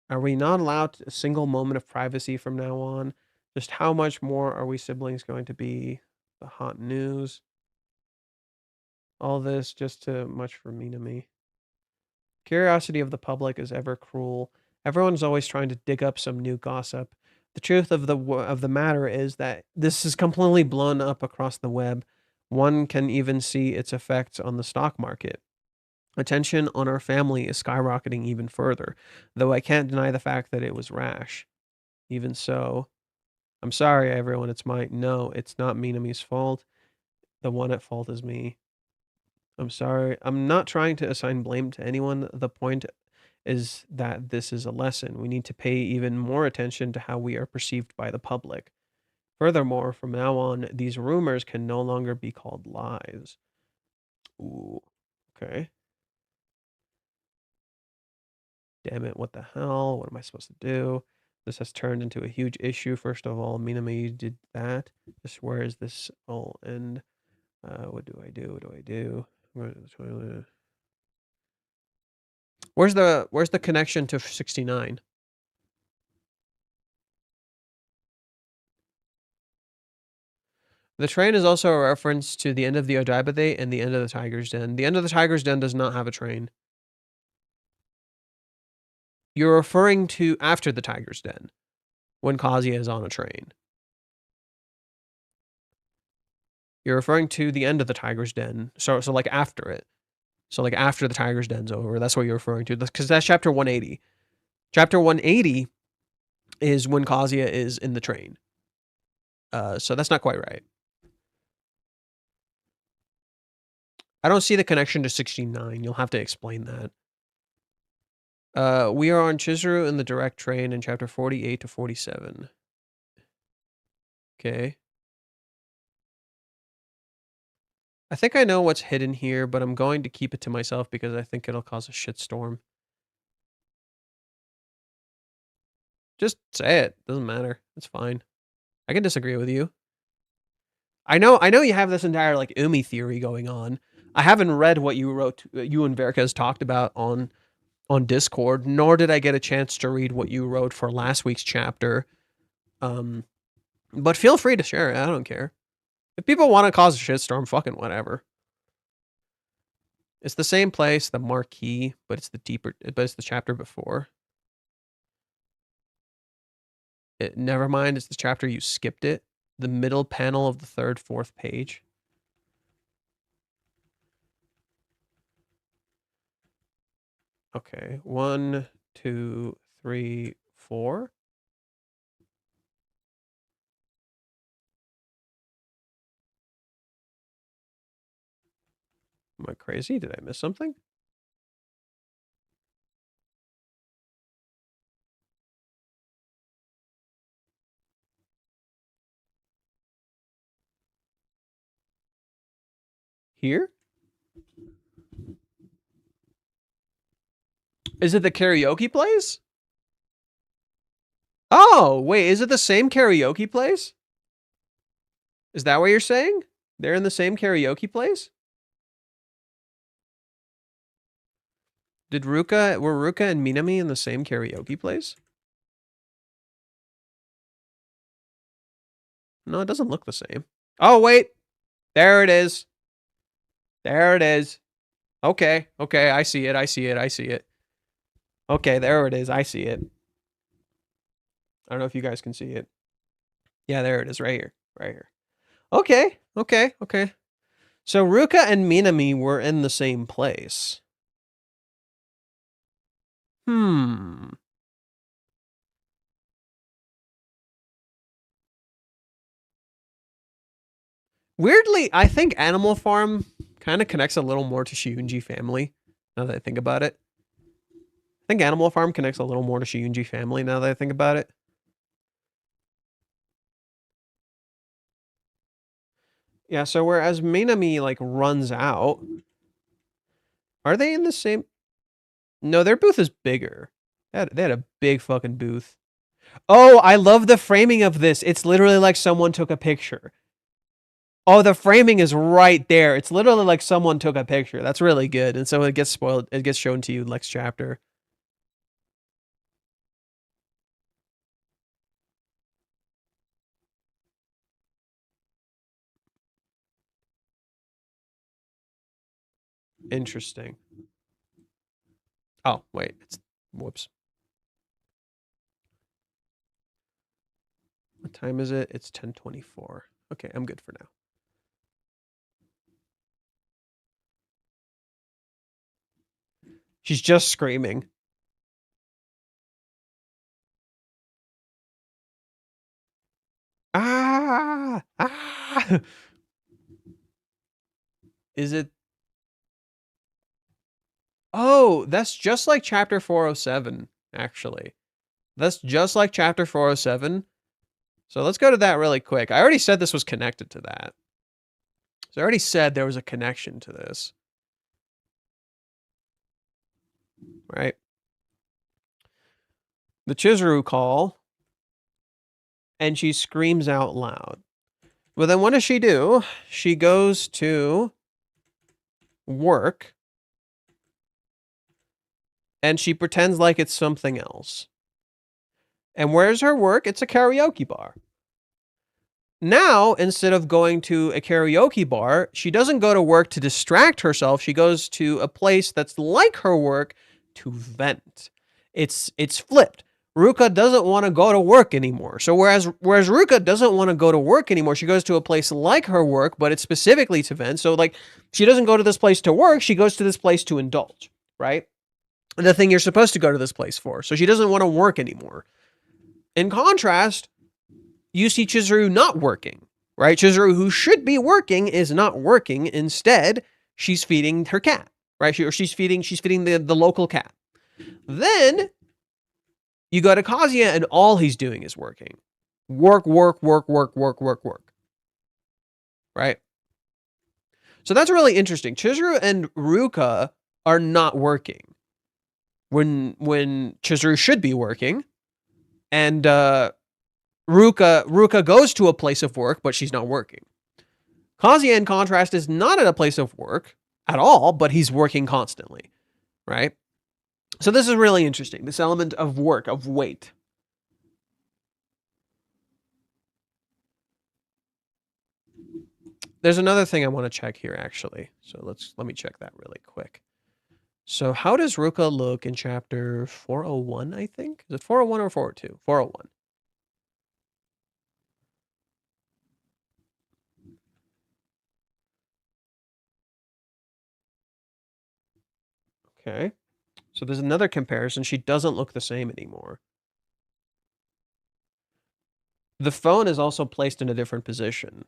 Are we not allowed a single moment of privacy from now on? Just how much more are we siblings going to be? The hot news. All this just too much for me. Curiosity of the public is ever cruel. Everyone's always trying to dig up some new gossip. The truth of the matter is that this is completely blown up across the web. One can even see its effects on the stock market. Attention on our family is skyrocketing even further, though I can't deny the fact that it was rash. Even so, I'm sorry, everyone. It's not Minami's fault. The one at fault is me. I'm sorry. I'm not trying to assign blame to anyone. The point is that this is a lesson. We need to pay even more attention to how we are perceived by the public. Furthermore, from now on, these rumors can no longer be called lies. Ooh, okay. Damn it, what the hell? What am I supposed to do? This has turned into a huge issue. First of all, Minami did that. Just where is this all end? What do I do? What do I do? Go to the toilet. Where's the connection to 69? The train is also a reference to the end of the Odaiba and the end of the Tiger's Den. The end of the Tiger's Den does not have a train. You're referring to after the Tiger's Den, when Kazuya is on a train. You're referring to the end of the Tiger's Den, so like after it. So like after the Tiger's Den's over, that's what you're referring to, because that's chapter 180. Chapter 180 is when Kazuya is in the train. So that's not quite right. I don't see the connection to 69. You'll have to explain that. We are on Chizuru in the direct train in chapter 48 to 47. Okay. I think I know what's hidden here, but I'm going to keep it to myself because I think it'll cause a shitstorm. Just say it. Doesn't matter. It's fine. I can disagree with you. I know you have this entire like Umi theory going on. I haven't read what you wrote, you and Varicus talked about on Discord, nor did I get a chance to read what you wrote for last week's chapter. But feel free to share it. I don't care. If people want to cause a shitstorm, fucking whatever. It's the same place, the marquee, but it's the chapter before. Never mind, it's the chapter you skipped it. The middle panel of the third, fourth page. Okay, 1, 2, 3, 4. Am I crazy? Did I miss something? Here? Is it the karaoke place? Oh, wait, is it the same karaoke place? Is that what you're saying? They're in the same karaoke place? Were Ruka and Minami in the same karaoke place? No, it doesn't look the same. Oh, wait. There it is. There it is. Okay, I see it. Okay, there it is. I see it. I don't know if you guys can see it. Yeah, there it is, right here. Okay. So Ruka and Minami were in the same place. Weirdly, I think Animal Farm kind of connects a little more to Shiunji family, now that I think about it. I think Animal Farm connects a little more to Shiunji family, now that I think about it. Yeah, so whereas Minami, like, runs out... Are they in the same... No, their booth is bigger. They had a big fucking booth. Oh, I love the framing of this. It's literally like someone took a picture. Oh, the framing is right there. It's literally like someone took a picture. That's really good. And so it gets spoiled. It gets shown to you next chapter. Interesting. Oh, wait. Whoops. What time is it? It's 10:24. Okay, I'm good for now. She's just screaming. Ah! Ah! Is it? Oh, that's just like chapter 407, actually. That's just like chapter 407. So let's go to that really quick. I already said this was connected to that. So I already said there was a connection to this. Right? The Chizuru call, and she screams out loud. Well, then what does she do? She goes to work, and she pretends like it's something else. And where's her work? It's a karaoke bar. Now, instead of going to a karaoke bar, she doesn't go to work to distract herself. She goes to a place that's like her work to vent. It's flipped. Ruka doesn't want to go to work anymore. So whereas Ruka doesn't want to go to work anymore, she goes to a place like her work, but it's specifically to vent. So like she doesn't go to this place to work, she goes to this place to indulge, right? The thing you're supposed to go to this place for. So she doesn't want to work anymore. In contrast, you see Chizuru not working, right? Chizuru, who should be working, is not working. Instead, she's feeding her cat, right? She's feeding the local cat. Then you go to Kazuya, and all he's doing is working. Work. Right? So that's really interesting. Chizuru and Ruka are not working when Chizuru should be working, and Ruka goes to a place of work, but she's not working. Kazuya, in contrast, is not at a place of work at all, but he's working constantly, right? So this is really interesting, this element of work, of weight. There's another thing I want to check here, actually. So let me check that really quick. So how does Ruka look in chapter 401, I think? Is it 401 or 402? 401. Okay. So there's another comparison. She doesn't look the same anymore. The phone is also placed in a different position.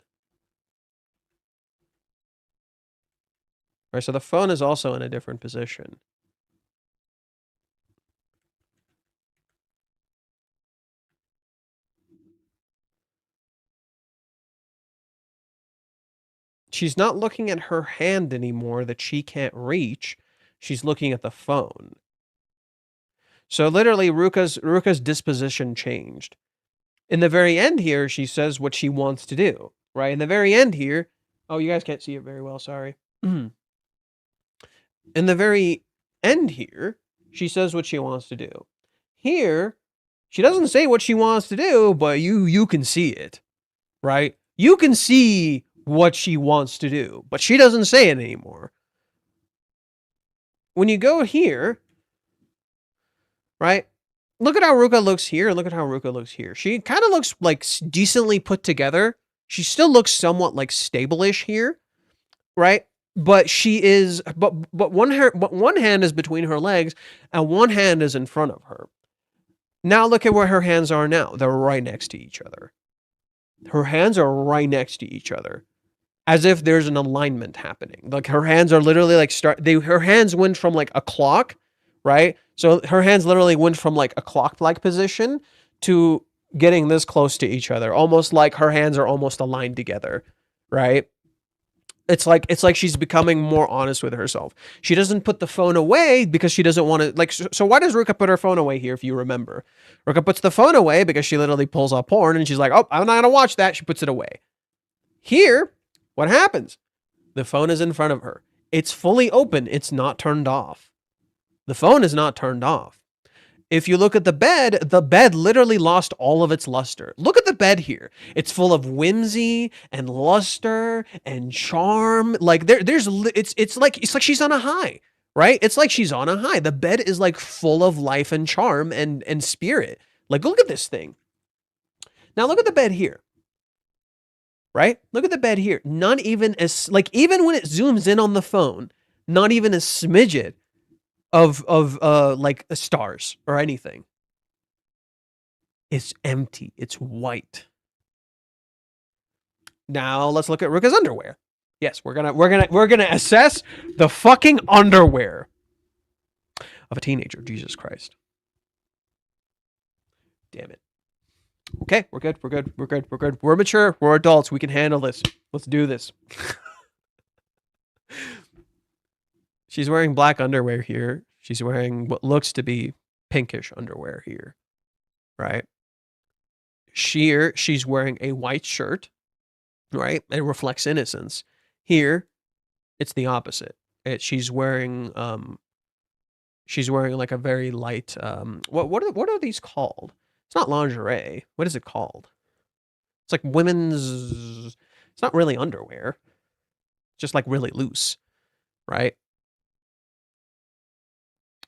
Right, so the phone is also in a different position. She's not looking at her hand anymore that she can't reach. She's looking at the phone. So literally, Ruka's disposition changed. In the very end here, she says what she wants to do, right? In the very end here, oh, you guys can't see it very well, sorry. In the very end here, she says what she wants to do. Here, she doesn't say what she wants to do, but you can see it, right? You can see what she wants to do, but she doesn't say it anymore. When you go here, right? Look at how Ruka looks here, and look at how Ruka looks here. She kind of looks like decently put together. She still looks somewhat like stable-ish here, right? But she is, but one hand is between her legs, and one hand is in front of her. Now look at where her hands are now. They're right next to each other. Her hands are right next to each other, as if there's an alignment happening. Like her hands are literally like her hands went from like a clock, right? So her hands literally went from like a clock-like position to getting this close to each other, almost like her hands are almost aligned together, right? It's like she's becoming more honest with herself. She doesn't put the phone away because she doesn't want to, like, so why does Ruka put her phone away here, if you remember? Ruka puts the phone away because she literally pulls up porn and she's like, oh, I'm not going to watch that. She puts it away. Here, what happens? The phone is in front of her. It's fully open. It's not turned off. The phone is not turned off. If you look at the bed literally lost all of its luster. Look at the bed here. It's full of whimsy and luster and charm. Like it's like she's on a high, right? It's like she's on a high. The bed is like full of life and charm and spirit. Like, look at this thing. Now look at the bed here. Right? Look at the bed here. Not even as, like, even when it zooms in on the phone, not even a smidget of like stars or anything. It's empty. It's white. Now let's look at Ruka's underwear. Yes, we're gonna assess the fucking underwear of a teenager. Jesus Christ. Damn it. Okay, we're good. We're mature. We're adults. We can handle this. Let's do this. She's wearing black underwear here. She's wearing what looks to be pinkish underwear here, right? Here, she's wearing a white shirt, right? It reflects innocence. Here, it's the opposite. She's wearing like a very light what are these called? It's not lingerie. What is it called? It's like women's. It's not really underwear. It's just like really loose, right?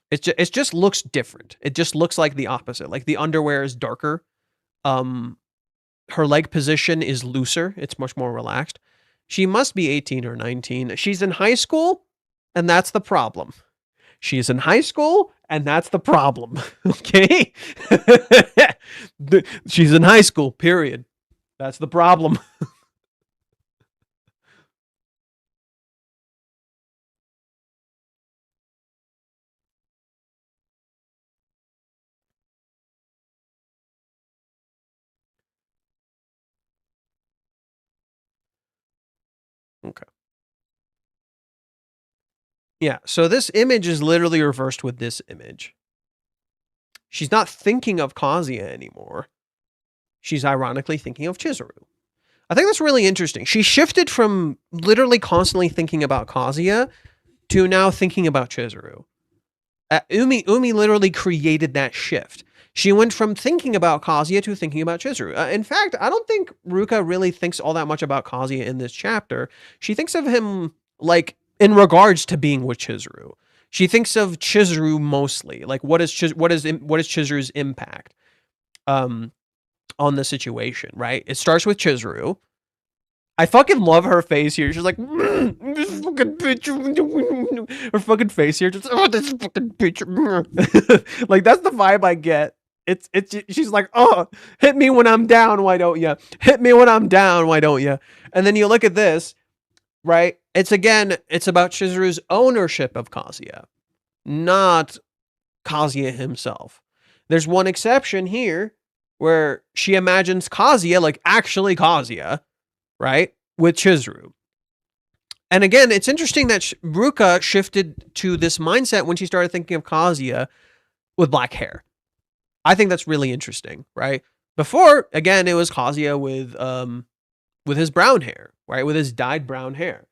It just looks different. It just looks like the opposite. Like the underwear is darker. Her leg position is looser. It's much more relaxed. She must be 18 or 19. She's in high school, and that's the problem. She's in high school, and that's the problem. Okay? She's in high school, period. That's the problem. Okay. Yeah, so this image is literally reversed with this image. She's not thinking of Kazuya anymore. She's ironically thinking of Chizuru. I think that's really interesting. She shifted from literally constantly thinking about Kazuya to now thinking about Chizuru. Umi literally created that shift. She went from thinking about Kazuya to thinking about Chizuru. In fact, I don't think Ruka really thinks all that much about Kazuya in this chapter. She thinks of him like in regards to being with Chizuru. She thinks of Chizuru mostly. Like, what is Chizuru's impact on the situation, right? It starts with Chizuru. I fucking love her face here. She's like, this fucking bitch. Her fucking face here, just, oh, this fucking bitch. Like, that's the vibe I get. She's like, oh, hit me when I'm down, why don't you? Hit me when I'm down, why don't you? And then you look at this, right? It's about Chizuru's ownership of Kazuya, not Kazuya himself. There's one exception here where she imagines Kazuya, like actually Kazuya, right? With Chizuru. And again, it's interesting that Ruka shifted to this mindset when she started thinking of Kazuya with black hair. I think that's really interesting, right? Before, again, it was Kazuya with his brown hair, right? With his dyed brown hair.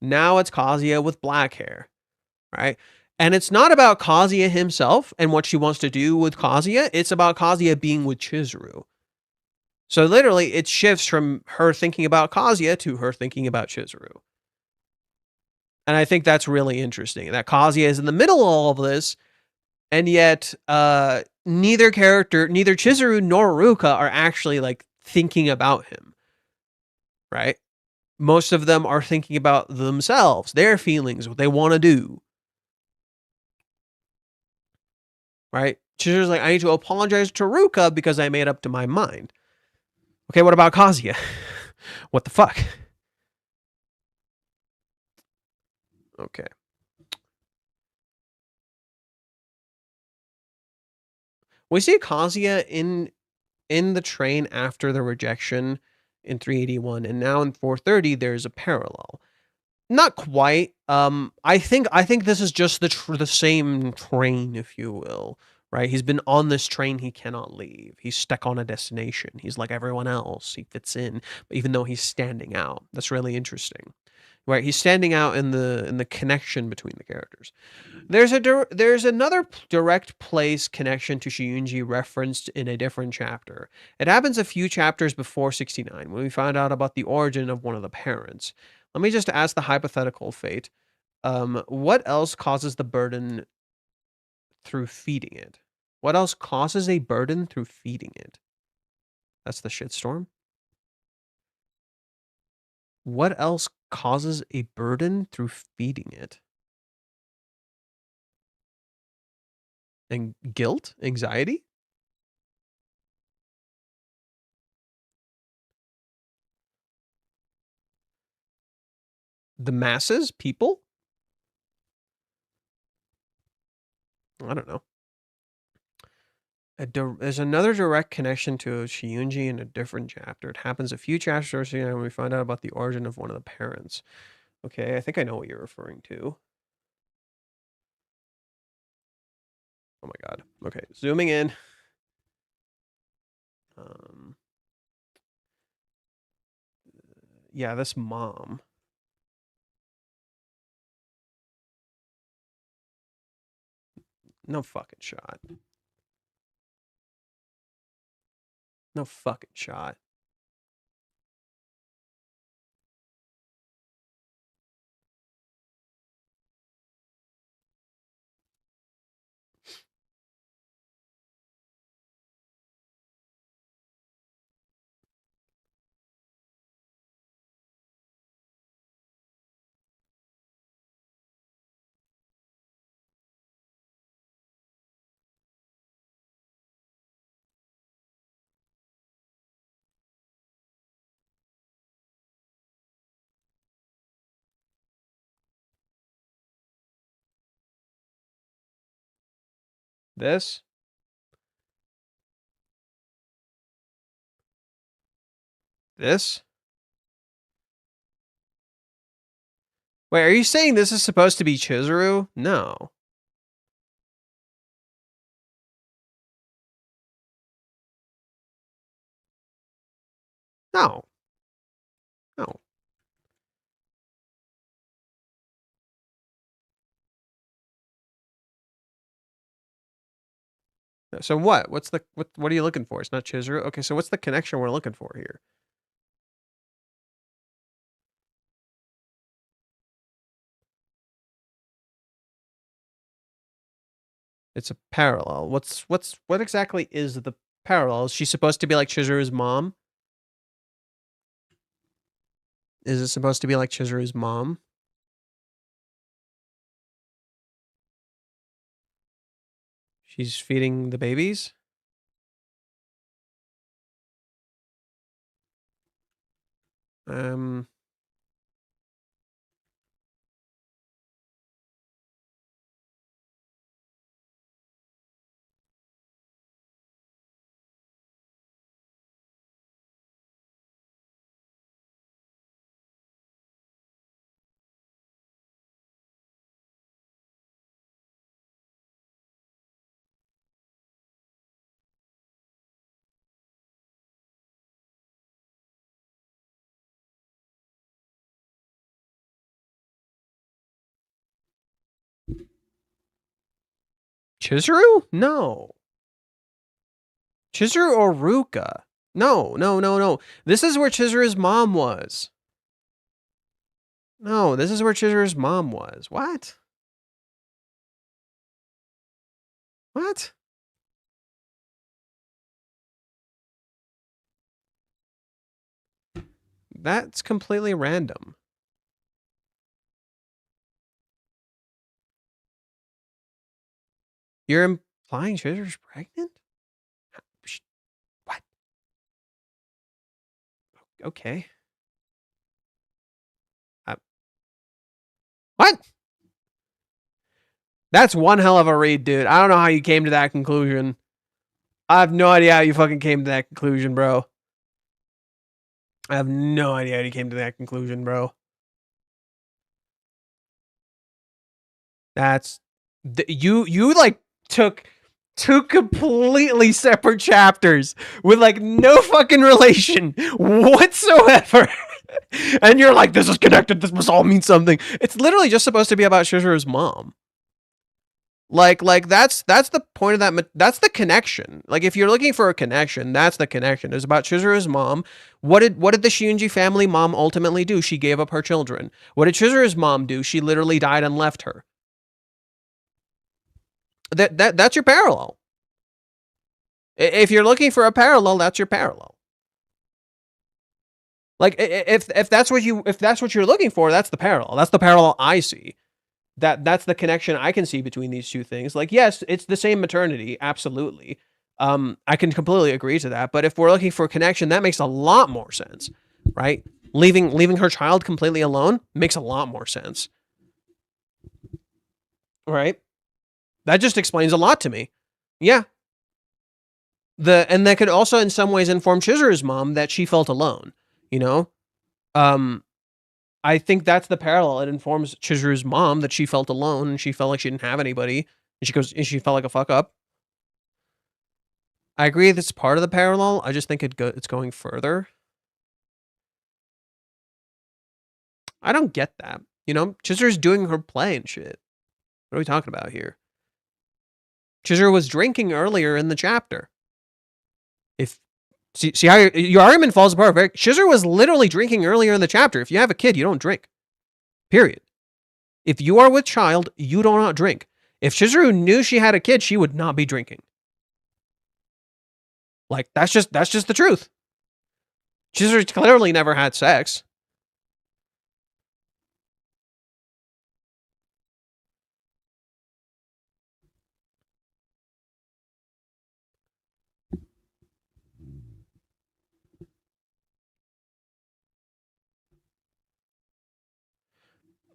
Now it's Kazuya with black hair, right? And it's not about Kazuya himself and what she wants to do with Kazuya. It's about Kazuya being with Chizuru. So literally, it shifts from her thinking about Kazuya to her thinking about Chizuru. And I think that's really interesting, that Kazuya is in the middle of all of this, and yet neither Chizuru nor Ruka are actually like thinking about him, right? Most of them are thinking about themselves, their feelings, what they want to do, right? Chizuru's like, I need to apologize to Ruka because I made up to my mind. Okay, what about Kazuya? What the fuck? Okay. We see Kazuya in the train after the rejection in 381, and now in 430 there's a parallel. Not quite. I think this is just the same train, if you will. Right? He's been on this train. He cannot leave. He's stuck on a destination. He's like everyone else. He fits in, even though he's standing out. That's really interesting. Right? He's standing out in the connection between the characters. There's another direct place connection to Shiyunji referenced in a different chapter. It happens a few chapters before 69 when we find out about the origin of one of the parents. Let me just ask the hypothetical fate. What else causes the burden through feeding it? What else causes a burden through feeding it? That's the shitstorm. What else causes a burden through feeding it? And guilt? Anxiety? The masses? People? I don't know. There's another direct connection to Shiyunji in a different chapter. It happens a few chapters when we find out about the origin of one of the parents. Okay, I think I know what you're referring to. Oh my god. Okay, zooming in. Yeah, this mom. No fucking shot. No fucking shot. This? This? Wait, are you saying this is supposed to be Chizuru? No. No. No. So what? What are you looking for? It's not Chizuru? Okay, so what's the connection we're looking for here? It's a parallel. What exactly is the parallel? Is she supposed to be like Chizuru's mom? Is it supposed to be like Chizuru's mom? She's feeding the babies? Chizuru? No. Chizuru or Ruka? No. This is where Chizuru's mom was. No, this is where Chizuru's mom was. What? What? That's completely random. You're implying Chizuru's pregnant? What? Okay. What? That's one hell of a read, dude. I don't know how you came to that conclusion. I have no idea how you fucking came to that conclusion, bro. I have no idea how you came to that conclusion, bro. That's you like took two completely separate chapters with like no fucking relation whatsoever. And you're like, this is connected, this must all mean something. It's literally just supposed to be about Chizuru's mom. Like that's the point of that. That's the connection. Like if you're looking for a connection, that's the connection. It's about Chizuru's mom. What did the Shinji family mom ultimately do? She gave up her children. What did Chizuru's mom do? She literally died and left her. That's your parallel. If you're looking for a parallel, that's your parallel. Like if that's what you're looking for, that's the parallel. That's the parallel I see. That's the connection I can see between these two things. Like, yes, it's the same maternity, absolutely. I can completely agree to that. But if we're looking for a connection, that makes a lot more sense, right? Leaving her child completely alone makes a lot more sense, right? That just explains a lot to me. Yeah. And that could also in some ways inform Chizuru's mom that she felt alone, you know? I think that's the parallel. It informs Chizuru's mom that she felt alone and she felt like she didn't have anybody. And she felt like a fuck up. I agree that's part of the parallel. I just think it's going further. I don't get that. You know, Chizuru's doing her play and shit. What are we talking about here? Chizuru was drinking earlier in the chapter. See how your argument falls apart. Right? Chizuru was literally drinking earlier in the chapter. If you have a kid, you don't drink. Period. If you are with child, you do not drink. If Chizuru knew she had a kid, she would not be drinking. Like, that's just the truth. Chizuru clearly never had sex.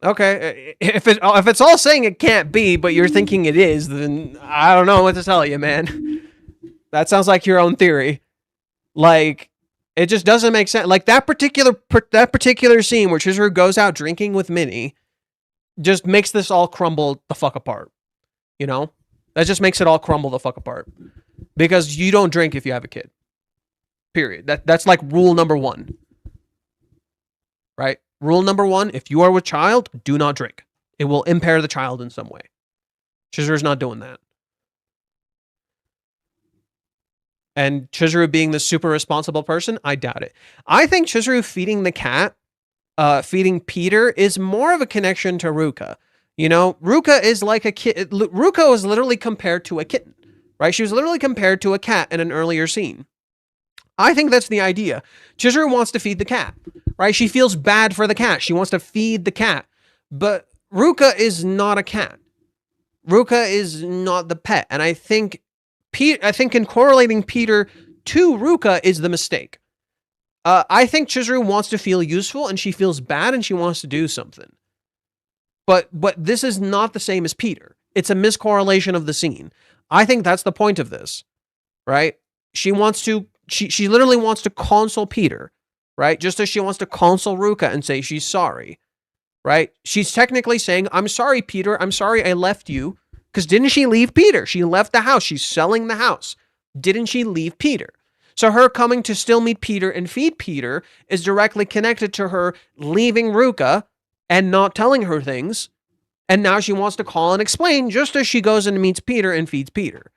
Okay, if it's all saying it can't be, but you're thinking it is, then I don't know what to tell you, man. That sounds like your own theory. Like, it just doesn't make sense. Like that particular scene where Chizuru goes out drinking with Minnie just makes this all crumble the fuck apart. You know? That just makes it all crumble the fuck apart. Because you don't drink if you have a kid. Period. That's like rule number 1. Right? Rule number 1, if you are with child, do not drink. It will impair the child in some way. Chizuru's not doing that. And Chizuru being the super responsible person, I doubt it. I think Chizuru feeding the cat, feeding Peter, is more of a connection to Ruka. You know, Ruka is like a kid. Ruka was literally compared to a kitten, right? She was literally compared to a cat in an earlier scene. I think that's the idea. Chizuru wants to feed the cat, right? She feels bad for the cat. She wants to feed the cat. But Ruka is not a cat. Ruka is not the pet. And I think in correlating Peter to Ruka is the mistake. I think Chizuru wants to feel useful and she feels bad and she wants to do something. But this is not the same as Peter. It's a miscorrelation of the scene. I think that's the point of this, right? She literally wants to console Peter, right? Just as she wants to console Ruka and say she's sorry, right? She's technically saying, I'm sorry, Peter. I'm sorry I left you. Because didn't she leave Peter? She left the house. She's selling the house. Didn't she leave Peter? So her coming to still meet Peter and feed Peter is directly connected to her leaving Ruka and not telling her things. And now she wants to call and explain just as she goes and meets Peter and feeds Peter.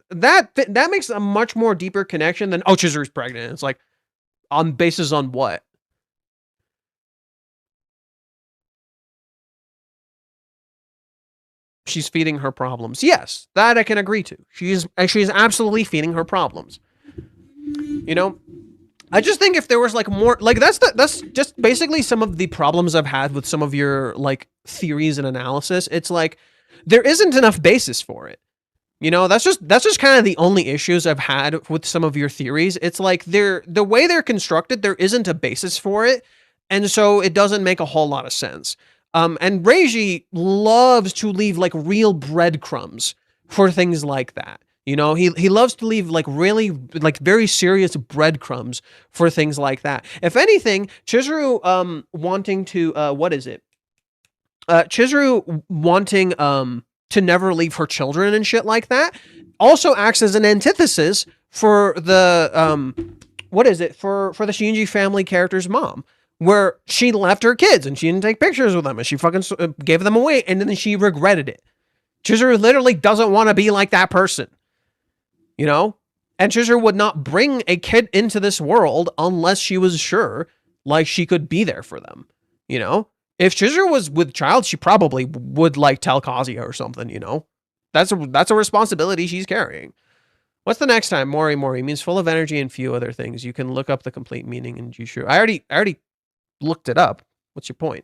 That makes a much more deeper connection than, oh, Chizuru's pregnant. It's like, on basis on what? She's feeding her problems. Yes, that I can agree to. She's absolutely feeding her problems. You know, I just think if there was like more, like that's just basically some of the problems I've had with some of your like theories and analysis. It's like there isn't enough basis for it. You know, that's just kind of the only issues I've had with some of your theories. It's like the way they're constructed, there isn't a basis for it, and so it doesn't make a whole lot of sense. And Reiji loves to leave like real breadcrumbs for things like that. You know, he loves to leave like really like very serious breadcrumbs for things like that. If anything, Chizuru wanting to what is it? Chizuru wanting to never leave her children and shit like that also acts as an antithesis for the what is it for the Shinji family character's mom, where she left her kids and she didn't take pictures with them and she fucking gave them away and then she regretted it. Chizuru literally doesn't want to be like that person, you know? And Chizuru would not bring a kid into this world unless she was sure like she could be there for them, you know? If Chizuru was with child, she probably would like tell Kazuya or something, you know? That's a responsibility she's carrying. What's the next time? Mori means full of energy and few other things. You can look up the complete meaning in Jushu. I already looked it up. What's your point?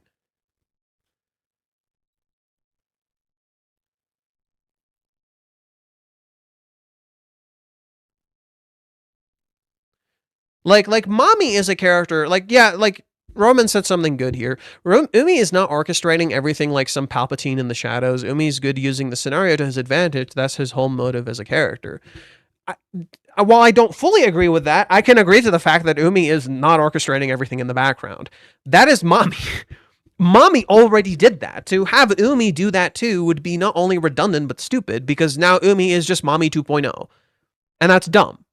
Like Mommy is a character. Like, yeah, like Roman said something good here. Umi is not orchestrating everything like some Palpatine in the shadows. Umi's good using the scenario to his advantage. That's his whole motive as a character. While I don't fully agree with that, I can agree to the fact that Umi is not orchestrating everything in the background. That is Mommy. Mommy already did that. To have Umi do that too would be not only redundant but stupid, because now Umi is just Mommy 2.0. And that's dumb.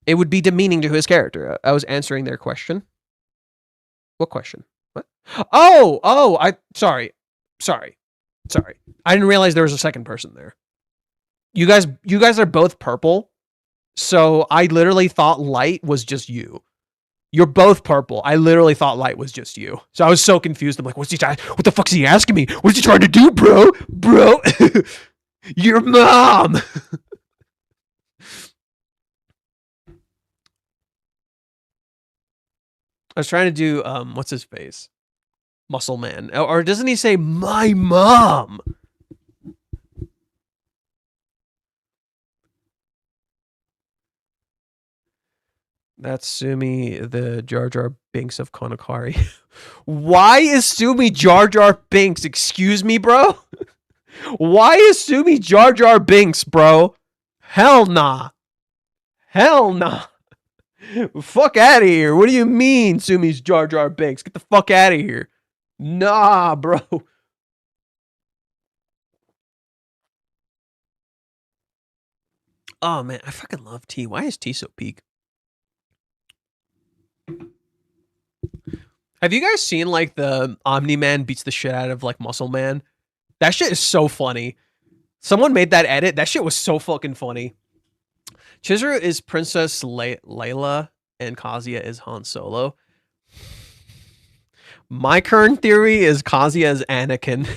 It would be demeaning to his character. I was answering their question. What question? What? Oh, sorry. I didn't realize there was a second person there. You guys are both purple. So I literally thought Light was just you. You're both purple. I literally thought Light was just you. So I was so confused. I'm like, what the fuck's he asking me? What's he trying to do, bro? Bro, your mom. I was trying to do, what's his face? Muscle Man. Or doesn't he say, my mom? That's Sumi, the Jar Jar Binks of Kanokari. Why is Sumi Jar Jar Binks? Excuse me, bro? Why is Sumi Jar Jar Binks, bro? Hell nah. Hell nah. Fuck out of here. What do you mean, Sumi's Jar Jar Binks? Get the fuck out of here. Nah, bro. Oh, man. I fucking love tea. Why is tea so peak? Have you guys seen, like, the Omni-Man beats the shit out of, like, Muscle Man? That shit is so funny. Someone made that edit. That shit was so fucking funny. Chizuru is Princess Layla, and Kazuya is Han Solo. My current theory is Kazuya is Anakin.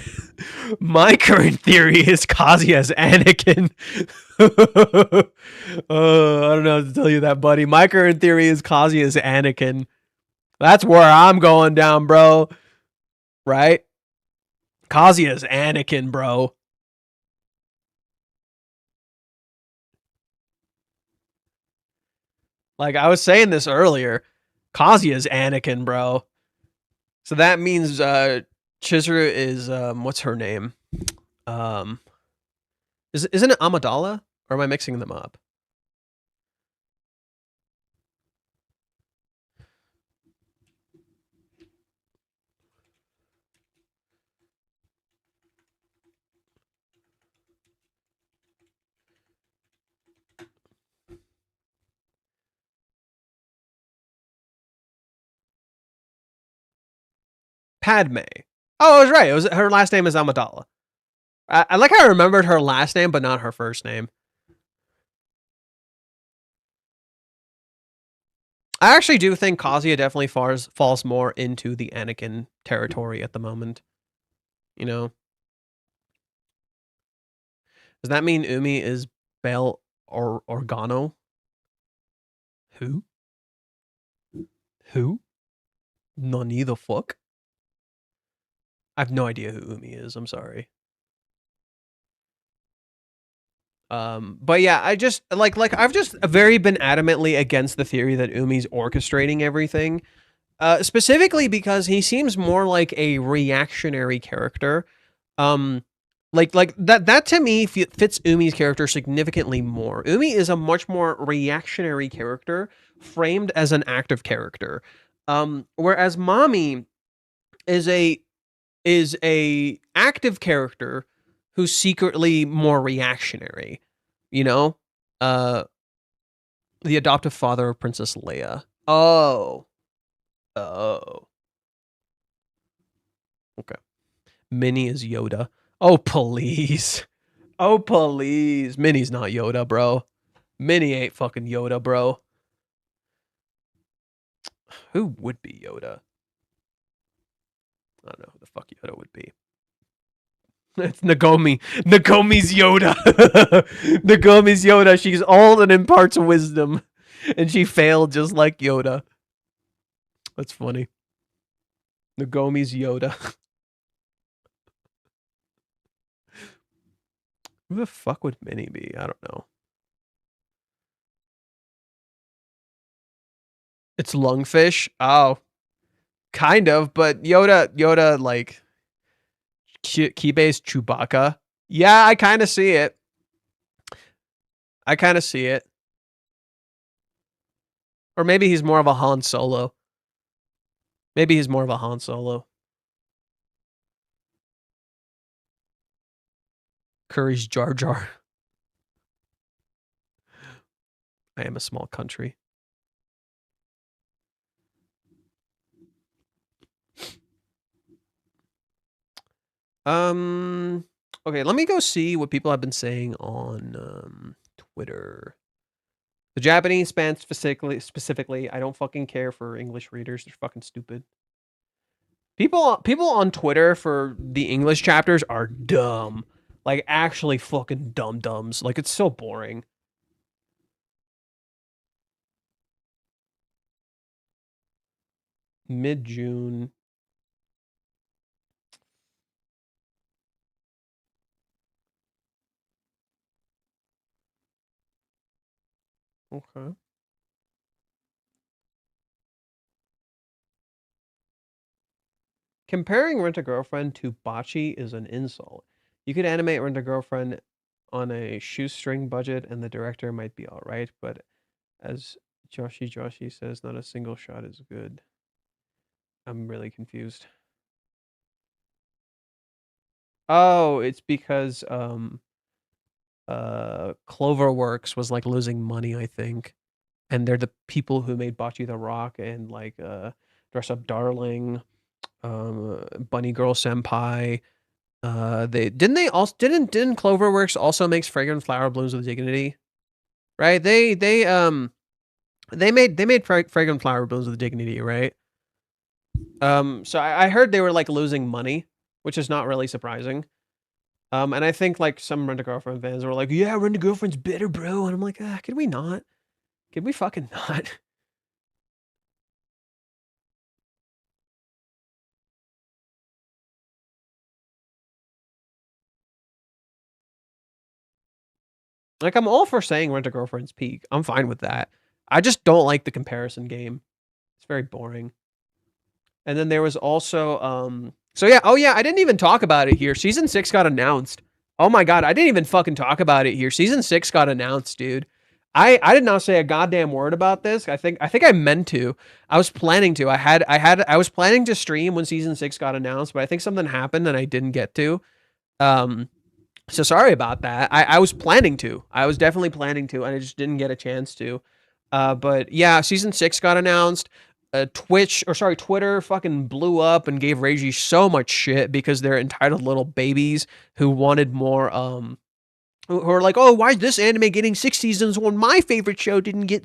My current theory is Kazuya is Anakin. I don't know how to tell you that, buddy. My current theory is Kazuya is Anakin. That's where I'm going down, bro. Right? Kazuya is Anakin, bro. Like, I was saying this earlier. Kazuya is Anakin, bro. So that means Chizuru is, what's her name? Isn't it Amidala? Or am I mixing them up? Padme. Oh, I was right. It was her last name is Amidala. I like how I remembered her last name, but not her first name. I actually do think Kazuya definitely falls more into the Anakin territory at the moment. You know? Does that mean Umi is Bail or Organo? Who? Who? Nani the fuck? I have no idea who Umi is. I'm sorry. But yeah, I just like I've just very been adamantly against the theory that Umi's orchestrating everything. Specifically because he seems more like a reactionary character. Like that to me fits Umi's character significantly more. Umi is a much more reactionary character framed as an active character. Whereas Mommy is a is a active character who's secretly more reactionary. You know, the adoptive father of Princess Leia. Oh, okay. Minnie is Yoda. Oh, please. Oh, please. Minnie's not Yoda, bro. Minnie ain't fucking Yoda, bro. Who would be Yoda? I don't know who the fuck Yoda would be. It's Nagomi. Nagomi's Yoda. Nagomi's Yoda. She's old and imparts wisdom. And she failed just like Yoda. That's funny. Nagomi's Yoda. Who the fuck would Minnie be? I don't know. It's Lungfish? Oh. Kind of, but Yoda, like, Kibe's Chewbacca. Yeah, I kind of see it. I kind of see it. Or maybe he's more of a Han Solo. Maybe he's more of a Han Solo. Curry's Jar Jar. I am a small country. Okay, let me go see what people have been saying on Twitter. The Japanese fans specifically, I don't fucking care for English readers. They're fucking stupid. People on Twitter for the English chapters are dumb. Like, actually fucking dum-dums. Like, it's so boring. Mid-June. Okay. Comparing Rent-A-Girlfriend to Bocce is an insult. You could animate Rent-A-Girlfriend on a shoestring budget and the director might be alright, but as Joshi says, not a single shot is good. I'm really confused. Oh, it's because Cloverworks was like losing money, I think. And they're the people who made Bocce the Rock and like Dress Up Darling, Bunny Girl Senpai. Didn't Cloverworks also makes Fragrant Flower Blooms with Dignity? Right? They made Fragrant Flower Blooms with Dignity, right? So I heard they were like losing money, which is not really surprising. And I think like some Rent-A-Girlfriend fans were like, yeah, Rent-A-Girlfriend's better, bro. And I'm like, can we not? Can we fucking not? Like, I'm all for saying Rent-A-Girlfriend's peak. I'm fine with that. I just don't like the comparison game. It's very boring. And then there was also, so yeah, oh yeah, I didn't even talk about it here. Season 6 got announced. Oh my god, I didn't even fucking talk about it here. Season 6 got announced, dude. I did not say a goddamn word about this. I think I meant to. I was planning to. I was planning to stream when season 6 got announced, but I think something happened and I didn't get to. So sorry about that. I was planning to. I was definitely planning to, and I just didn't get a chance to. But yeah, season 6 got announced. Twitter fucking blew up and gave Reiji so much shit because they're entitled little babies who wanted more, who are like, oh, why is this anime getting 6 seasons when my favorite show didn't get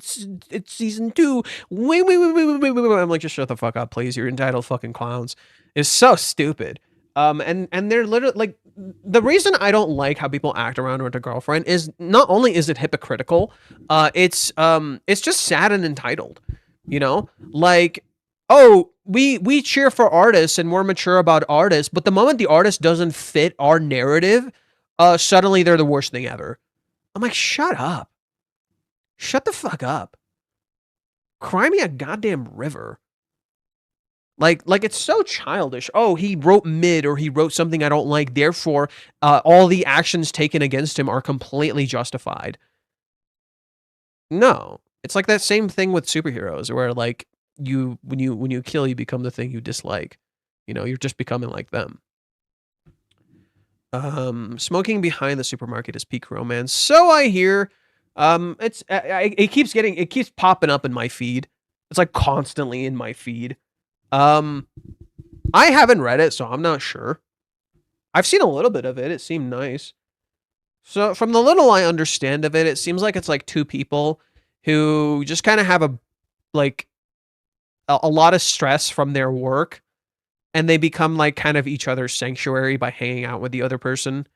it's season 2? Wait. I'm like, just shut the fuck up, please. You're entitled fucking clowns. It's so stupid. And they're literally like, the reason I don't like how people act around Rent-A-Girlfriend is not only is it hypocritical, it's just sad and entitled, you know? Like, oh, we cheer for artists and we're mature about artists, but the moment the artist doesn't fit our narrative, suddenly they're the worst thing ever. I'm like, shut up. Shut the fuck up. Cry me a goddamn river. Like it's so childish. Oh, he wrote mid or he wrote something I don't like. Therefore, all the actions taken against him are completely justified. No, it's like that same thing with superheroes where like when you kill, you become the thing you dislike. You know, you're just becoming like them. Smoking behind the supermarket is peak romance. So I hear. It keeps popping up in my feed. It's like constantly in my feed. I haven't read it, so I'm not sure. I've seen a little bit of it. It seemed nice. So from the little I understand of it, it seems like it's like two people who just kind of have a lot of stress from their work, and they become like kind of each other's sanctuary by hanging out with the other person.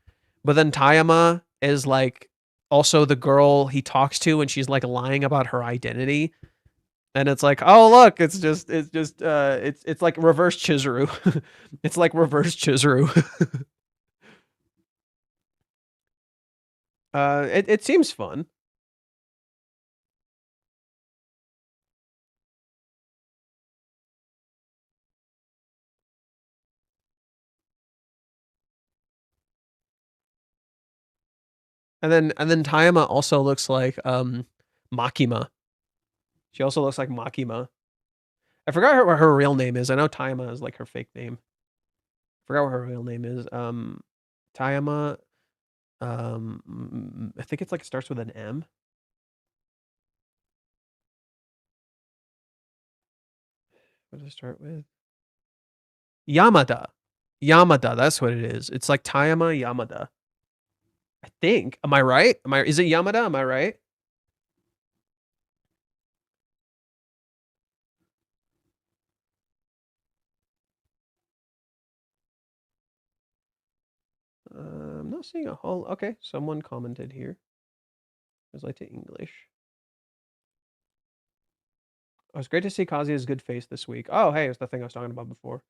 But then Tayama is like also the girl he talks to, and she's like lying about her identity. And it's like, oh look, it's like reverse Chizuru. It's like reverse Chizuru. It seems fun. And then Tayama also looks like Makima. She also looks like Makima. I forgot what her real name is. I know Tayama is like her fake name. I forgot what her real name is. Tayama. I think it's like it starts with an M. What does it start with? Yamada. Yamada, that's what it is. It's like Tayama Yamada. I think. Am I right? Is it Yamada? Am I right? I'm not seeing a whole. Okay, someone commented here. Translate to English. Oh, it's great to see Kazuya's good face this week. Oh, hey, it's the thing I was talking about before.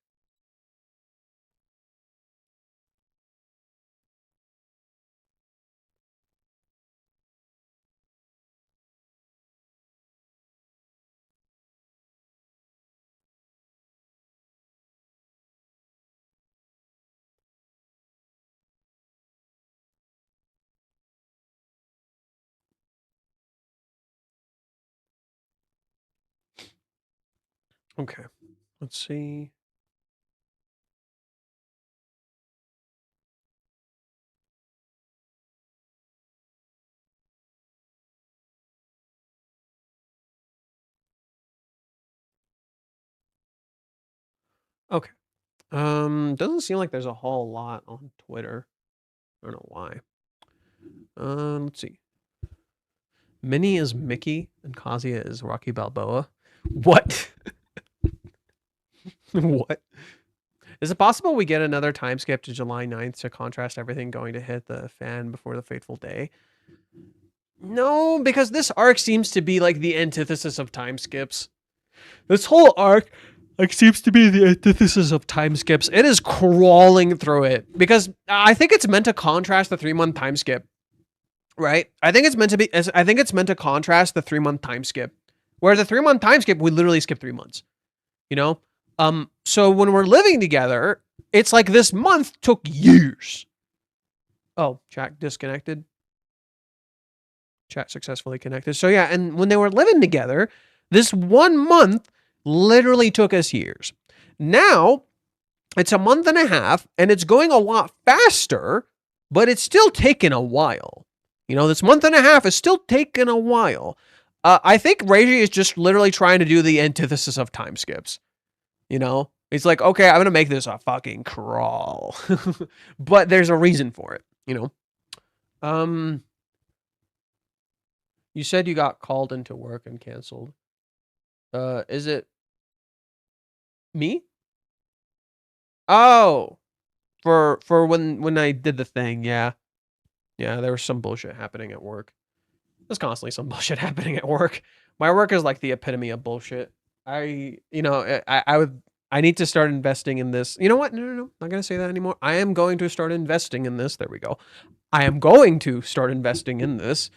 Okay, let's see. Okay. Doesn't seem like there's a whole lot on Twitter. I don't know why. Let's see. Minnie is Mickey and Kazuya is Rocky Balboa. What? What? Is it possible we get another time skip to July 9th to contrast everything going to hit the fan before the fateful day? No, because this arc seems to be like the antithesis of time skips. This whole arc like seems to be the antithesis of time skips. It is crawling through it because I think it's meant to contrast the 3-month time skip, right? I think it's meant to contrast the 3-month time skip, where the 3-month time skip we literally skip 3 months, you know. So when we're living together, it's like this month took years. Oh, chat disconnected. Chat successfully connected. So yeah, and when they were living together, this 1 month literally took us years. Now, it's a month and a half, and it's going a lot faster, but it's still taking a while. You know, this month and a half is still taking a while. I think Reiji is just literally trying to do the antithesis of time skips. You know, it's like, okay, I'm going to make this a fucking crawl. But there's a reason for it, you know. You said you got called into work and canceled. Is it me? Oh, for when I did the thing, yeah. Yeah, there was some bullshit happening at work. There's constantly some bullshit happening at work. My work is like the epitome of bullshit. I need to start investing in this. You know what? No. Not going to say that anymore. I am going to start investing in this. There we go. I am going to start investing in this.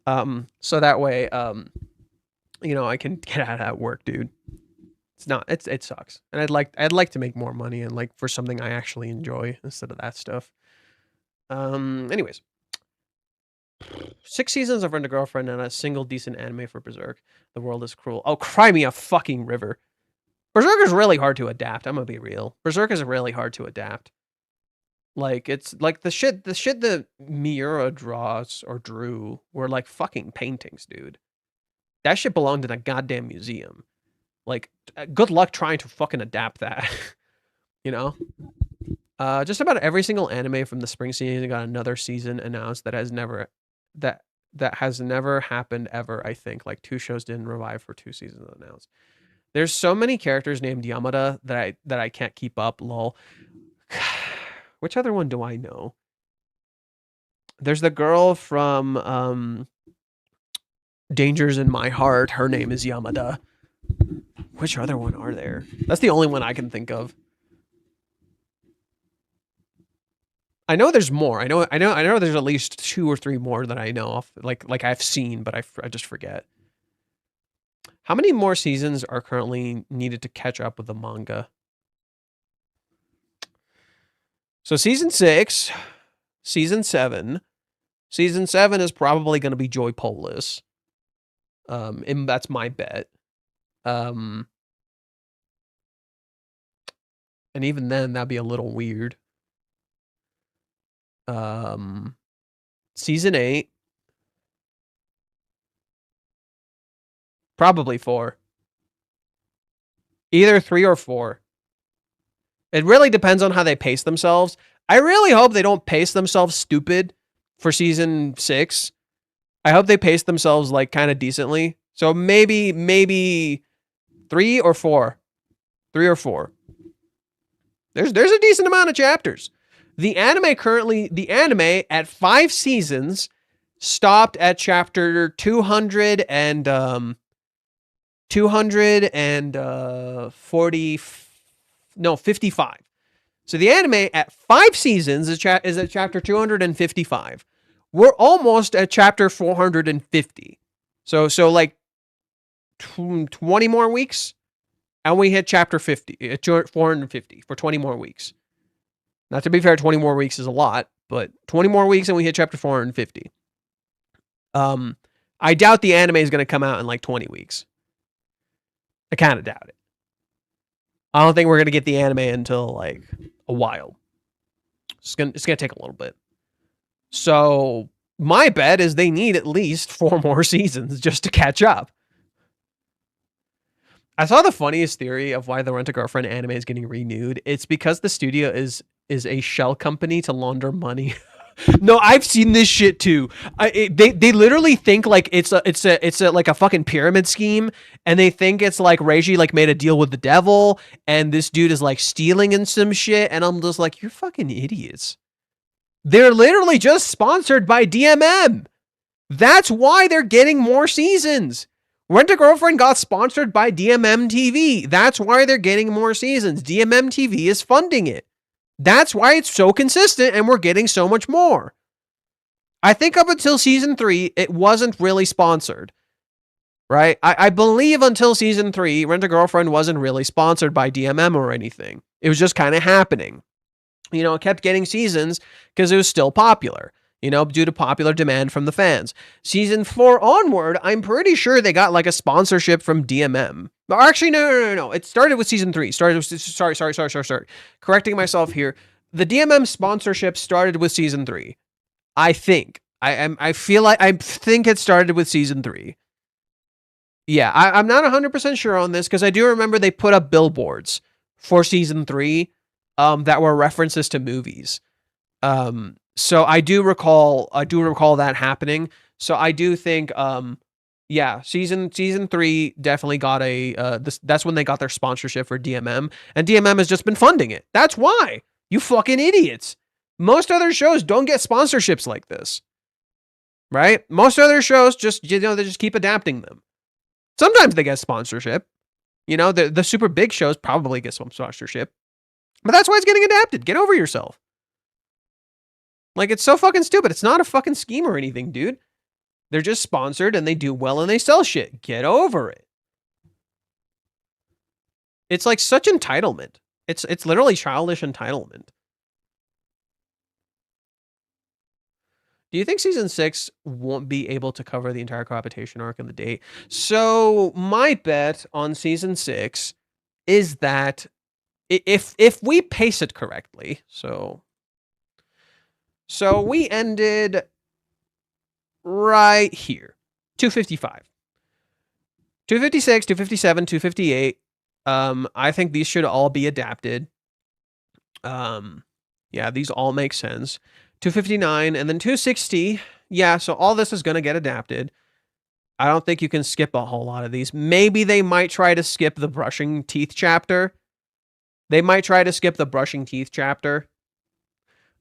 So that way, you know, I can get out of that work, dude. It sucks. And I'd like to make more money and like for something I actually enjoy instead of that stuff. Anyways. 6 seasons of Rent a Girlfriend and a single decent anime for Berserk. The world is cruel. Oh, cry me a fucking river. Berserk is really hard to adapt. I'm gonna be real. Berserk is really hard to adapt. Like, it's like the shit that Miura draws or drew were like fucking paintings, dude. That shit belonged in a goddamn museum. Like, good luck trying to fucking adapt that. You know? Just about every single anime from the spring season got another season announced that has never happened ever, I think. Like, 2 shows didn't revive for 2 seasons announced. There's so many characters named Yamada that I can't keep up, lol. Which other one do I know? There's the girl from Dangers in My Heart. Her name is Yamada. Which other one are there? That's the only one I can think of. I know there's more. I know there's at least 2 or 3 more that I know of. Like I've seen, but I just forget. How many more seasons are currently needed to catch up with the manga? So season 6, season 7. Season 7 is probably going to be Joy Polis. And that's my bet. And even then, that'd be a little weird. Season 8. Probably 4. Either 3 or 4. It really depends on how they pace themselves. I really hope they don't pace themselves stupid for season 6. I hope they pace themselves like kind of decently. So maybe 3 or 4. 3 or 4. There's a decent amount of chapters. The anime at 5 seasons stopped at chapter 200 and 55. So the anime at 5 seasons is at chapter 255. We're almost at chapter 450. So like 20 more weeks and we hit chapter 50, 450 for 20 more weeks. Not to be fair, 20 more weeks is a lot, but 20 more weeks and we hit chapter 450. I doubt the anime is going to come out in like 20 weeks. I kind of doubt it. I don't think we're going to get the anime until like a while. It's going to take a little bit. So my bet is they need at least 4 more seasons just to catch up. I saw the funniest theory of why the Rent-A-Girlfriend anime is getting renewed. It's because the studio is a shell company to launder money. No, I've seen this shit too. They literally think like it's a like a fucking pyramid scheme, and they think it's like Reiji like made a deal with the devil, and this dude is like stealing in some shit, and I'm just like, you're fucking idiots. They're literally just sponsored by DMM. That's why they're getting more seasons. Rent-A-Girlfriend got sponsored by DMM TV. That's why they're getting more seasons. DMM TV is funding it. That's why it's so consistent and we're getting so much more. I think up until season 3, it wasn't really sponsored. Right? I believe until season 3, Rent-A-Girlfriend wasn't really sponsored by DMM or anything. It was just kind of happening. You know, it kept getting seasons because it was still popular. You know, due to popular demand from the fans. Season 4 onward, I'm pretty sure they got like a sponsorship from DMM. Or actually, no. It started with season 3. Sorry. Correcting myself here. The DMM sponsorship started with season 3. I think. I think it started with season 3. Yeah, I'm not 100% sure on this because I do remember they put up billboards for season 3 that were references to movies. So I do recall that happening. So I do think, season 3 definitely got that's when they got their sponsorship for DMM, and DMM has just been funding it. That's why. You fucking idiots. Most other shows don't get sponsorships like this. Right? Most other shows just, they just keep adapting them. Sometimes they get sponsorship. You know, the super big shows probably get some sponsorship. But that's why it's getting adapted. Get over yourself. Like, it's so fucking stupid. It's not a fucking scheme or anything, dude. They're just sponsored and they do well and they sell shit. Get over it. It's like such entitlement. It's literally childish entitlement. Do you think season 6 won't be able to cover the entire cohabitation arc in the date? So my bet on season 6 is that if we pace it correctly, so So we ended right here. 255. 256, 257, 258. I think these should all be adapted. Yeah, these all make sense. 259 and then 260. Yeah, so all this is going to get adapted. I don't think you can skip a whole lot of these. Maybe they might try to skip the brushing teeth chapter. They might try to skip the brushing teeth chapter.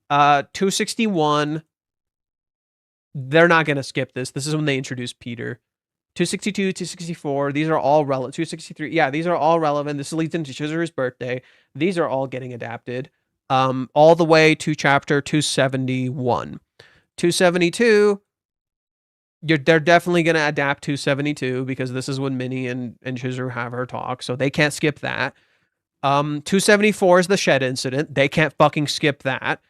261. They're not going to skip this. This is when they introduce Peter. 262, 264. These are all relevant. 263. Yeah, these are all relevant. This leads into Chizuru's birthday. These are all getting adapted. All the way to chapter 271. 272. They're definitely going to adapt 272 because this is when Minnie and Chizuru have her talk. So they can't skip that. 274 is the shed incident. They can't fucking skip that.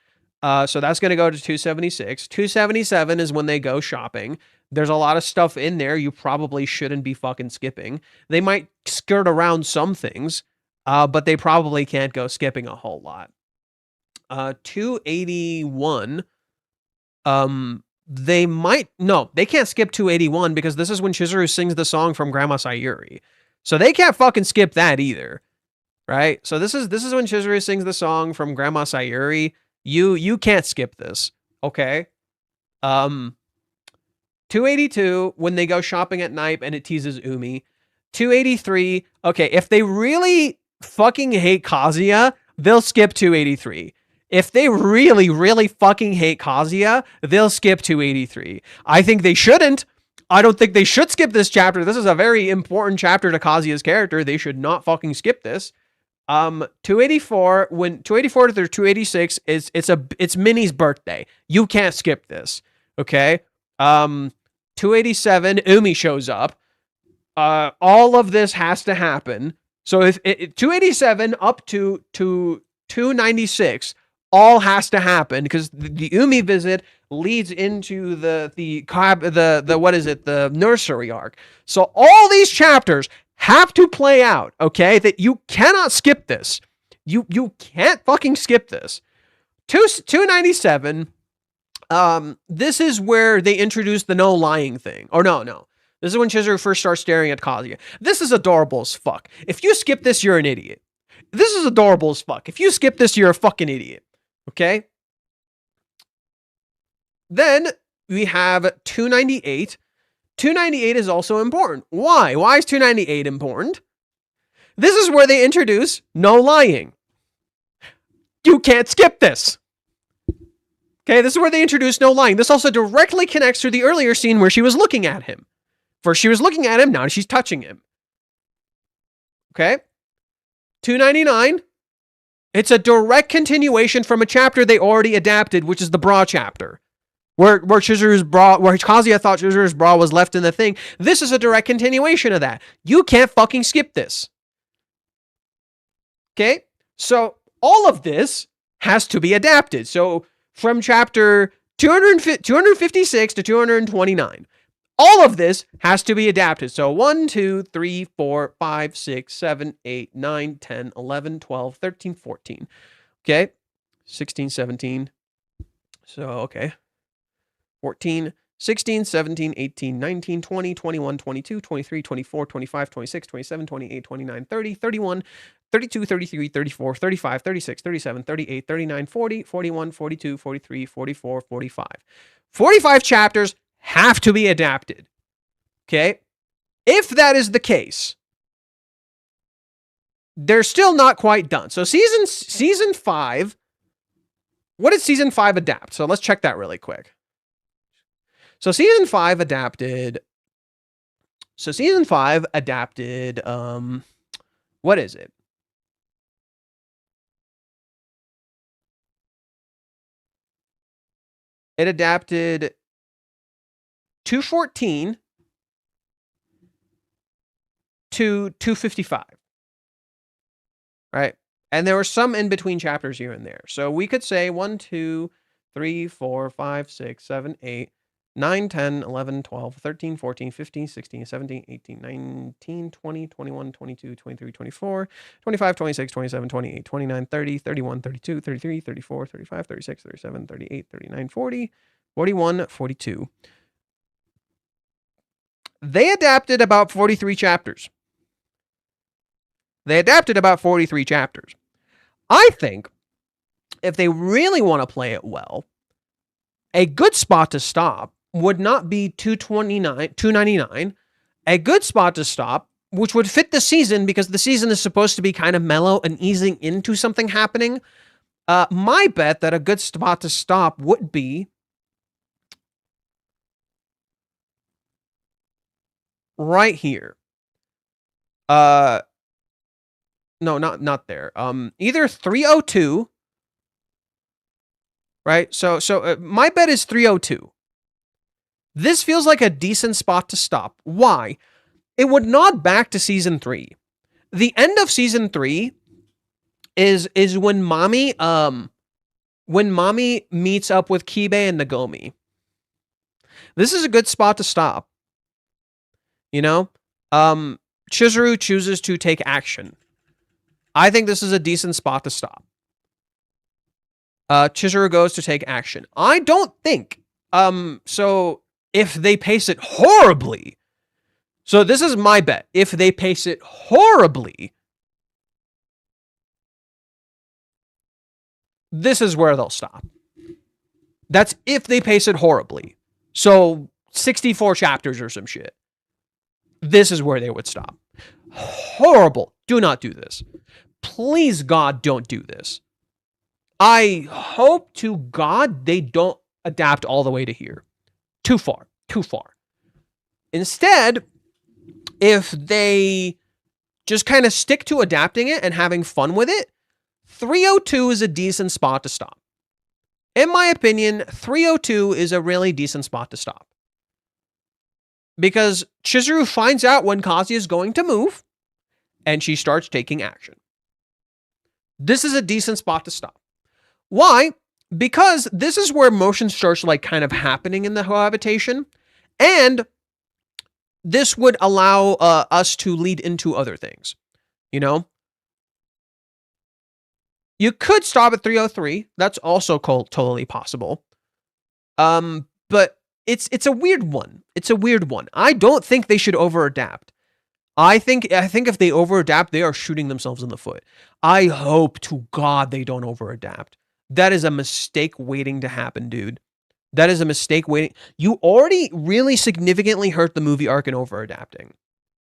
So that's going to go to 276. 277 is when they go shopping. There's a lot of stuff in there you probably shouldn't be fucking skipping. They might skirt around some things, but they probably can't go skipping a whole lot. 281, they might, no, they can't skip 281 because this is when Chizuru sings the song from Grandma Sayuri. So they can't fucking skip that either, right? So this is when Chizuru sings the song from Grandma Sayuri. You can't skip this, okay? 282, when they go shopping at night and it teases Umi. 283, okay, if they really fucking hate Kazuya, they'll skip 283. If they really, really fucking hate Kazuya, they'll skip 283. I think they shouldn't. I don't think they should skip this chapter. This is a very important chapter to Kazuya's character. They should not fucking skip this. 284, when 284 to 286 it's Minnie's birthday. You can't skip this. Okay. 287, Umi shows up. All of this has to happen. So if 287 up to 296 all has to happen because the Umi visit leads into the what is it? The nursery arc. So all these chapters have to play out, okay? That you cannot skip this. You can't fucking skip this. 297, this is where they introduce the no lying thing. Or no. This is when Chizuru first starts staring at Kazuya. This is adorable as fuck. If you skip this, you're an idiot. This is adorable as fuck. If you skip this, you're a fucking idiot. Okay? Then we have 298. 298 is also important. Why? Why is 298 important? This is where they introduce no lying. You can't skip this. Okay, this is where they introduce no lying. This also directly connects to the earlier scene where she was looking at him. First she was looking at him, now she's touching him. Okay? 299. It's a direct continuation from a chapter they already adapted, which is the bra chapter. Where Chizuru's bra, where Kazuya thought Chizuru's bra was left in the thing. This is a direct continuation of that. You can't fucking skip this. Okay? So all of this has to be adapted. So from chapter 256 to 229, all of this has to be adapted. So 1, 2, 3, 4, 5, 6, 7, 8, 9, 10, 11, 12, 13, 14. Okay? 16, 17. So, okay. 14, 16, 17, 18, 19, 20, 21, 22, 23, 24, 25, 26, 27, 28, 29, 30, 31, 32, 33, 34, 35, 36, 37, 38, 39, 40, 41, 42, 43, 44, 45. 45 chapters have to be adapted. Okay? If that is the case, they're still not quite done. So season 5, what did season 5 adapt? So let's check that really quick. So season 5 adapted, what is it? It adapted 214 to 255, right? And there were some in between chapters here and there. So we could say 1, 2, 3, 4, 5, 6, 7, 8, 9, 10, 11, 12, 13, 14, 15, 16, 17, 18, 19, 20, 21, 22, 23, 24, 25, 26, 27, 28, 29, 30, 31, 32, 33, 34, 35, 36, 37, 38, 39, 40, 41, 42. They adapted about 43 chapters. I think if they really want to play it well, a good spot to stop would not be 299. A good spot to stop, which would fit the season because the season is supposed to be kind of mellow and easing into something happening. My bet that a good spot to stop would be right here. No, not there. Either 302. Right? So my bet is 302. This feels like a decent spot to stop. Why? It would nod back to season 3. The end of season 3 is when mommy meets up with Kibe and Nagomi. This is a good spot to stop. You know? Chizuru chooses to take action. I think this is a decent spot to stop. Chizuru goes to take action. I don't think, so if they pace it horribly, so this is my bet. If they pace it horribly, this is where they'll stop. That's if they pace it horribly. So 64 chapters or some shit. This is where they would stop. Horrible. Do not do this. Please, God, don't do this. I hope to God they don't adapt all the way to here. Too far. Instead, if they just kind of stick to adapting it and having fun with it, 302 is a decent spot to stop. In my opinion, 302 is a really decent spot to stop. Because Chizuru finds out when Kazuya is going to move, and she starts taking action. This is a decent spot to stop. Why? Because this is where motion starts like kind of happening in the cohabitation, and this would allow us to lead into other things. You know? You could stop at 303. That's also totally possible. But it's a weird one. I don't think they should over-adapt. I think if they over-adapt, they are shooting themselves in the foot. I hope to God they don't over-adapt. That is a mistake waiting to happen, dude. That is a mistake waiting. You already really significantly hurt the movie arc in over-adapting.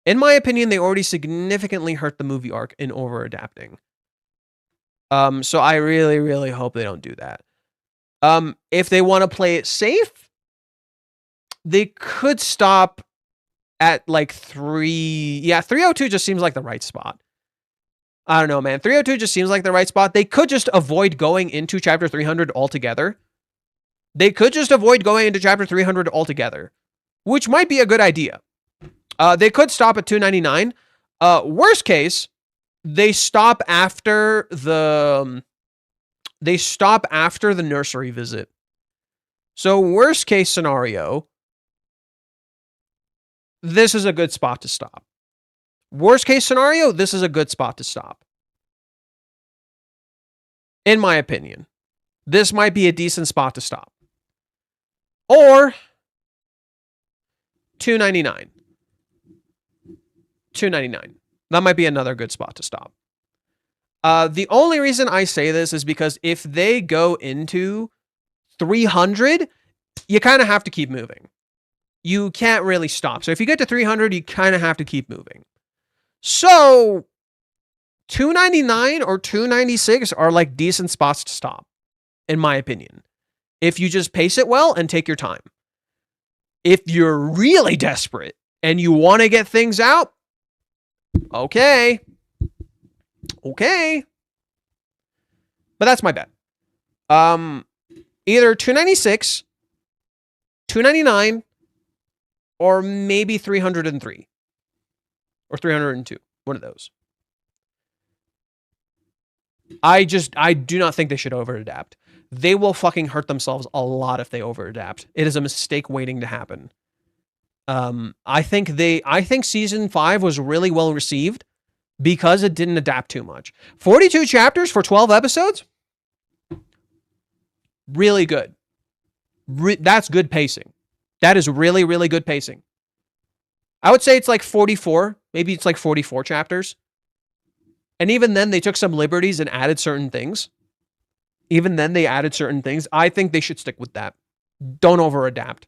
In my opinion, they already significantly hurt the movie arc in over-adapting. So I really, really hope they don't do that. If they want to play it safe, they could stop at like 3. Yeah, 302 just seems like the right spot. I don't know, man. 302 just seems like the right spot. They could just avoid going into chapter 300 altogether. They could just avoid going into chapter 300 altogether, which might be a good idea. They could stop at 299. Worst case, they stop after the nursery visit. So worst case scenario, this is a good spot to stop. Worst case scenario, this is a good spot to stop. In my opinion, this might be a decent spot to stop. Or 299. 299. That might be another good spot to stop. The only reason I say this is because if they go into 300, you kind of have to keep moving. You can't really stop. So if you get to 300, you kind of have to keep moving. So 299 or 296 are like decent spots to stop, in my opinion. If you just pace it well and take your time. If you're really desperate and you want to get things out, okay. But that's my bet. Either 296, 299, or maybe 303. Or 302. One of those. I do not think they should over-adapt. they will fucking hurt themselves a lot if they over-adapt. It is a mistake waiting to happen. I think season 5 was really well received because it didn't adapt too much. 42 chapters for 12 episodes? Really good. That's good pacing. That is really, really good pacing. I would say it's like 44. Maybe it's like 44 chapters. And even then, they took some liberties and added certain things. I think they should stick with that. Don't over-adapt.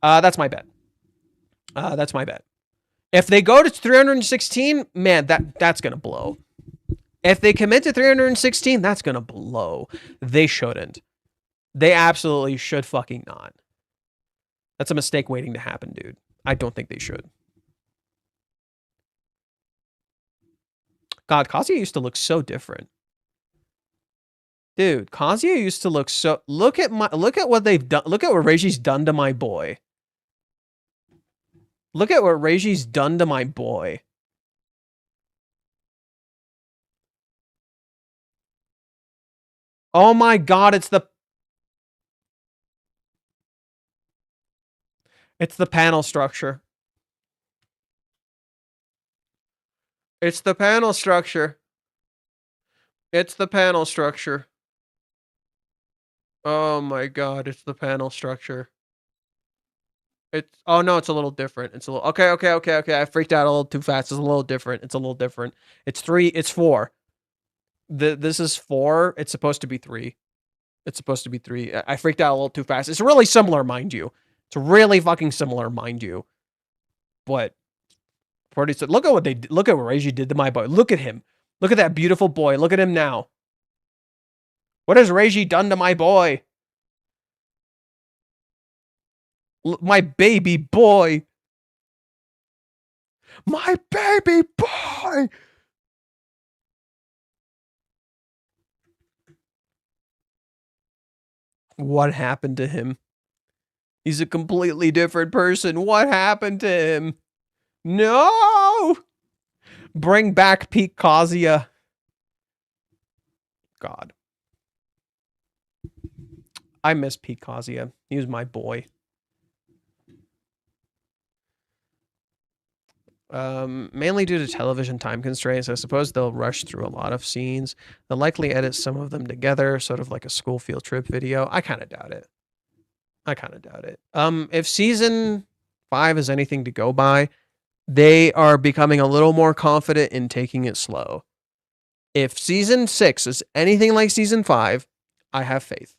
That's my bet. If they go to 316, man, that's going to blow. If they commit to 316, that's going to blow. They shouldn't. They absolutely should fucking not. That's a mistake waiting to happen, dude. I don't think they should. God, Kazuya used to look so different. Dude, Kazuya used to look so... Look at what they've done. Look at what Reiji's done to my boy. Look at what Reiji's done to my boy. Oh my god, it's the panel structure. It's the panel structure. Oh my god, it's the panel structure. Oh no, it's a little different. Okay. I freaked out a little too fast. It's a little different. It's 4. This is 4. It's supposed to be 3. I freaked out a little too fast. It's really similar, mind you. It's really fucking similar, mind you. But look at what Reiji did to my boy. Look at him. Look at that beautiful boy. Look at him now. What has Reiji done to my boy? My baby boy. My baby boy. What happened to him? He's a completely different person. What happened to him? No! Bring back Peak Kazuya. God. I miss Peak Kazuya. He was my boy. Mainly due to television time constraints, I suppose they'll rush through a lot of scenes. They'll likely edit some of them together, sort of like a school field trip video. I kind of doubt it. If season 5 is anything to go by, they are becoming a little more confident in taking it slow. If season 6 is anything like season 5, I have faith.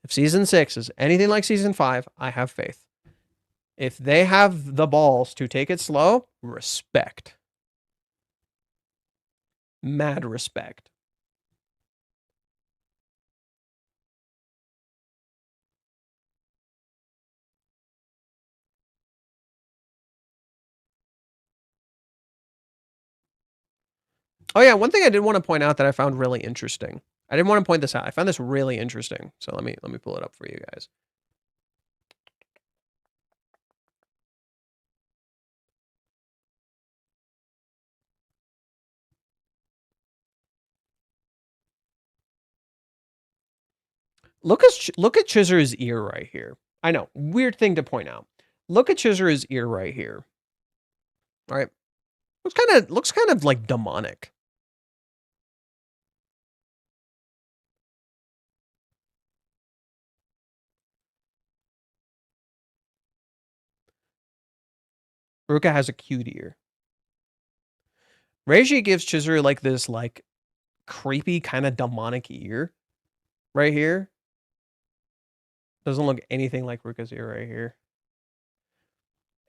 If season 6 is anything like season 5, I have faith. If they have the balls to take it slow, respect. Mad respect. Oh yeah, one thing I did want to point out that I found really interesting. I didn't want to point this out. I found this really interesting. So let me pull it up for you guys. Look at Chizuru's ear right here. I know, weird thing to point out. Look at Chizuru's ear right here. All right, looks kind of like demonic. Ruka has a cute ear. Reiji gives Chizuru like this like creepy kind of demonic ear right here. Doesn't look anything like Ruka's ear right here.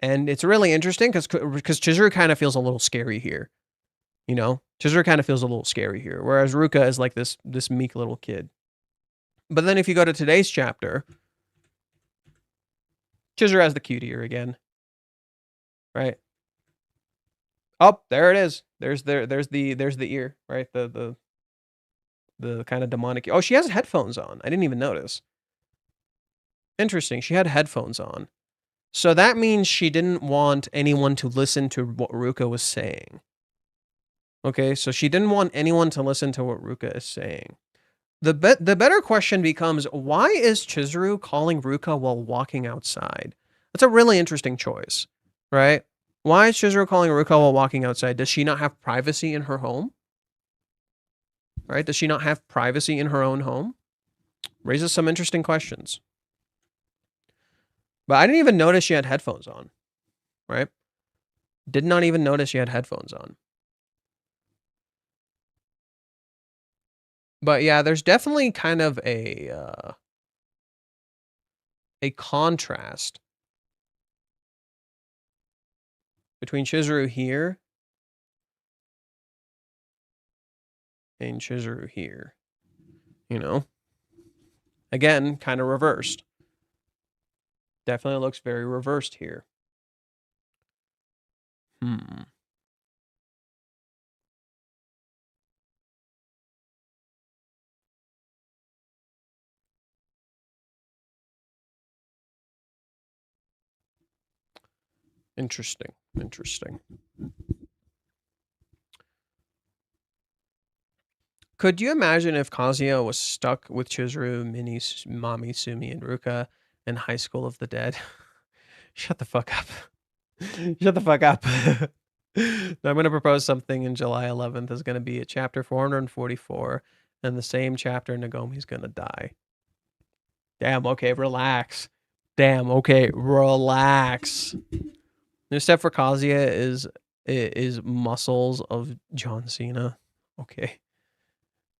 And it's really interesting because Chizuru kind of feels a little scary here. You know? Chizuru kind of feels a little scary here. Whereas Ruka is like this meek little kid. But then if you go to today's chapter, Chizuru has the cute ear again. Right? Oh, there it is. There's the ear, right? The kind of demonic. Oh, she has headphones on. I didn't even notice. Interesting. She had headphones on. So that means she didn't want anyone to listen to what Ruka was saying. Okay, so she didn't want anyone to listen to what Ruka is saying. The better question becomes, why is Chizuru calling Ruka while walking outside? That's a really interesting choice, right? Why is Chizuru calling Ruka while walking outside? Does she not have privacy in her home? Right? Does she not have privacy in her own home? Raises some interesting questions. But I didn't even notice she had headphones on, right? Did not even notice she had headphones on. But yeah, there's definitely kind of a contrast between Chizuru here and Chizuru here. You know? Again, kind of reversed. Definitely looks very reversed here. Interesting. Could you imagine if Kazuya was stuck with Chizuru, Mini, Mami, Sumi, and Ruka in High School of the Dead? Shut the fuck up. Shut the fuck up. I'm going to propose something in July 11th is going to be at chapter 444, and the same chapter Nagomi's going to die. Damn, okay, relax. Damn, okay, relax. New step for Kazuya is muscles of John Cena. Okay.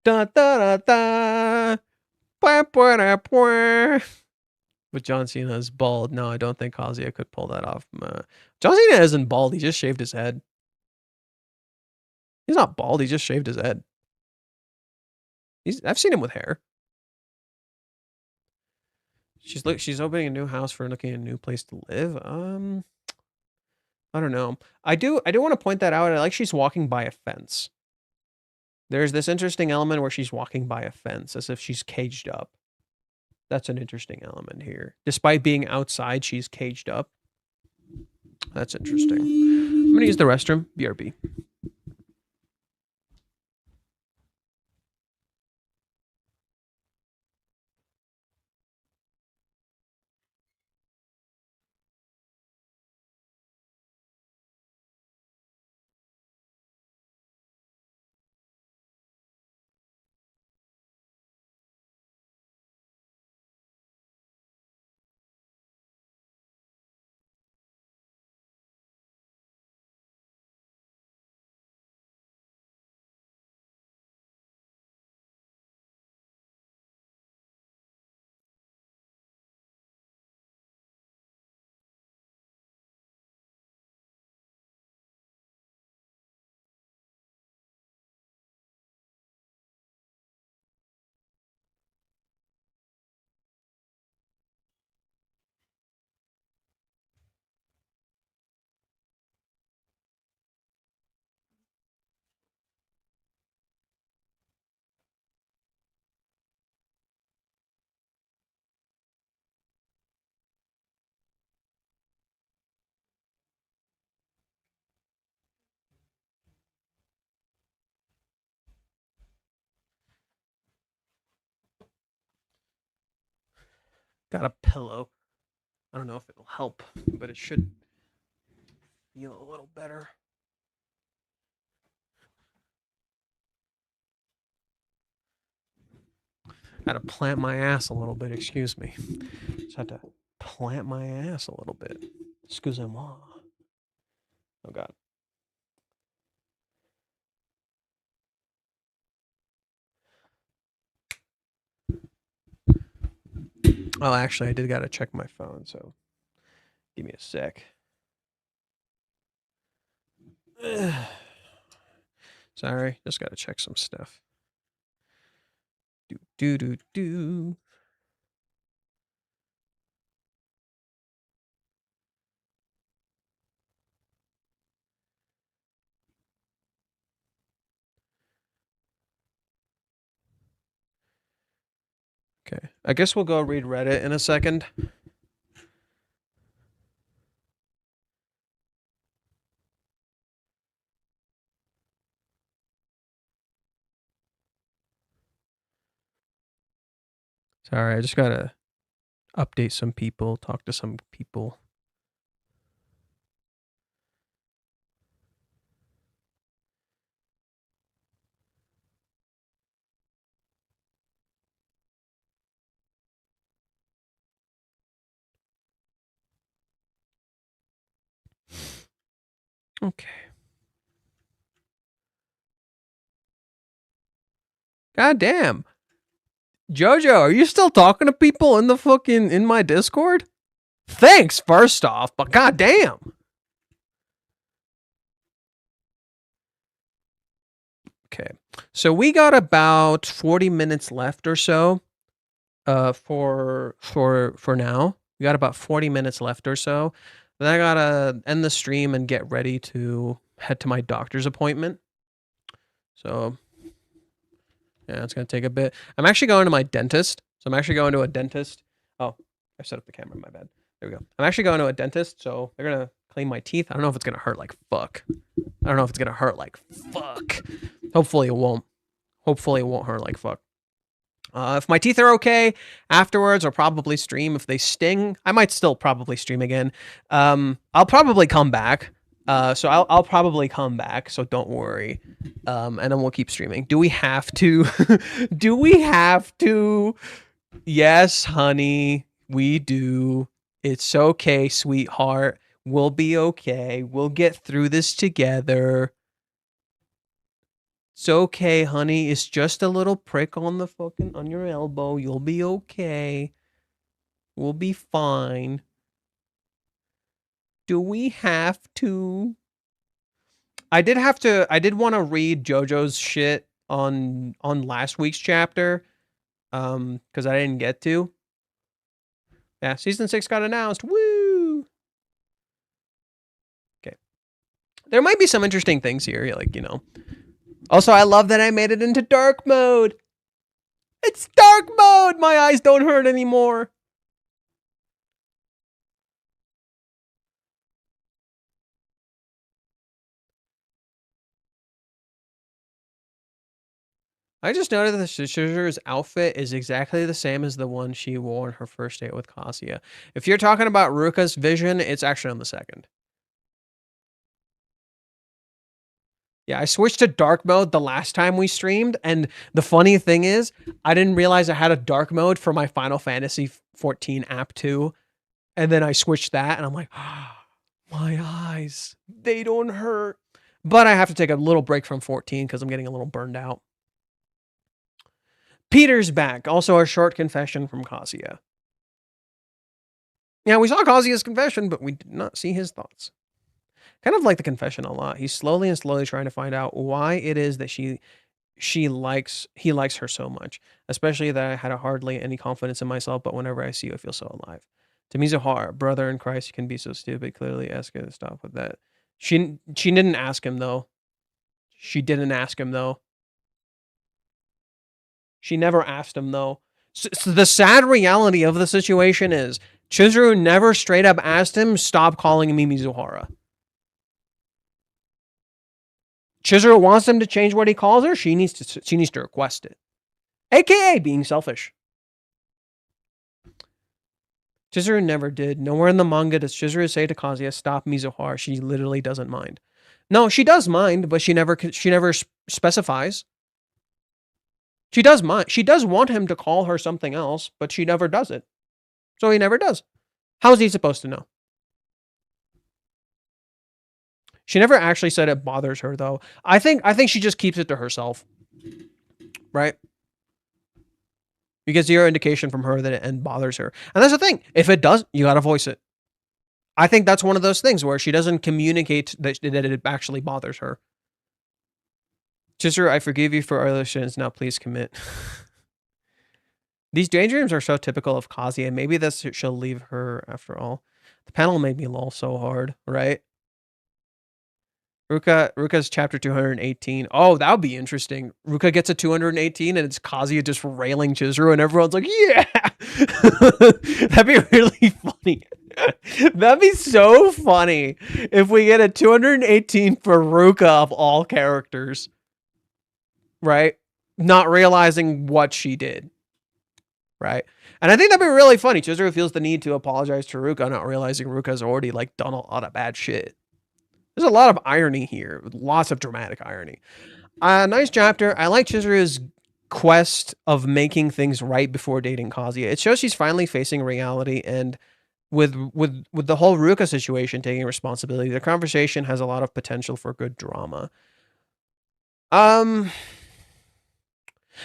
Da da da da. But John Cena is bald. No, I don't think Kazuya could pull that off. John Cena isn't bald. He just shaved his head. He's not bald. He just shaved his head. I've seen him with hair. She's opening a new house for looking at a new place to live. I don't know. I do want to point that out. I like she's walking by a fence. There's this interesting element where she's walking by a fence as if she's caged up. That's an interesting element here. Despite being outside, she's caged up. That's interesting. I'm going to use the restroom. BRB. Got a pillow. I don't know if it'll help, but it should feel a little better. Had to plant my ass a little bit, excuse me. Just had to plant my ass a little bit. Excusez-moi. Oh, God. Oh, actually, I did got to check my phone, so give me a sec. Sorry, just got to check some stuff. Do. Okay, I guess we'll go read Reddit in a second. Sorry, I just gotta update some people, talk to some people. Okay. God damn. Jojo, are you still talking to people in my Discord? Thanks, first off, but god damn. Okay. So we got about 40 minutes left or so. For now. We got about 40 minutes left or so. Then I gotta end the stream and get ready to head to my doctor's appointment. So yeah, it's gonna take a bit. I'm actually going to my dentist. So I'm actually going to a dentist. Oh, I set up the camera, my bad. There we go. I'm actually going to a dentist, so they're gonna clean my teeth. I don't know if it's gonna hurt like fuck. I don't know if it's gonna hurt like fuck. Hopefully it won't. Hopefully it won't hurt like fuck. If my teeth are okay afterwards, I'll probably stream. If they sting, I might still probably stream again. I'll probably come back. So I'll probably come back. So don't worry. And then we'll keep streaming. Do we have to? Do we have to? Yes, honey, we do. It's okay, sweetheart. We'll be okay. We'll get through this together. It's okay, honey. It's just a little prick on your elbow. You'll be okay. We'll be fine. Do we have to? I did want to read JoJo's shit on last week's chapter. Because I didn't get to. Yeah, season 6 got announced. Woo! Okay. There might be some interesting things here, like, you know. Also, I love that I made it into dark mode. It's dark mode! My eyes don't hurt anymore. I just noted that Shizuru's outfit is exactly the same as the one she wore on her first date with Kazuya. If you're talking about Ruka's vision, it's actually on the second. Yeah, I switched to dark mode the last time we streamed, and the funny thing is, I didn't realize I had a dark mode for my Final Fantasy 14 app too, and then I switched that, and I'm like, oh, my eyes, they don't hurt. But I have to take a little break from 14 because I'm getting a little burned out. Peter's back, also a short confession from Kazuya. Yeah, we saw Kazuya's confession, but we did not see his thoughts. Kind of like the confession a lot. He's slowly trying to find out why it is that he likes her so much. Especially that I had hardly any confidence in myself, but whenever I see you, I feel so alive. To Mizuhara, brother in Christ, you can be so stupid. Clearly ask her to stop with that. She didn't ask him though. She didn't ask him though. She never asked him though. So the sad reality of the situation is Chizuru never straight up asked him, stop calling me Mizuhara. Chizuru wants him to change what he calls her. She needs to request it, aka being selfish. Chizuru never did. Nowhere in the manga does Chizuru say to Kazuya, "Stop Mizuhara." She literally doesn't mind. No, she does mind, but she never specifies. She does mind. She does want him to call her something else, but she never does it. So he never does. How is he supposed to know? She never actually said it bothers her, though. I think she just keeps it to herself. Right? You get zero indication from her that it bothers her. And that's the thing. If it does, you gotta voice it. I think that's one of those things where she doesn't communicate that it actually bothers her. Chizuru, I forgive you for other sins. Now please commit. These daydreams are so typical of Kazuya. Maybe this she'll leave her after all. The panel made me lol so hard, right? Ruka's chapter 218. Oh, that would be interesting. Ruka gets a 218 and it's Kazuya just railing Chizuru and everyone's like, yeah! That'd be really funny. That'd be so funny if we get a 218 for Ruka of all characters. Right? Not realizing what she did. right? And I think that'd be really funny. Chizuru feels the need to apologize to Ruka, not realizing Ruka's already like done a lot of bad shit. There's a lot of irony here, lots of dramatic irony. Nice chapter. I like Chizuru's quest of making things right before dating Kazuya. It shows she's finally facing reality, and with the whole Ruka situation taking responsibility, the conversation has a lot of potential for good drama.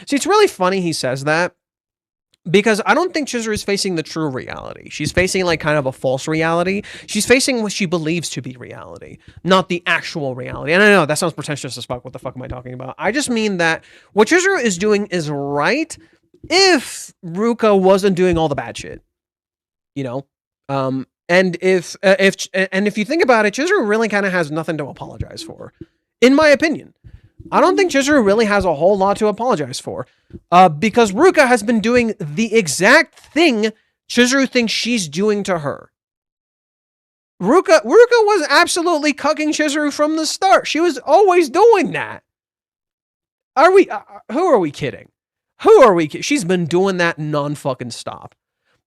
See, it's really funny he says that, because I don't think Chizuru is facing the true reality. She's facing like kind of a false reality. She's facing what she believes to be reality, not the actual reality. And I know that sounds pretentious as fuck. What the fuck am I talking about? I just mean that what Chizuru is doing is right if Ruka wasn't doing all the bad shit, you know? And if you think about it, Chizuru really kind of has nothing to apologize for, in my opinion. I don't think Chizuru really has a whole lot to apologize for, because Ruka has been doing the exact thing Chizuru thinks she's doing to her. Ruka was absolutely cucking Chizuru from the start. She was always doing that. Who are we kidding? Who are we kidding? She's been doing that non-fucking stop.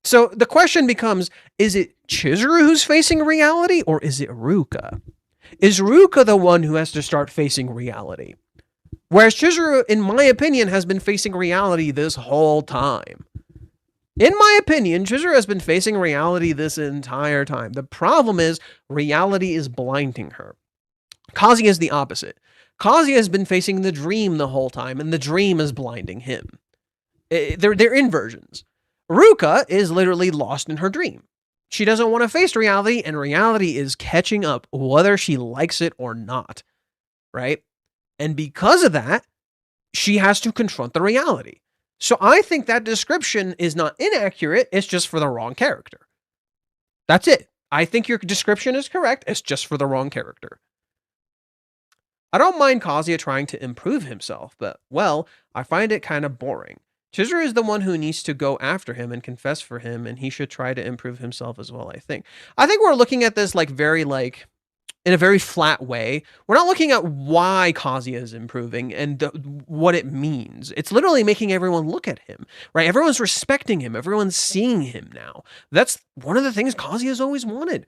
So the question becomes, is it Chizuru who's facing reality, or is it Ruka? Is Ruka the one who has to start facing reality? Whereas Chizuru, in my opinion, has been facing reality this whole time. In my opinion, Chizuru has been facing reality this entire time. The problem is, reality is blinding her. Kazuya is the opposite. Kazuya has been facing the dream the whole time, and the dream is blinding him. They're inversions. Ruka is literally lost in her dream. She doesn't want to face reality, and reality is catching up, whether she likes it or not, right? And because of that, she has to confront the reality. So I think that description is not inaccurate, it's just for the wrong character. That's it. I think your description is correct, it's just for the wrong character. I don't mind Kazuya trying to improve himself, but, well, I find it kind of boring. Chizuru is the one who needs to go after him and confess for him, and he should try to improve himself as well, I think. I think we're looking at this in a very flat way. We're not looking at why Kazuya is improving and what it means. It's literally making everyone look at him, right? Everyone's respecting him. Everyone's seeing him now. That's one of the things Kazuya's always wanted.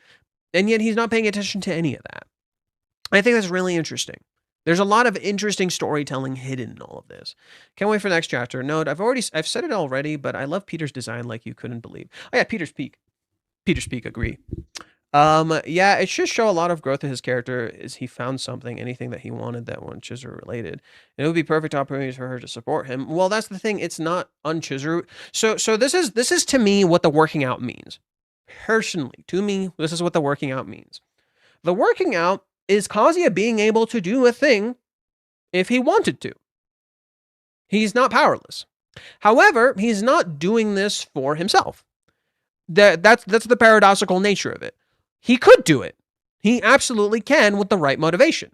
And yet he's not paying attention to any of that. I think that's really interesting. There's a lot of interesting storytelling hidden in all of this. Can't wait for the next chapter. Note, I've said it already, but I love Peter's design like you couldn't believe. Oh yeah, Peter's Peak. Agree. Yeah, it should show a lot of growth in his character as he found anything that he wanted that one Chizuru related. And it would be perfect opportunities for her to support him. Well, that's the thing. It's not un-Chizuru. So this is to me what the working out means. Personally, to me, this is what the working out means. The working out is Kazuya being able to do a thing if he wanted to. He's not powerless. However, he's not doing this for himself. That's the paradoxical nature of it. He could do it. He absolutely can with the right motivation.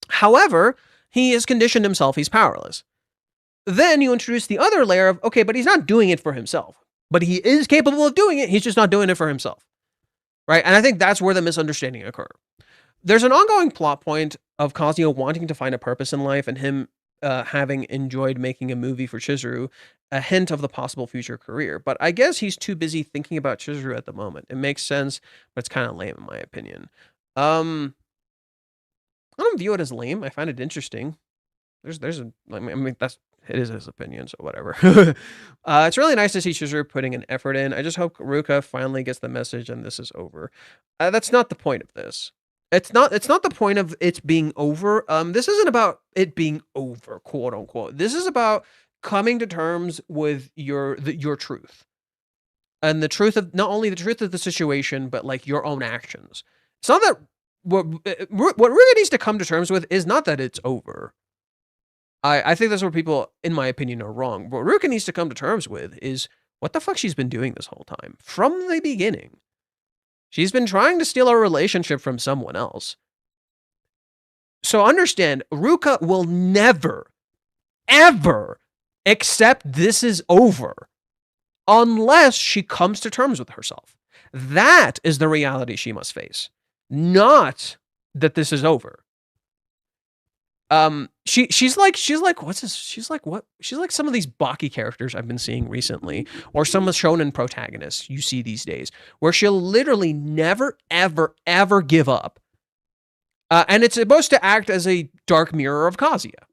However, he has conditioned himself he's powerless. Then you introduce the other layer of, okay, but he's not doing it for himself. But he is capable of doing it, he's just not doing it for himself. Right? And I think that's where the misunderstanding occurs. There's an ongoing plot point of Kazuya wanting to find a purpose in life and him having enjoyed making a movie for Chizuru, a hint of the possible future career. But I guess he's too busy thinking about Chizuru at the moment. It makes sense, but it's kind of lame in my opinion. I don't view it as lame. I find it interesting. It is his opinion, so whatever. It's really nice to see Chizuru putting an effort in. I just hope Ruka finally gets the message and this is over. That's not the point of this. It's not the point of it being over. This isn't about it being over, quote unquote. This is about coming to terms with your truth. And the truth of, not only the truth of the situation, but like your own actions. It's not that what Ruka needs to come to terms with is not that it's over. I think that's where people, in my opinion, are wrong. What Ruka needs to come to terms with is what the fuck she's been doing this whole time. From the beginning. She's been trying to steal a relationship from someone else. So understand, Ruka will never, ever accept this is over unless she comes to terms with herself. That is the reality she must face. Not that this is over. She's like what's this? She's like what? She's like some of these Baki characters I've been seeing recently, or some of shonen protagonists you see these days, where she'll literally never, ever, ever give up. And it's supposed to act as a dark mirror of Kazuya.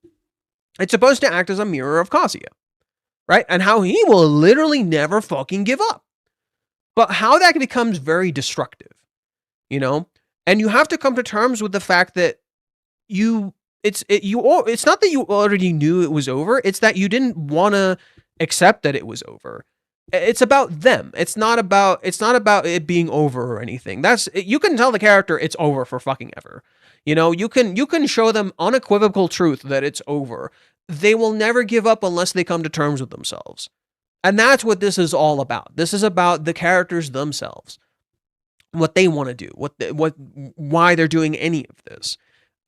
It's supposed to act as a mirror of Kazuya, right? And how he will literally never fucking give up. But how that becomes very destructive, you know? And you have to come to terms with the fact that it's not that you already knew it was over, it's that you didn't want to accept that it was over. It's about them. It's not about it being over or anything. You can tell the character it's over for fucking ever. You know, you can show them unequivocal truth that it's over. They will never give up unless they come to terms with themselves. And that's what this is all about. This is about the characters themselves. What they want to do, why they're doing any of this.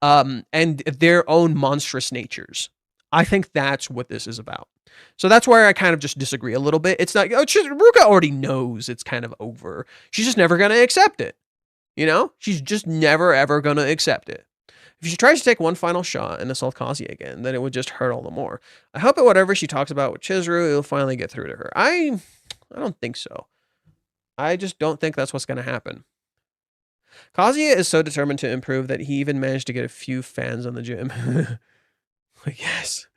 And their own monstrous natures. I think that's what this is about. So that's where I kind of just disagree a little bit. It's not, Ruka already knows it's kind of over. She's just never going to accept it. You know? She's just never, ever going to accept it. If she tries to take one final shot and assault Kazuya again, then it would just hurt all the more. I hope that whatever she talks about with Chizuru, it'll finally get through to her. I don't think so. I just don't think that's what's going to happen. Kazuya is so determined to improve that he even managed to get a few fans on the gym. Yes.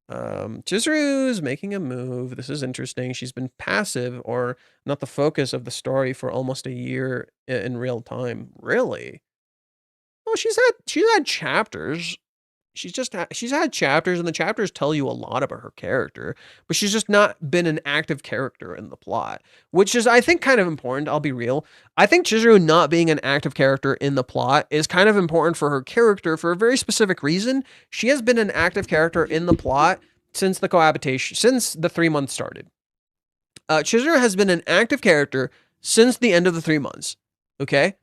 Chizuru's making a move. This is interesting. She's been passive or not the focus of the story for almost a year in real time. Really? Well, she's had chapters. She's had chapters, and the chapters tell you a lot about her character, but she's just not been an active character in the plot, which is, I think, kind of important. I'll be real. I think Chizuru not being an active character in the plot is kind of important for her character for a very specific reason. She has been an active character in the plot since the cohabitation, since the 3 months started. Chizuru has been an active character since the end of the 3 months. Okay,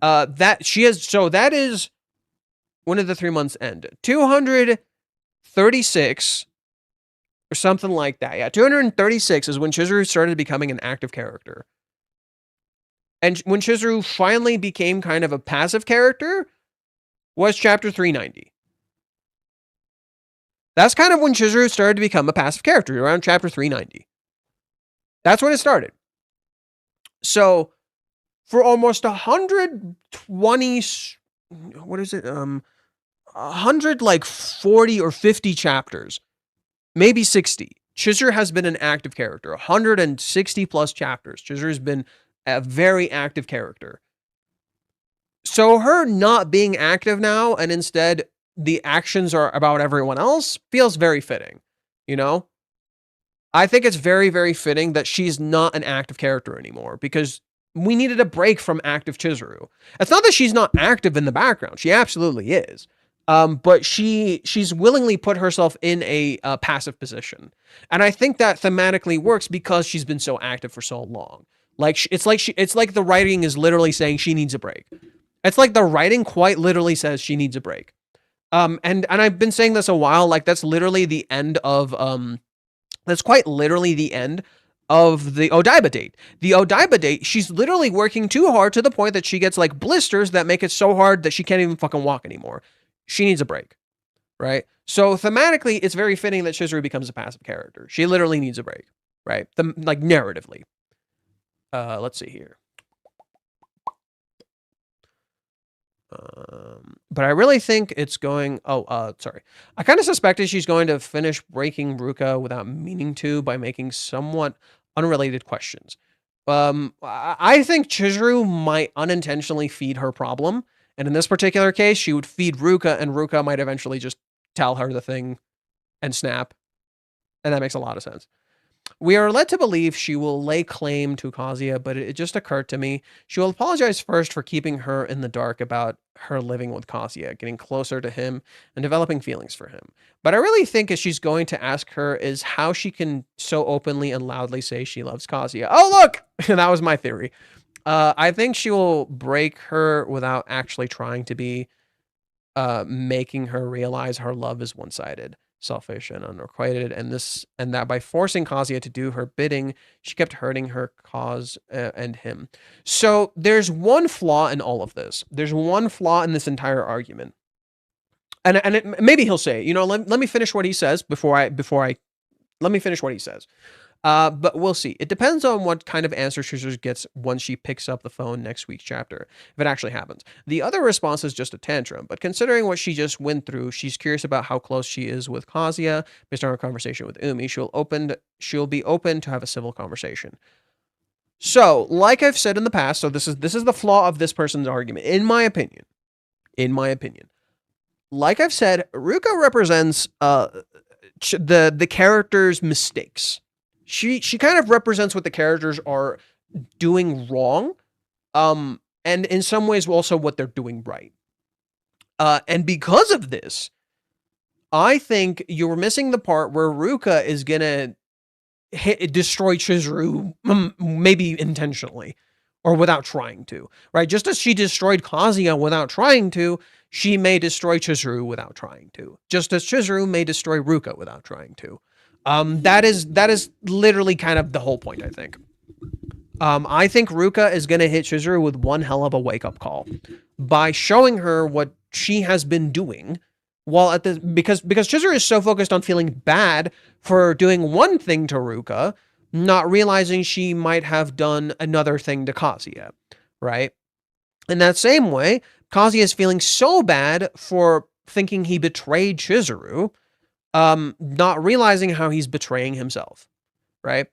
that is. When did the 3 months end? 236 or something like that. Yeah, 236 is when Chizuru started becoming an active character. And when Chizuru finally became kind of a passive character was chapter 390. That's kind of when Chizuru started to become a passive character, around chapter 390. That's when it started. So for almost 120, what is it? 140 or 50 chapters, maybe 60. Chizuru has been an active character. 160 plus chapters. Chizuru's been a very active character. So her not being active now, and instead the actions are about everyone else, feels very fitting. You know? I think it's very, very fitting that she's not an active character anymore, because we needed a break from active Chizuru. It's not that she's not active in the background. She absolutely is. But she's willingly put herself in a passive position. And I think that thematically works because she's been so active for so long. Like, it's like the writing is literally saying she needs a break. It's like the writing quite literally says she needs a break. And I've been saying this a while, like that's literally the end of, that's quite literally the end of the Odaiba date. The Odaiba date, she's literally working too hard to the point that she gets like blisters that make it so hard that she can't even fucking walk anymore. She needs a break, right? So thematically, it's very fitting that Chizuru becomes a passive character. She literally needs a break, right? Like narratively. Let's see here. But I really think it's going... sorry. I kind of suspected she's going to finish breaking Ruka without meaning to by making somewhat unrelated questions. I think Chizuru might unintentionally feed her problem. And in this particular case, she would feed Ruka, and Ruka might eventually just tell her the thing and snap. And that makes a lot of sense. We are led to believe she will lay claim to Kazuya, but it just occurred to me she will apologize first for keeping her in the dark about her living with Kazuya, getting closer to him, and developing feelings for him. But I really think as she's going to ask her is how she can so openly and loudly say she loves Kazuya. Oh, look! That was my theory. I think she will break her without actually trying to be, making her realize her love is one-sided, selfish, and unrequited, and that by forcing Kazuya to do her bidding, she kept hurting her cause and him. So there's one flaw in all of this. There's one flaw in this entire argument. maybe he'll say, let me finish what he says let me finish what he says. But we'll see. It depends on what kind of answer Chizuru gets once she picks up the phone next week's chapter, if it actually happens. The other response is just a tantrum, but considering what she just went through, she's curious about how close she is with Kazuya. Based on her conversation with Umi, she'll be open to have a civil conversation. So, like I've said in the past, so this is the flaw of this person's argument, in my opinion. Like I've said, Ruka represents the character's mistakes. She kind of represents what the characters are doing wrong, and in some ways also what they're doing right. And because of this, I think you're missing the part where Ruka is gonna destroy Chizuru, maybe intentionally or without trying to, right? Just as she destroyed Kazuya without trying to, she may destroy Chizuru without trying to. Just as Chizuru may destroy Ruka without trying to. That is literally kind of the whole point, I think. I think Ruka is going to hit Chizuru with one hell of a wake-up call by showing her what she has been doing while because Chizuru is so focused on feeling bad for doing one thing to Ruka, not realizing she might have done another thing to Kazuya, right? In that same way, Kazuya is feeling so bad for thinking he betrayed Chizuru, not realizing how he's betraying himself, right?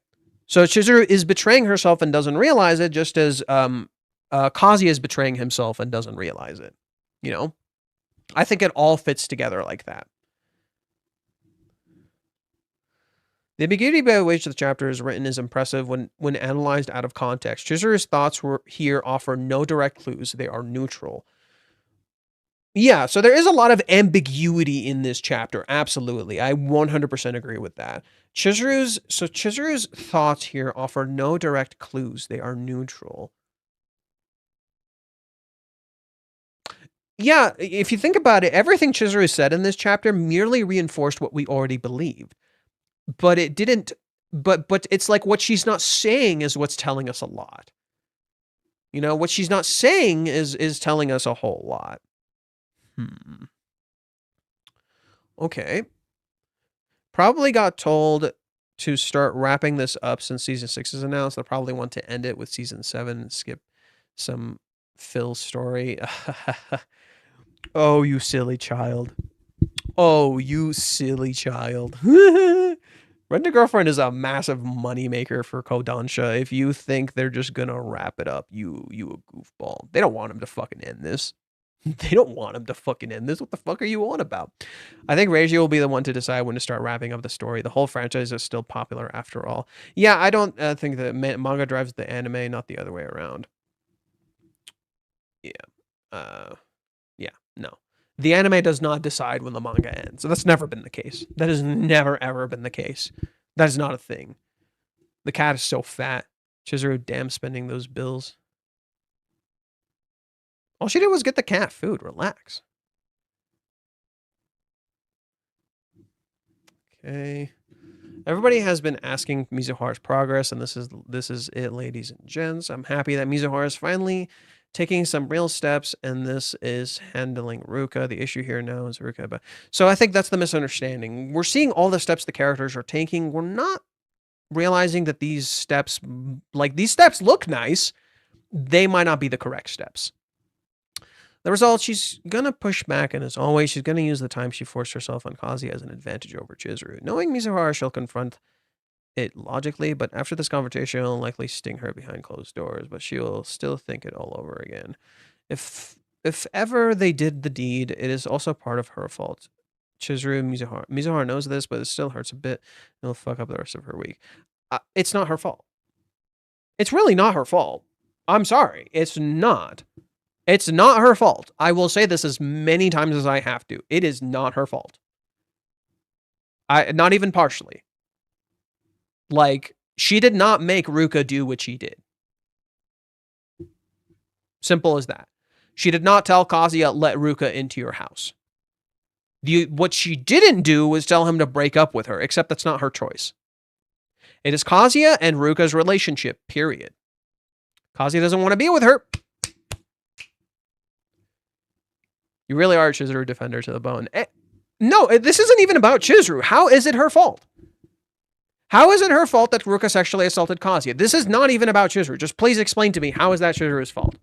So Chizuru is betraying herself and doesn't realize it, just as Kazuya is betraying himself and doesn't realize it. I think it all fits together like that. The ambiguity by which the chapter is written is impressive when analyzed out of context. Chizuru's thoughts here offer no direct clues. They are neutral. Yeah, so there is a lot of ambiguity in this chapter. Absolutely. I 100% agree with that. Chizuru's thoughts here offer no direct clues. They are neutral. Yeah, if you think about it, everything Chizuru said in this chapter merely reinforced what we already believed. But it didn't, but it's like what she's not saying is what's telling us a lot. What she's not saying is telling us a whole lot. Okay. Probably got told to start wrapping this up since season 6 is announced. They'll probably want to end it with season 7 and skip some Phil's story. Oh, you silly child. Oh, you silly child. Rent-A-Girlfriend is a massive moneymaker for Kodansha. If you think they're just gonna wrap it up, you a goofball. They don't want him to fucking end this. They don't want him to fucking end this. What the fuck are you on about? I think Reiji will be the one to decide when to start wrapping up the story. The whole franchise is still popular after all. Yeah, I don't think that manga drives the anime, not the other way around. Yeah. Yeah, no. The anime does not decide when the manga ends. So that's never been the case. That has never, ever been the case. That is not a thing. The cat is so fat. Chizuru, damn, spending those bills. All she did was get the cat food. Relax. Okay. Everybody has been asking Mizuharu's progress, and this is it, ladies and gents. I'm happy that Mizuharu is finally taking some real steps, and this is handling Ruka. The issue here now is Ruka. But so I think that's the misunderstanding. We're seeing all the steps the characters are taking. We're not realizing that these steps look nice. They might not be the correct steps. The result, she's going to push back, and as always, she's going to use the time she forced herself on Kazuya as an advantage over Chizuru. Knowing Mizuharu, she'll confront it logically, but after this confrontation, it'll likely sting her behind closed doors, but she will still think it all over again. If ever they did the deed, it is also part of her fault. Mizuharu knows this, but it still hurts a bit. It'll fuck up the rest of her week. It's not her fault. It's really not her fault. I'm sorry. It's not. It's not her fault. I will say this as many times as I have to. It is not her fault. Not even partially. Like, she did not make Ruka do what she did. Simple as that. She did not tell Kazuya, let Ruka into your house. What she didn't do was tell him to break up with her, except that's not her choice. It is Kazuya and Ruka's relationship, period. Kazuya doesn't want to be with her. You really are a Chizuru defender to the bone. No, this isn't even about Chizuru. How is it her fault? How is it her fault that Ruka sexually assaulted Kazuya? This is not even about Chizuru. Just please explain to me, how is that Chizuru's fault?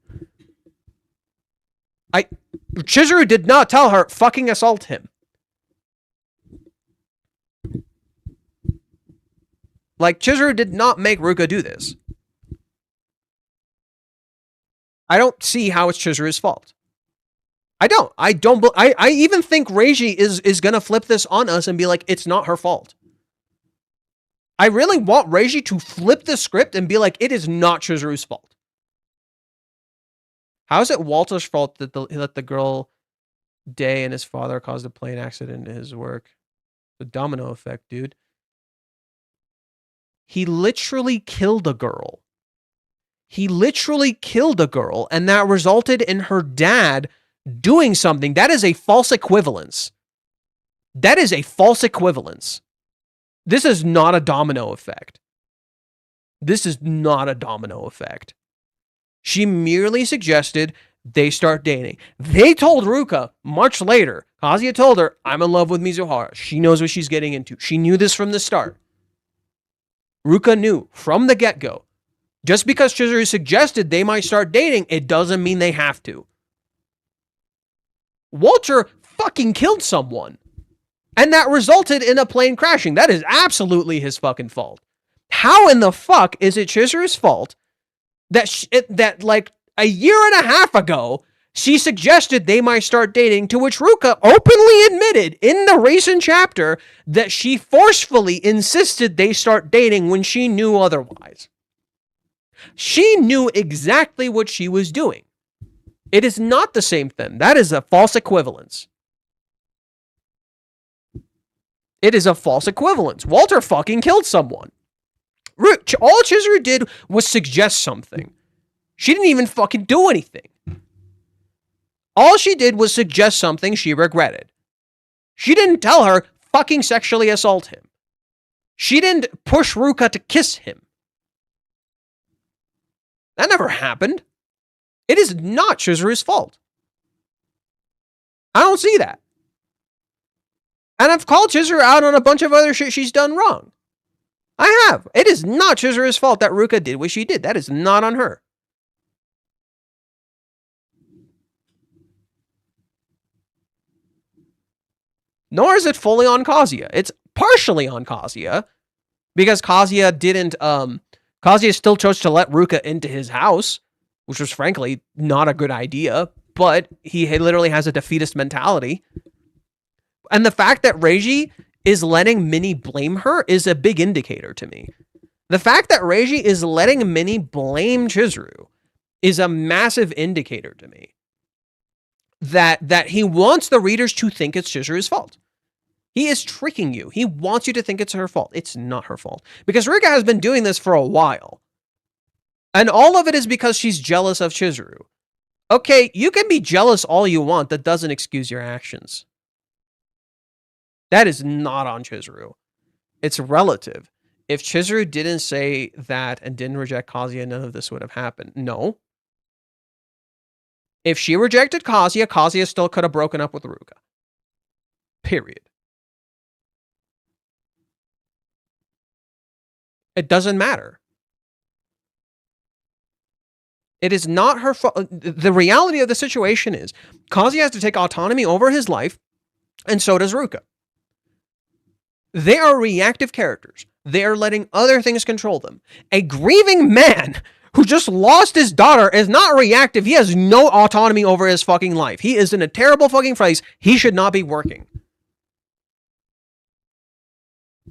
Chizuru did not tell her, fucking assault him. Like, Chizuru did not make Ruka do this. I don't see how it's Chizuru's fault. I even think Reiji is gonna flip this on us and be like, it's not her fault. I really want Reiji to flip the script and be like, it is not Chizuru's fault. How is it Walter's fault that the girl Day and his father caused a plane accident in his work? The domino effect, dude. He literally killed a girl. He literally killed a girl, and that resulted in her dad doing something. That is a false equivalence. That is a false equivalence. This is not a domino effect. This is not a domino effect. She merely suggested they start dating. They told Ruka much later. Kazuya told her, I'm in love with Mizuhara. She knows what she's getting into. She knew this from the start. Ruka knew from the get-go. Just because Chizuru suggested they might start dating, it doesn't mean they have to. Walter fucking killed someone. And that resulted in a plane crashing. That is absolutely his fucking fault. How in the fuck is it Chizuru's fault that like a year and a half ago, she suggested they might start dating, to which Ruka openly admitted in the recent chapter that she forcefully insisted they start dating when she knew otherwise. She knew exactly what she was doing. It is not the same thing. That is a false equivalence. It is a false equivalence. Walter fucking killed someone. All Chizuru did was suggest something. She didn't even fucking do anything. All she did was suggest something she regretted. She didn't tell her, fucking sexually assault him. She didn't push Ruka to kiss him. That never happened. It is not Chizuru's fault. I don't see that. And I've called Chizuru out on a bunch of other shit she's done wrong. I have. It is not Chizuru's fault that Ruka did what she did. That is not on her. Nor is it fully on Kazuya. It's partially on Kazuya, because Kazuya didn't, Kazuya still chose to let Ruka into his house, which was frankly not a good idea, but he literally has a defeatist mentality. And the fact that Reiji is letting Minnie blame her is a big indicator to me. The fact that Reiji is letting Minnie blame Chizuru is a massive indicator to me. That he wants the readers to think it's Chizuru's fault. He is tricking you. He wants you to think it's her fault. It's not her fault. Because Ruka has been doing this for a while. And all of it is because she's jealous of Chizuru. Okay, you can be jealous all you want. That doesn't excuse your actions. That is not on Chizuru. It's relative. If Chizuru didn't say that and didn't reject Kazuya, none of this would have happened. No. If she rejected Kazuya, Kazuya still could have broken up with Ruka. Period. It doesn't matter. It is not her fault. The reality of the situation is Kazuya has to take autonomy over his life, and so does Ruka. They are reactive characters. They are letting other things control them. A grieving man who just lost his daughter is not reactive. He has no autonomy over his fucking life. He is in a terrible fucking place. He should not be working.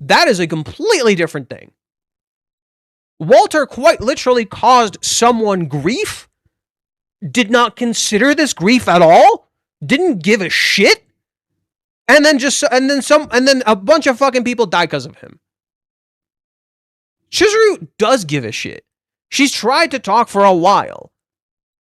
That is a completely different thing. Walter quite literally caused someone grief, did not consider this grief at all, didn't give a shit, and then a bunch of fucking people died because of him. Chizuru does give a shit. She's tried to talk for a while.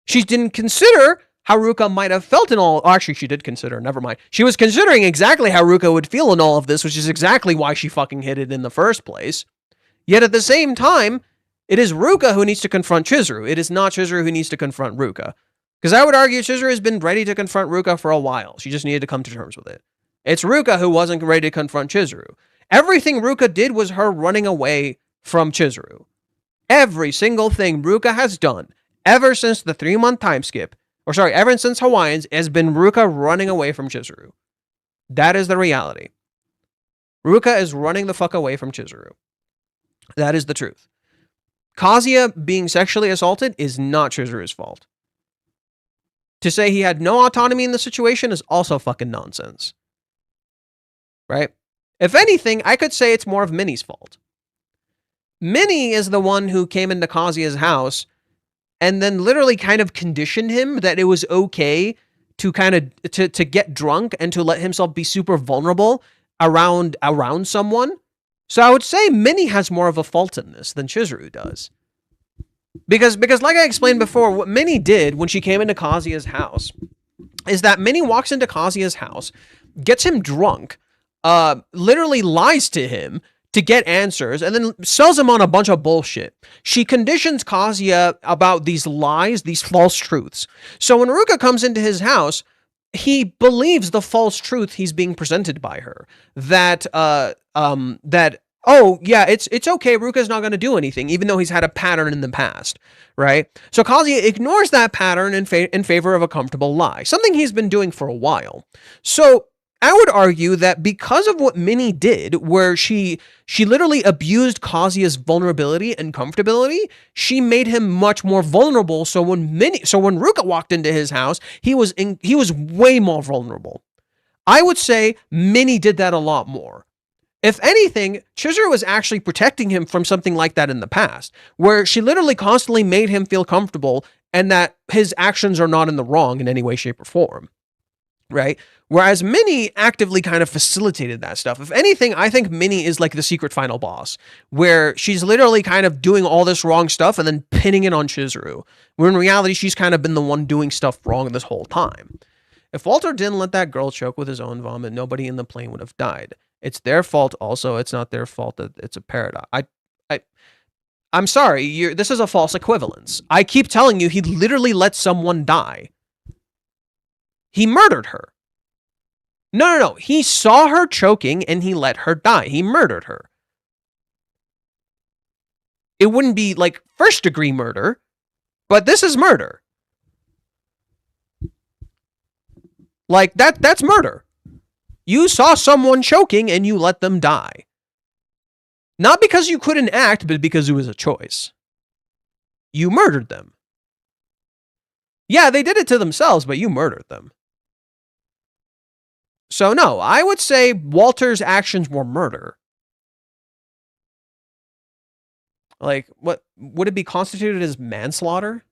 She didn't consider how Ruka might have felt in all. Actually, she did consider. Never mind. She was considering exactly how Ruka would feel in all of this, which is exactly why she fucking hid it in the first place. Yet at the same time, it is Ruka who needs to confront Chizuru. It is not Chizuru who needs to confront Ruka. Because I would argue Chizuru has been ready to confront Ruka for a while. She just needed to come to terms with it. It's Ruka who wasn't ready to confront Chizuru. Everything Ruka did was her running away from Chizuru. Every single thing Ruka has done ever since the 3-month time skip, ever since Hawaiians, has been Ruka running away from Chizuru. That is the reality. Ruka is running the fuck away from Chizuru. That is the truth. Kazuya being sexually assaulted is not Chizuru's fault. To say he had no autonomy in the situation is also fucking nonsense. Right? If anything, I could say it's more of Minnie's fault. Minnie is the one who came into Kazuya's house and then literally kind of conditioned him that it was okay to kind of to get drunk and to let himself be super vulnerable around someone. So I would say Minnie has more of a fault in this than Chizuru does. Because like I explained before, what Minnie did when she came into Kazuya's house is that Minnie walks into Kazuya's house, gets him drunk, literally lies to him to get answers, and then sells him on a bunch of bullshit. She conditions Kazuya about these lies, these false truths. So when Ruka comes into his house, he believes the false truth he's being presented by her. That oh yeah, it's okay, Ruka's not going to do anything, even though he's had a pattern in the past, right? So Kazuya ignores that pattern in favor of a comfortable lie, something he's been doing for a while. So I would argue that because of what Minnie did, where she literally abused Kazuya's vulnerability and comfortability, she made him much more vulnerable. So when Ruka walked into his house, he was way more vulnerable. I would say Minnie did that a lot more. If anything, Chizuru was actually protecting him from something like that in the past, where she literally constantly made him feel comfortable and that his actions are not in the wrong in any way, shape, or form. Right? Whereas Minnie actively kind of facilitated that stuff. If anything, I think Minnie is like the secret final boss, where she's literally kind of doing all this wrong stuff and then pinning it on Chizuru, where in reality, she's kind of been the one doing stuff wrong this whole time. If Walter didn't let that girl choke with his own vomit, nobody in the plane would have died. It's their fault also. It's not their fault that it's a paradox. I'm sorry, this is a false equivalence. I keep telling you, he literally let someone die. He murdered her. No. He saw her choking and he let her die. He murdered her. It wouldn't be like first-degree murder, but this is murder. Like, that's murder. You saw someone choking and you let them die. Not because you couldn't act, but because it was a choice. You murdered them. Yeah, they did it to themselves, but you murdered them. So no, I would say Walter's actions were murder. Like, what would it be constituted as manslaughter?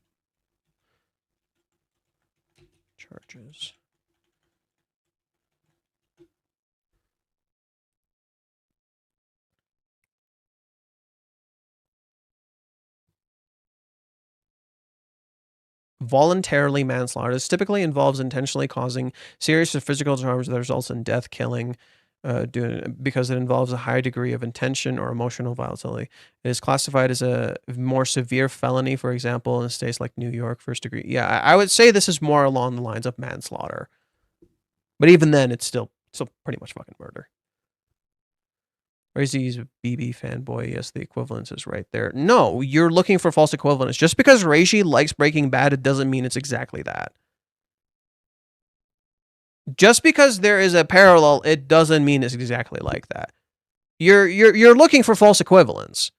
Charges. Voluntarily manslaughter. This typically involves intentionally causing serious or physical harm that results in death, killing, because it involves a high degree of intention or emotional volatility. It is classified as a more severe felony, for example, in states like New York, first degree. Yeah, I would say this is more along the lines of manslaughter. But even then, it's still pretty much fucking murder. Reiji's a BB fanboy. Yes, the equivalence is right there. No, you're looking for false equivalence. Just because Reiji likes Breaking Bad, it doesn't mean it's exactly that. Just because there is a parallel, it doesn't mean it's exactly like that. You're looking for false equivalence.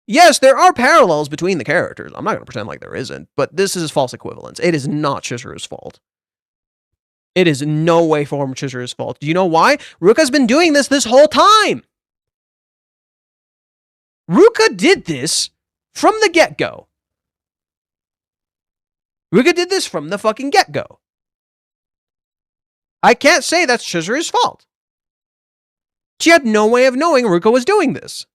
Yes, there are parallels between the characters. I'm not going to pretend like there isn't, but this is false equivalence. It is not Chizuru's fault. It is no way form Chizuru's fault. Do you know why? Ruka's been doing this whole time. Ruka did this from the get-go. Ruka did this from the fucking get-go. I can't say that's Chizuru's fault. She had no way of knowing Ruka was doing this.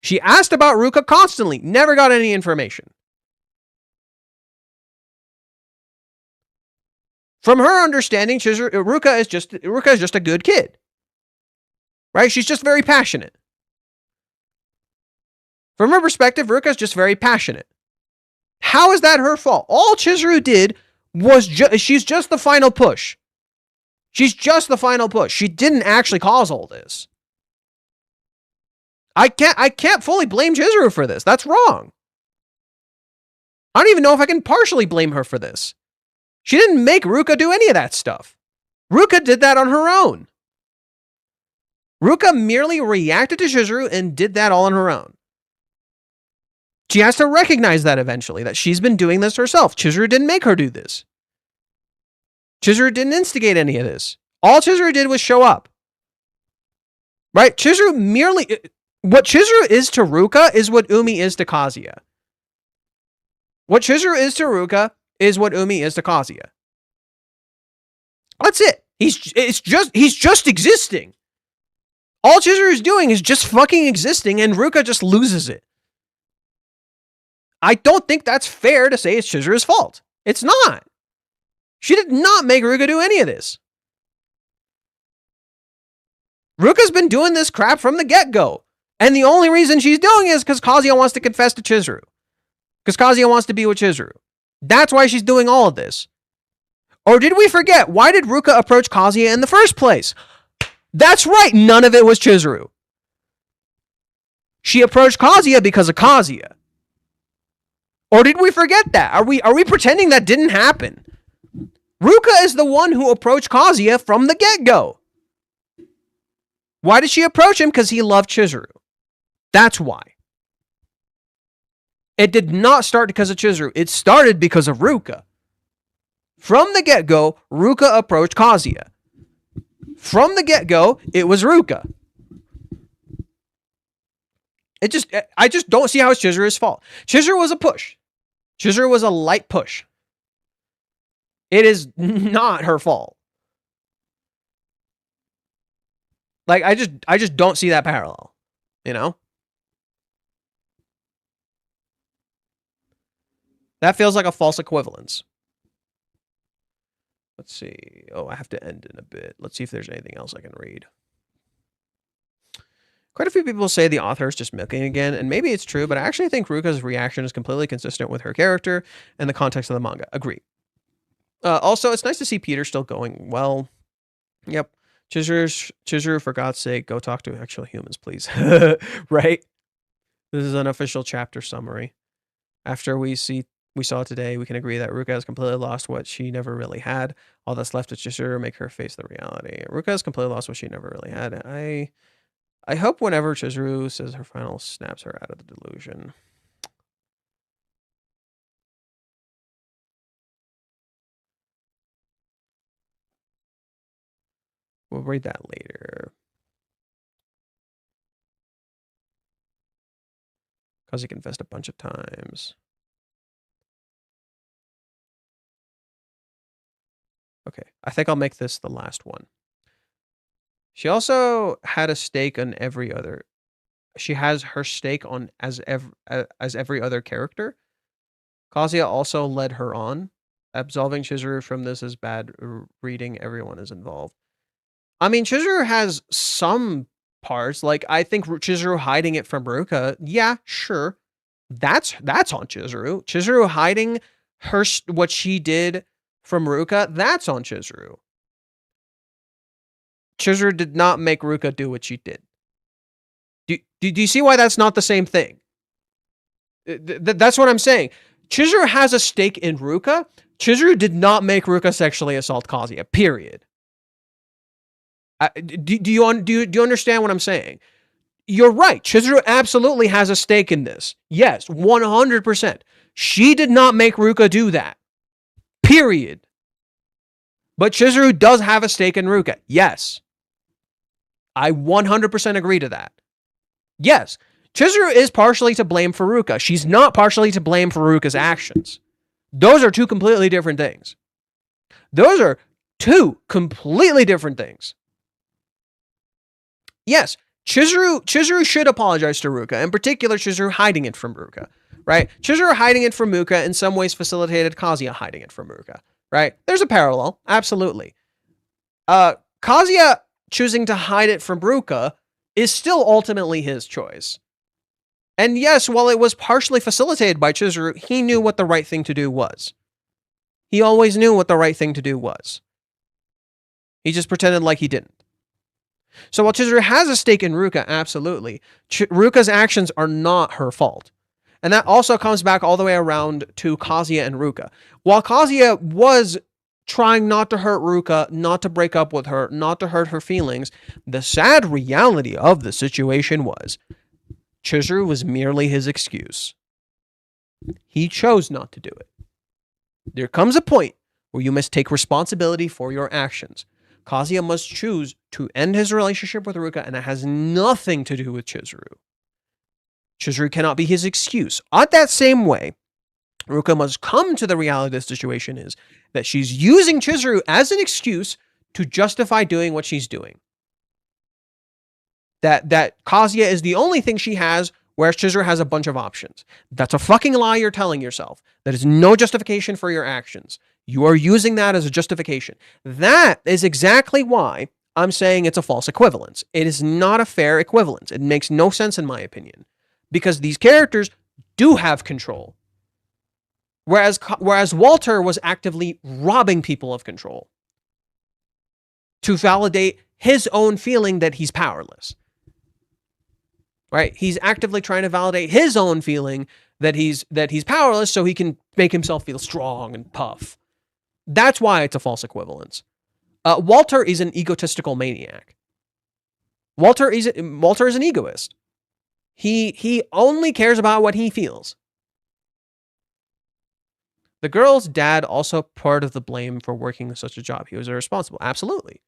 She asked about Ruka constantly, never got any information. From her understanding, Ruka is just a good kid. Right? She's just very passionate. From her perspective, Ruka's just very passionate. How is that her fault? All Chizuru did was she's just the final push. She's just the final push. She didn't actually cause all this. I can't fully blame Chizuru for this. That's wrong. I don't even know if I can partially blame her for this. She didn't make Ruka do any of that stuff. Ruka did that on her own. Ruka merely reacted to Chizuru and did that all on her own. She has to recognize that eventually, that she's been doing this herself. Chizuru didn't make her do this. Chizuru didn't instigate any of this. All Chizuru did was show up. Right? Chizuru merely... What Chizuru is to Ruka is what Umi is to Kazuya. What Chizuru is to Ruka is what Umi is to Kazuya. That's it. He's just existing. All Chizuru is doing is just fucking existing, and Ruka just loses it. I don't think that's fair to say it's Chizuru's fault. It's not. She did not make Ruka do any of this. Ruka's been doing this crap from the get-go. And the only reason she's doing it is because Kazuya wants to confess to Chizuru. Because Kazuya wants to be with Chizuru. That's why she's doing all of this. Or did we forget? Why did Ruka approach Kazuya in the first place? That's right. None of it was Chizuru. She approached Kazuya because of Kazuya. Or did we forget that? Are we pretending that didn't happen? Ruka is the one who approached Kazuya from the get-go. Why did she approach him? Because he loved Chizuru. That's why. It did not start because of Chizuru. It started because of Ruka. From the get-go, Ruka approached Kazuya. From the get-go, it was Ruka. I just don't see how it's Chizuru's fault. Chizuru was a push. Chizuru was a light push. It is not her fault. Like, I just don't see that parallel, you know? That feels like a false equivalence. Let's see. Oh, I have to end in a bit. Let's see if there's anything else I can read. Quite a few people say the author is just milking again, and maybe it's true, but I actually think Ruka's reaction is completely consistent with her character and the context of the manga. Agree. Also, it's nice to see Peter still going well. Yep. Chizuru, for God's sake, go talk to actual humans, please. Right? This is an official chapter summary. After we saw today, we can agree that Ruka has completely lost what she never really had. All that's left is Chizuru, make her face the reality. Ruka has completely lost what she never really had. I hope whenever Chizuru says her final snaps her out of the delusion. We'll read that later. Because he confessed a bunch of times. Okay, I think I'll make this the last one. She also had a stake on every other. She has her stake on as every other character. Kazuya also led her on. Absolving Chizuru from this is bad reading. Everyone is involved. I mean, Chizuru has some parts. Like, I think Chizuru hiding it from Ruka. Yeah, sure. That's on Chizuru. Chizuru hiding what she did from Ruka. That's on Chizuru. Chizuru did not make Ruka do what she did. Do you see why that's not the same thing? That's what I'm saying. Chizuru has a stake in Ruka. Chizuru did not make Ruka sexually assault Kazuya. Period. Do you understand what I'm saying? You're right. Chizuru absolutely has a stake in this. Yes, 100%. She did not make Ruka do that. Period. But Chizuru does have a stake in Ruka. Yes. I 100% agree to that. Yes, Chizuru is partially to blame for Ruka. She's not partially to blame for Ruka's actions. Those are two completely different things. Those are two completely different things. Yes, Chizuru should apologize to Ruka. In particular, Chizuru hiding it from Ruka, right? Chizuru hiding it from Ruka in some ways facilitated Kazuya hiding it from Ruka, right? There's a parallel, absolutely. Kazuya choosing to hide it from Ruka is still ultimately his choice. And yes, while it was partially facilitated by Chizuru, he knew what the right thing to do was. He always knew what the right thing to do was. He just pretended like he didn't. So while Chizuru has a stake in Ruka, absolutely, Ruka's actions are not her fault. And that also comes back all the way around to Kazuya and Ruka. While Kazuya was trying not to hurt Ruka, not to break up with her, not to hurt her feelings, the sad reality of the situation was Chizuru was merely his excuse. He chose not to do it. There comes a point where you must take responsibility for your actions. Kazuya must choose to end his relationship with Ruka, and it has nothing to do with Chizuru. Chizuru cannot be his excuse. On that same way, Ruka must come to the reality of the situation is that she's using Chizuru as an excuse to justify doing what she's doing. That Kazuya is the only thing she has, whereas Chizuru has a bunch of options. That's a fucking lie you're telling yourself. That is no justification for your actions. You are using that as a justification. That is exactly why I'm saying it's a false equivalence. It is not a fair equivalence. It makes no sense in my opinion. Because these characters do have control. Whereas Walter was actively robbing people of control to validate his own feeling that he's powerless. Right? He's actively trying to validate his own feeling that he's powerless so he can make himself feel strong and puff. That's why it's a false equivalence. Walter is an egotistical maniac. Walter is an egoist. He only cares about what he feels. The girl's dad also part of the blame for working such a job. He was irresponsible. Absolutely.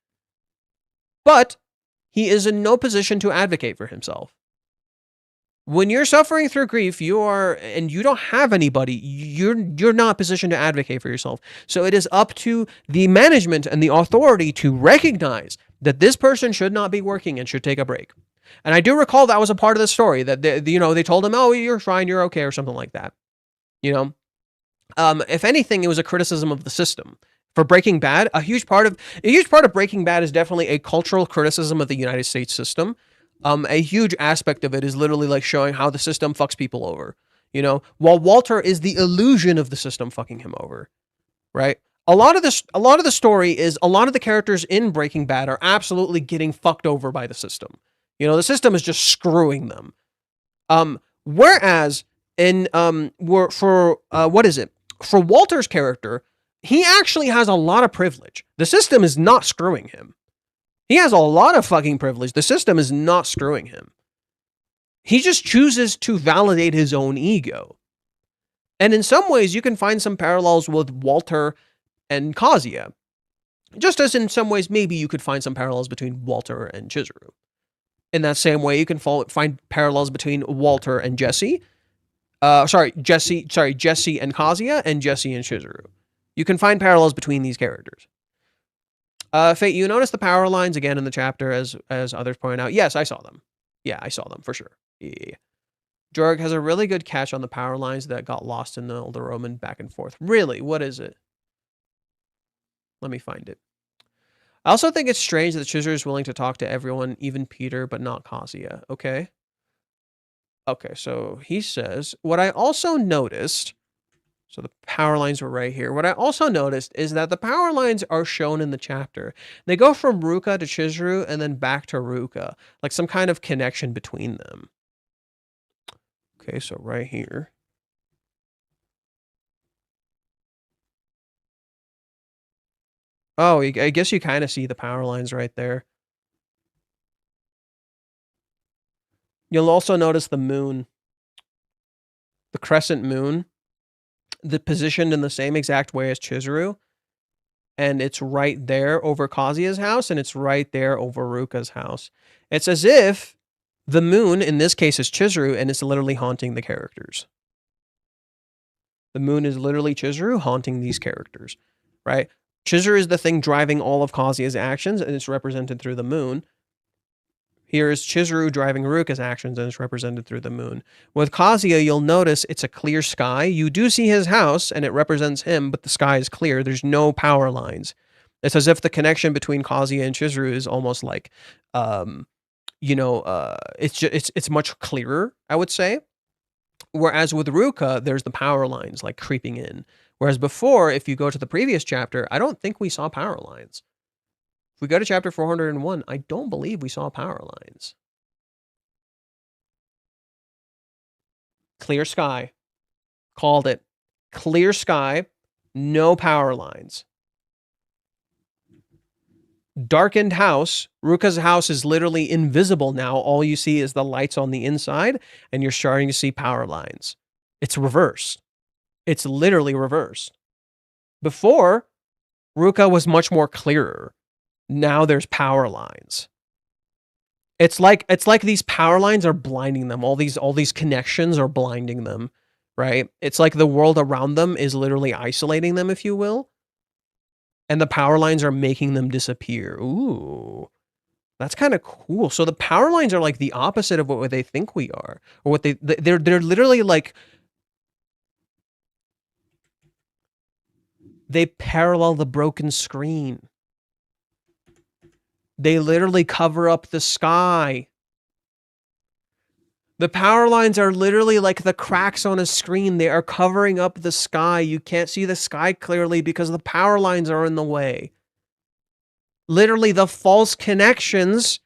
But he is in no position to advocate for himself. When you're suffering through grief, and you don't have anybody, you're not positioned to advocate for yourself. So it is up to the management and the authority to recognize that this person should not be working and should take a break. And I do recall that was a part of the story that they told him, "Oh, you're fine, you're okay," or something like that. If anything, it was a criticism of the system. For Breaking Bad, a huge part of Breaking Bad is definitely a cultural criticism of the United States system. A huge aspect of it is literally like showing how the system fucks people over. While Walter is the illusion of the system fucking him over, right? A lot of the story is a lot of the characters in Breaking Bad are absolutely getting fucked over by the system. The system is just screwing them. Whereas for Walter's character, he actually has a lot of privilege. The system is not screwing him. He has a lot of fucking privilege. The system is not screwing him. He just chooses to validate his own ego. And in some ways, you can find some parallels with Walter and Kazuya. Just as in some ways, maybe you could find some parallels between Walter and Chizuru. In that same way, you can find parallels between Walter and Jesse. Jesse and Kazuya, and Jesse and Chizuru. You can find parallels between these characters. Fate, you notice the power lines again in the chapter as others point out. Yes, I saw them. Yeah, I saw them for sure. Yeah. Jorg has a really good catch on the power lines that got lost in the Older Roman back and forth. Really? What is it? Let me find it. I also think it's strange that Chizuru is willing to talk to everyone, even Peter, but not Kazuya. Okay, so he says, what I also noticed, so the power lines were right here. What I also noticed is that the power lines are shown in the chapter. They go from Ruka to Chizuru and then back to Ruka, like some kind of connection between them. Okay, so right here. Oh, I guess you kind of see the power lines right there. You'll also notice the moon, the crescent moon, positioned in the same exact way as Chizuru. And it's right there over Kazuya's house, and it's right there over Ruka's house. It's as if the moon, in this case, is Chizuru, and it's literally haunting the characters. The moon is literally Chizuru haunting these characters, right? Chizuru is the thing driving all of Kazuya's actions, and it's represented through the moon. Here is Chizuru driving Ruka's actions, and it's represented through the moon. With Kazuya, you'll notice it's a clear sky. You do see his house, and it represents him, but the sky is clear. There's no power lines. It's as if the connection between Kazuya and Chizuru is almost like, it's much clearer, I would say. Whereas with Ruka, there's the power lines like creeping in. Whereas before, if you go to the previous chapter, I don't think we saw power lines. If we go to chapter 401, I don't believe we saw power lines. Clear sky. Called it. Clear sky, no power lines. Darkened house. Ruka's house is literally invisible now. All you see is the lights on the inside, and you're starting to see power lines. It's reversed. It's literally reversed. Before, Ruka was much more clearer. Now there's power lines. It's like these power lines are blinding them. All these connections are blinding them, right? It's like the world around them is literally isolating them, if you will. And the power lines are making them disappear. Ooh, that's kind of cool. So the power lines are like the opposite of what they think we are, or what they're literally like. They parallel the broken screen. They literally cover up the sky. The power lines are literally like the cracks on a screen. They are covering up the sky. You can't see the sky clearly because the power lines are in the way. Literally, the false connections.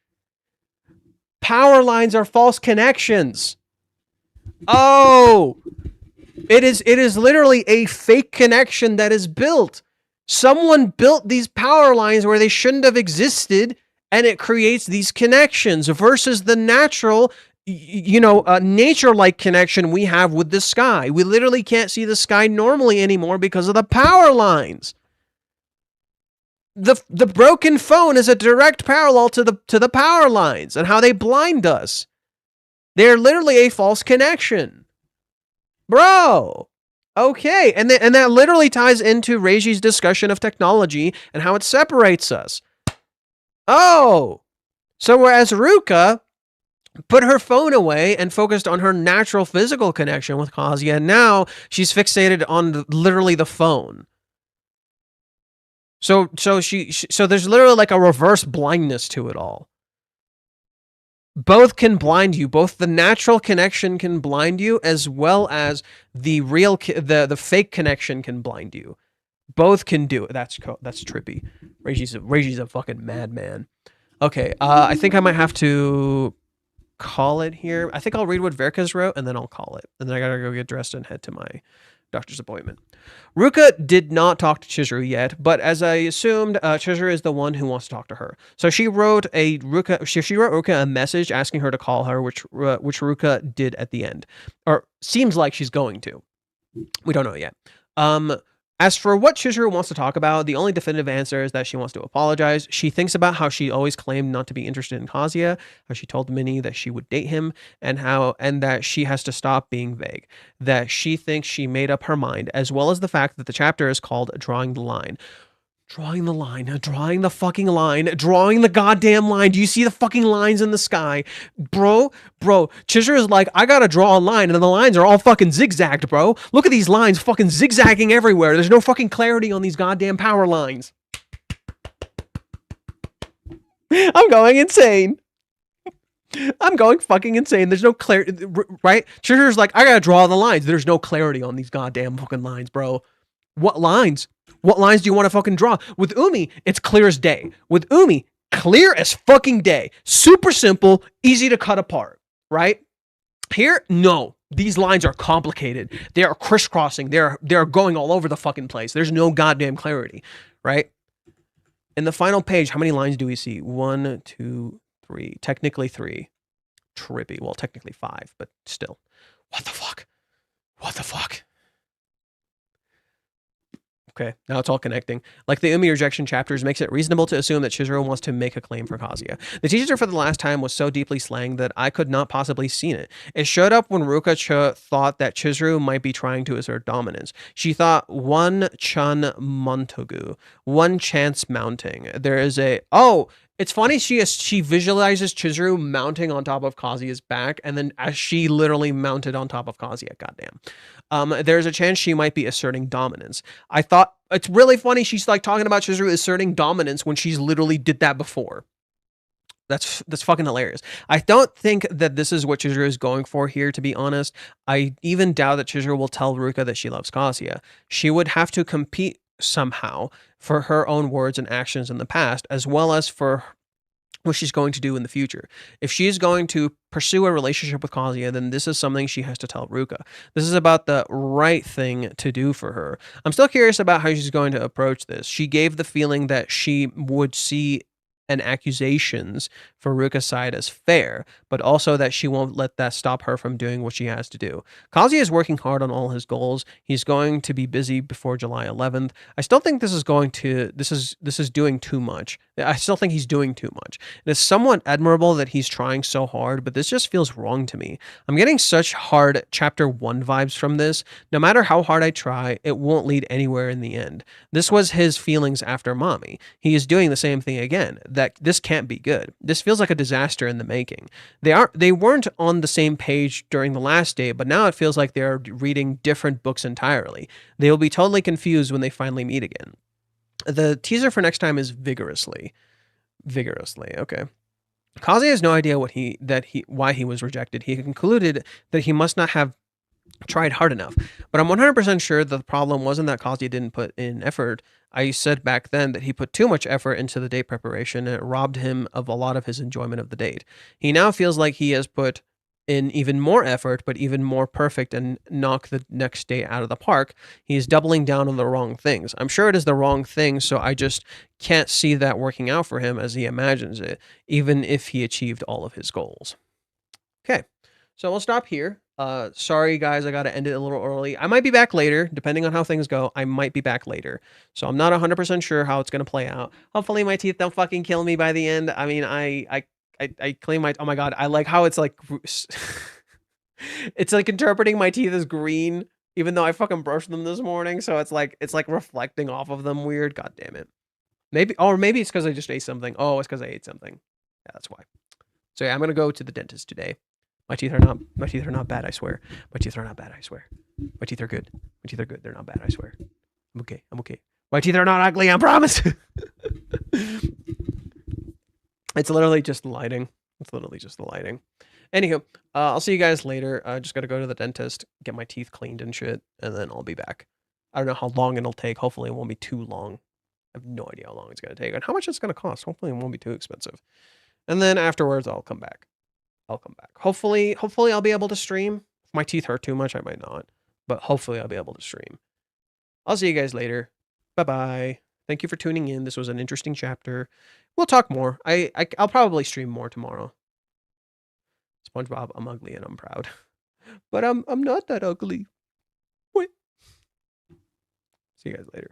Power lines are false connections. Oh, it is literally a fake connection that is built. Someone built these power lines where they shouldn't have existed, and it creates these connections versus the natural, nature-like connection we have with the sky. We literally can't see the sky normally anymore because of the power lines. The broken phone is a direct parallel to the power lines and how they blind us. They're literally a false connection. Bro. Okay, and that literally ties into Reiji's discussion of technology and how it separates us. Oh, so whereas Ruka put her phone away and focused on her natural physical connection with Kazuya, now she's fixated on literally the phone. So there's literally like a reverse blindness to it all. Both can blind you. Both the natural connection can blind you, as well as the real the fake connection can blind you. Both can do it. That's trippy. Reiji's a fucking madman. Okay, I think I might have to call it here. I think I'll read what Varicus wrote, and then I'll call it. And then I gotta go get dressed and head to my doctor's appointment. Ruka did not talk to Chizuru yet, but as I assumed, Chizuru is the one who wants to talk to her. So she wrote Ruka a message asking her to call her, which Ruka did at the end, or seems like she's going to. We don't know yet. As for what Chizuru wants to talk about, the only definitive answer is that she wants to apologize. She thinks about how she always claimed not to be interested in Kazuya, how she told Minnie that she would date him, and that she has to stop being vague, that she thinks she made up her mind, as well as the fact that the chapter is called Drawing the Line. Drawing the line, drawing the fucking line, drawing the goddamn line. Do you see the fucking lines in the sky? Bro, Chizuru is like, I gotta draw a line, and the lines are all fucking zigzagged, bro. Look at these lines fucking zigzagging everywhere. There's no fucking clarity on these goddamn power lines. I'm going insane. I'm going fucking insane. There's no clarity, right? Chizuru's like, I gotta draw the lines. There's no clarity on these goddamn fucking lines, bro. What lines? What lines do you want to fucking draw? With Umi, it's clear as day. With Umi, clear as fucking day. Super simple, easy to cut apart, right? Here, no. These lines are complicated. They are crisscrossing. They're going all over the fucking place. There's no goddamn clarity, right? In the final page, how many lines do we see? 1, 2, 3. Technically 3. Trippy. Well, technically 5, but still. What the fuck? What the fuck? Okay, now it's all connecting. Like the Umi rejection chapters makes it reasonable to assume that Chizuru wants to make a claim for Kazuya. The teaser for the last time was so deeply slang that I could not possibly seen it. It showed up when Ruka thought that Chizuru might be trying to assert dominance. She thought one chun montogu, one chance mounting. There is a it's funny she visualizes Chizuru mounting on top of Kazuya's back, and then as she literally mounted on top of Kazuya, goddamn. There's a chance she might be asserting dominance. I thought it's really funny she's like talking about Chizuru asserting dominance when she's literally did that before. That's fucking hilarious. I don't think that this is what Chizuru is going for here, to be honest. I even doubt that Chizuru will tell Ruka that she loves Kazuya. She would have to compete somehow for her own words and actions in the past, as well as for what she's going to do in the future. If she's going to pursue a relationship with Kazuya, then this is something she has to tell Ruka. This is about the right thing to do for her. I'm still curious about how she's going to approach this. She gave the feeling that she would see and accusations for Ruka's side as fair, but also that she won't let that stop her from doing what she has to do. Kazuya is working hard on all his goals. He's going to be busy before July 11th. I still think this is doing too much. I still think he's doing too much. It is somewhat admirable that he's trying so hard, but this just feels wrong to me. I'm getting such hard chapter 1 vibes from this. No matter how hard I try, it won't lead anywhere in the end. This was his feelings after Mommy. He is doing the same thing again. That this can't be good. This feels like a disaster in the making. They weren't on the same page during the last day, but now it feels like they're reading different books entirely. They will be totally confused when they finally meet again. The teaser for next time is vigorously. Okay. Kazuya has no idea why he was rejected. He concluded that he must not have tried hard enough. But I'm 100% sure the problem wasn't that Kazuya didn't put in effort. I said back then that he put too much effort into the date preparation and it robbed him of a lot of his enjoyment of the date. He now feels like he has put in even more effort, but even more perfect and knock the next date out of the park. He's doubling down on the wrong things. I'm sure it is the wrong thing, so I just can't see that working out for him as he imagines it, even if he achieved all of his goals. Okay, so we'll stop here. Sorry guys, I got to end it a little early. I might be back later, depending on how things go. I might be back later. So I'm not 100% sure how it's going to play out. Hopefully my teeth don't fucking kill me by the end. I mean, I clean my, oh my God, I like how it's like, it's like interpreting my teeth as green, even though I fucking brushed them this morning. So it's like reflecting off of them weird. God damn it. Maybe it's because I just ate something. Oh, it's because I ate something. Yeah, that's why. So yeah, I'm going to go to the dentist today. My teeth are not bad, I swear. My teeth are not bad, I swear. My teeth are good. My teeth are good. They're not bad, I swear. I'm okay. My teeth are not ugly, I promise. It's literally just the lighting. Anywho, I'll see you guys later. I just gotta go to the dentist, get my teeth cleaned and shit, and then I'll be back. I don't know how long it'll take. Hopefully it won't be too long. I have no idea how long it's gonna take and how much it's gonna cost. Hopefully it won't be too expensive. And then afterwards I'll come back. Hopefully I'll be able to stream. If my teeth hurt too much, I might not. But hopefully I'll be able to stream. I'll see you guys later. Bye-bye. Thank you for tuning in. This was an interesting chapter. We'll talk more. I'll probably stream more tomorrow. SpongeBob, I'm ugly and I'm proud. But I'm not that ugly. Wait. See you guys later.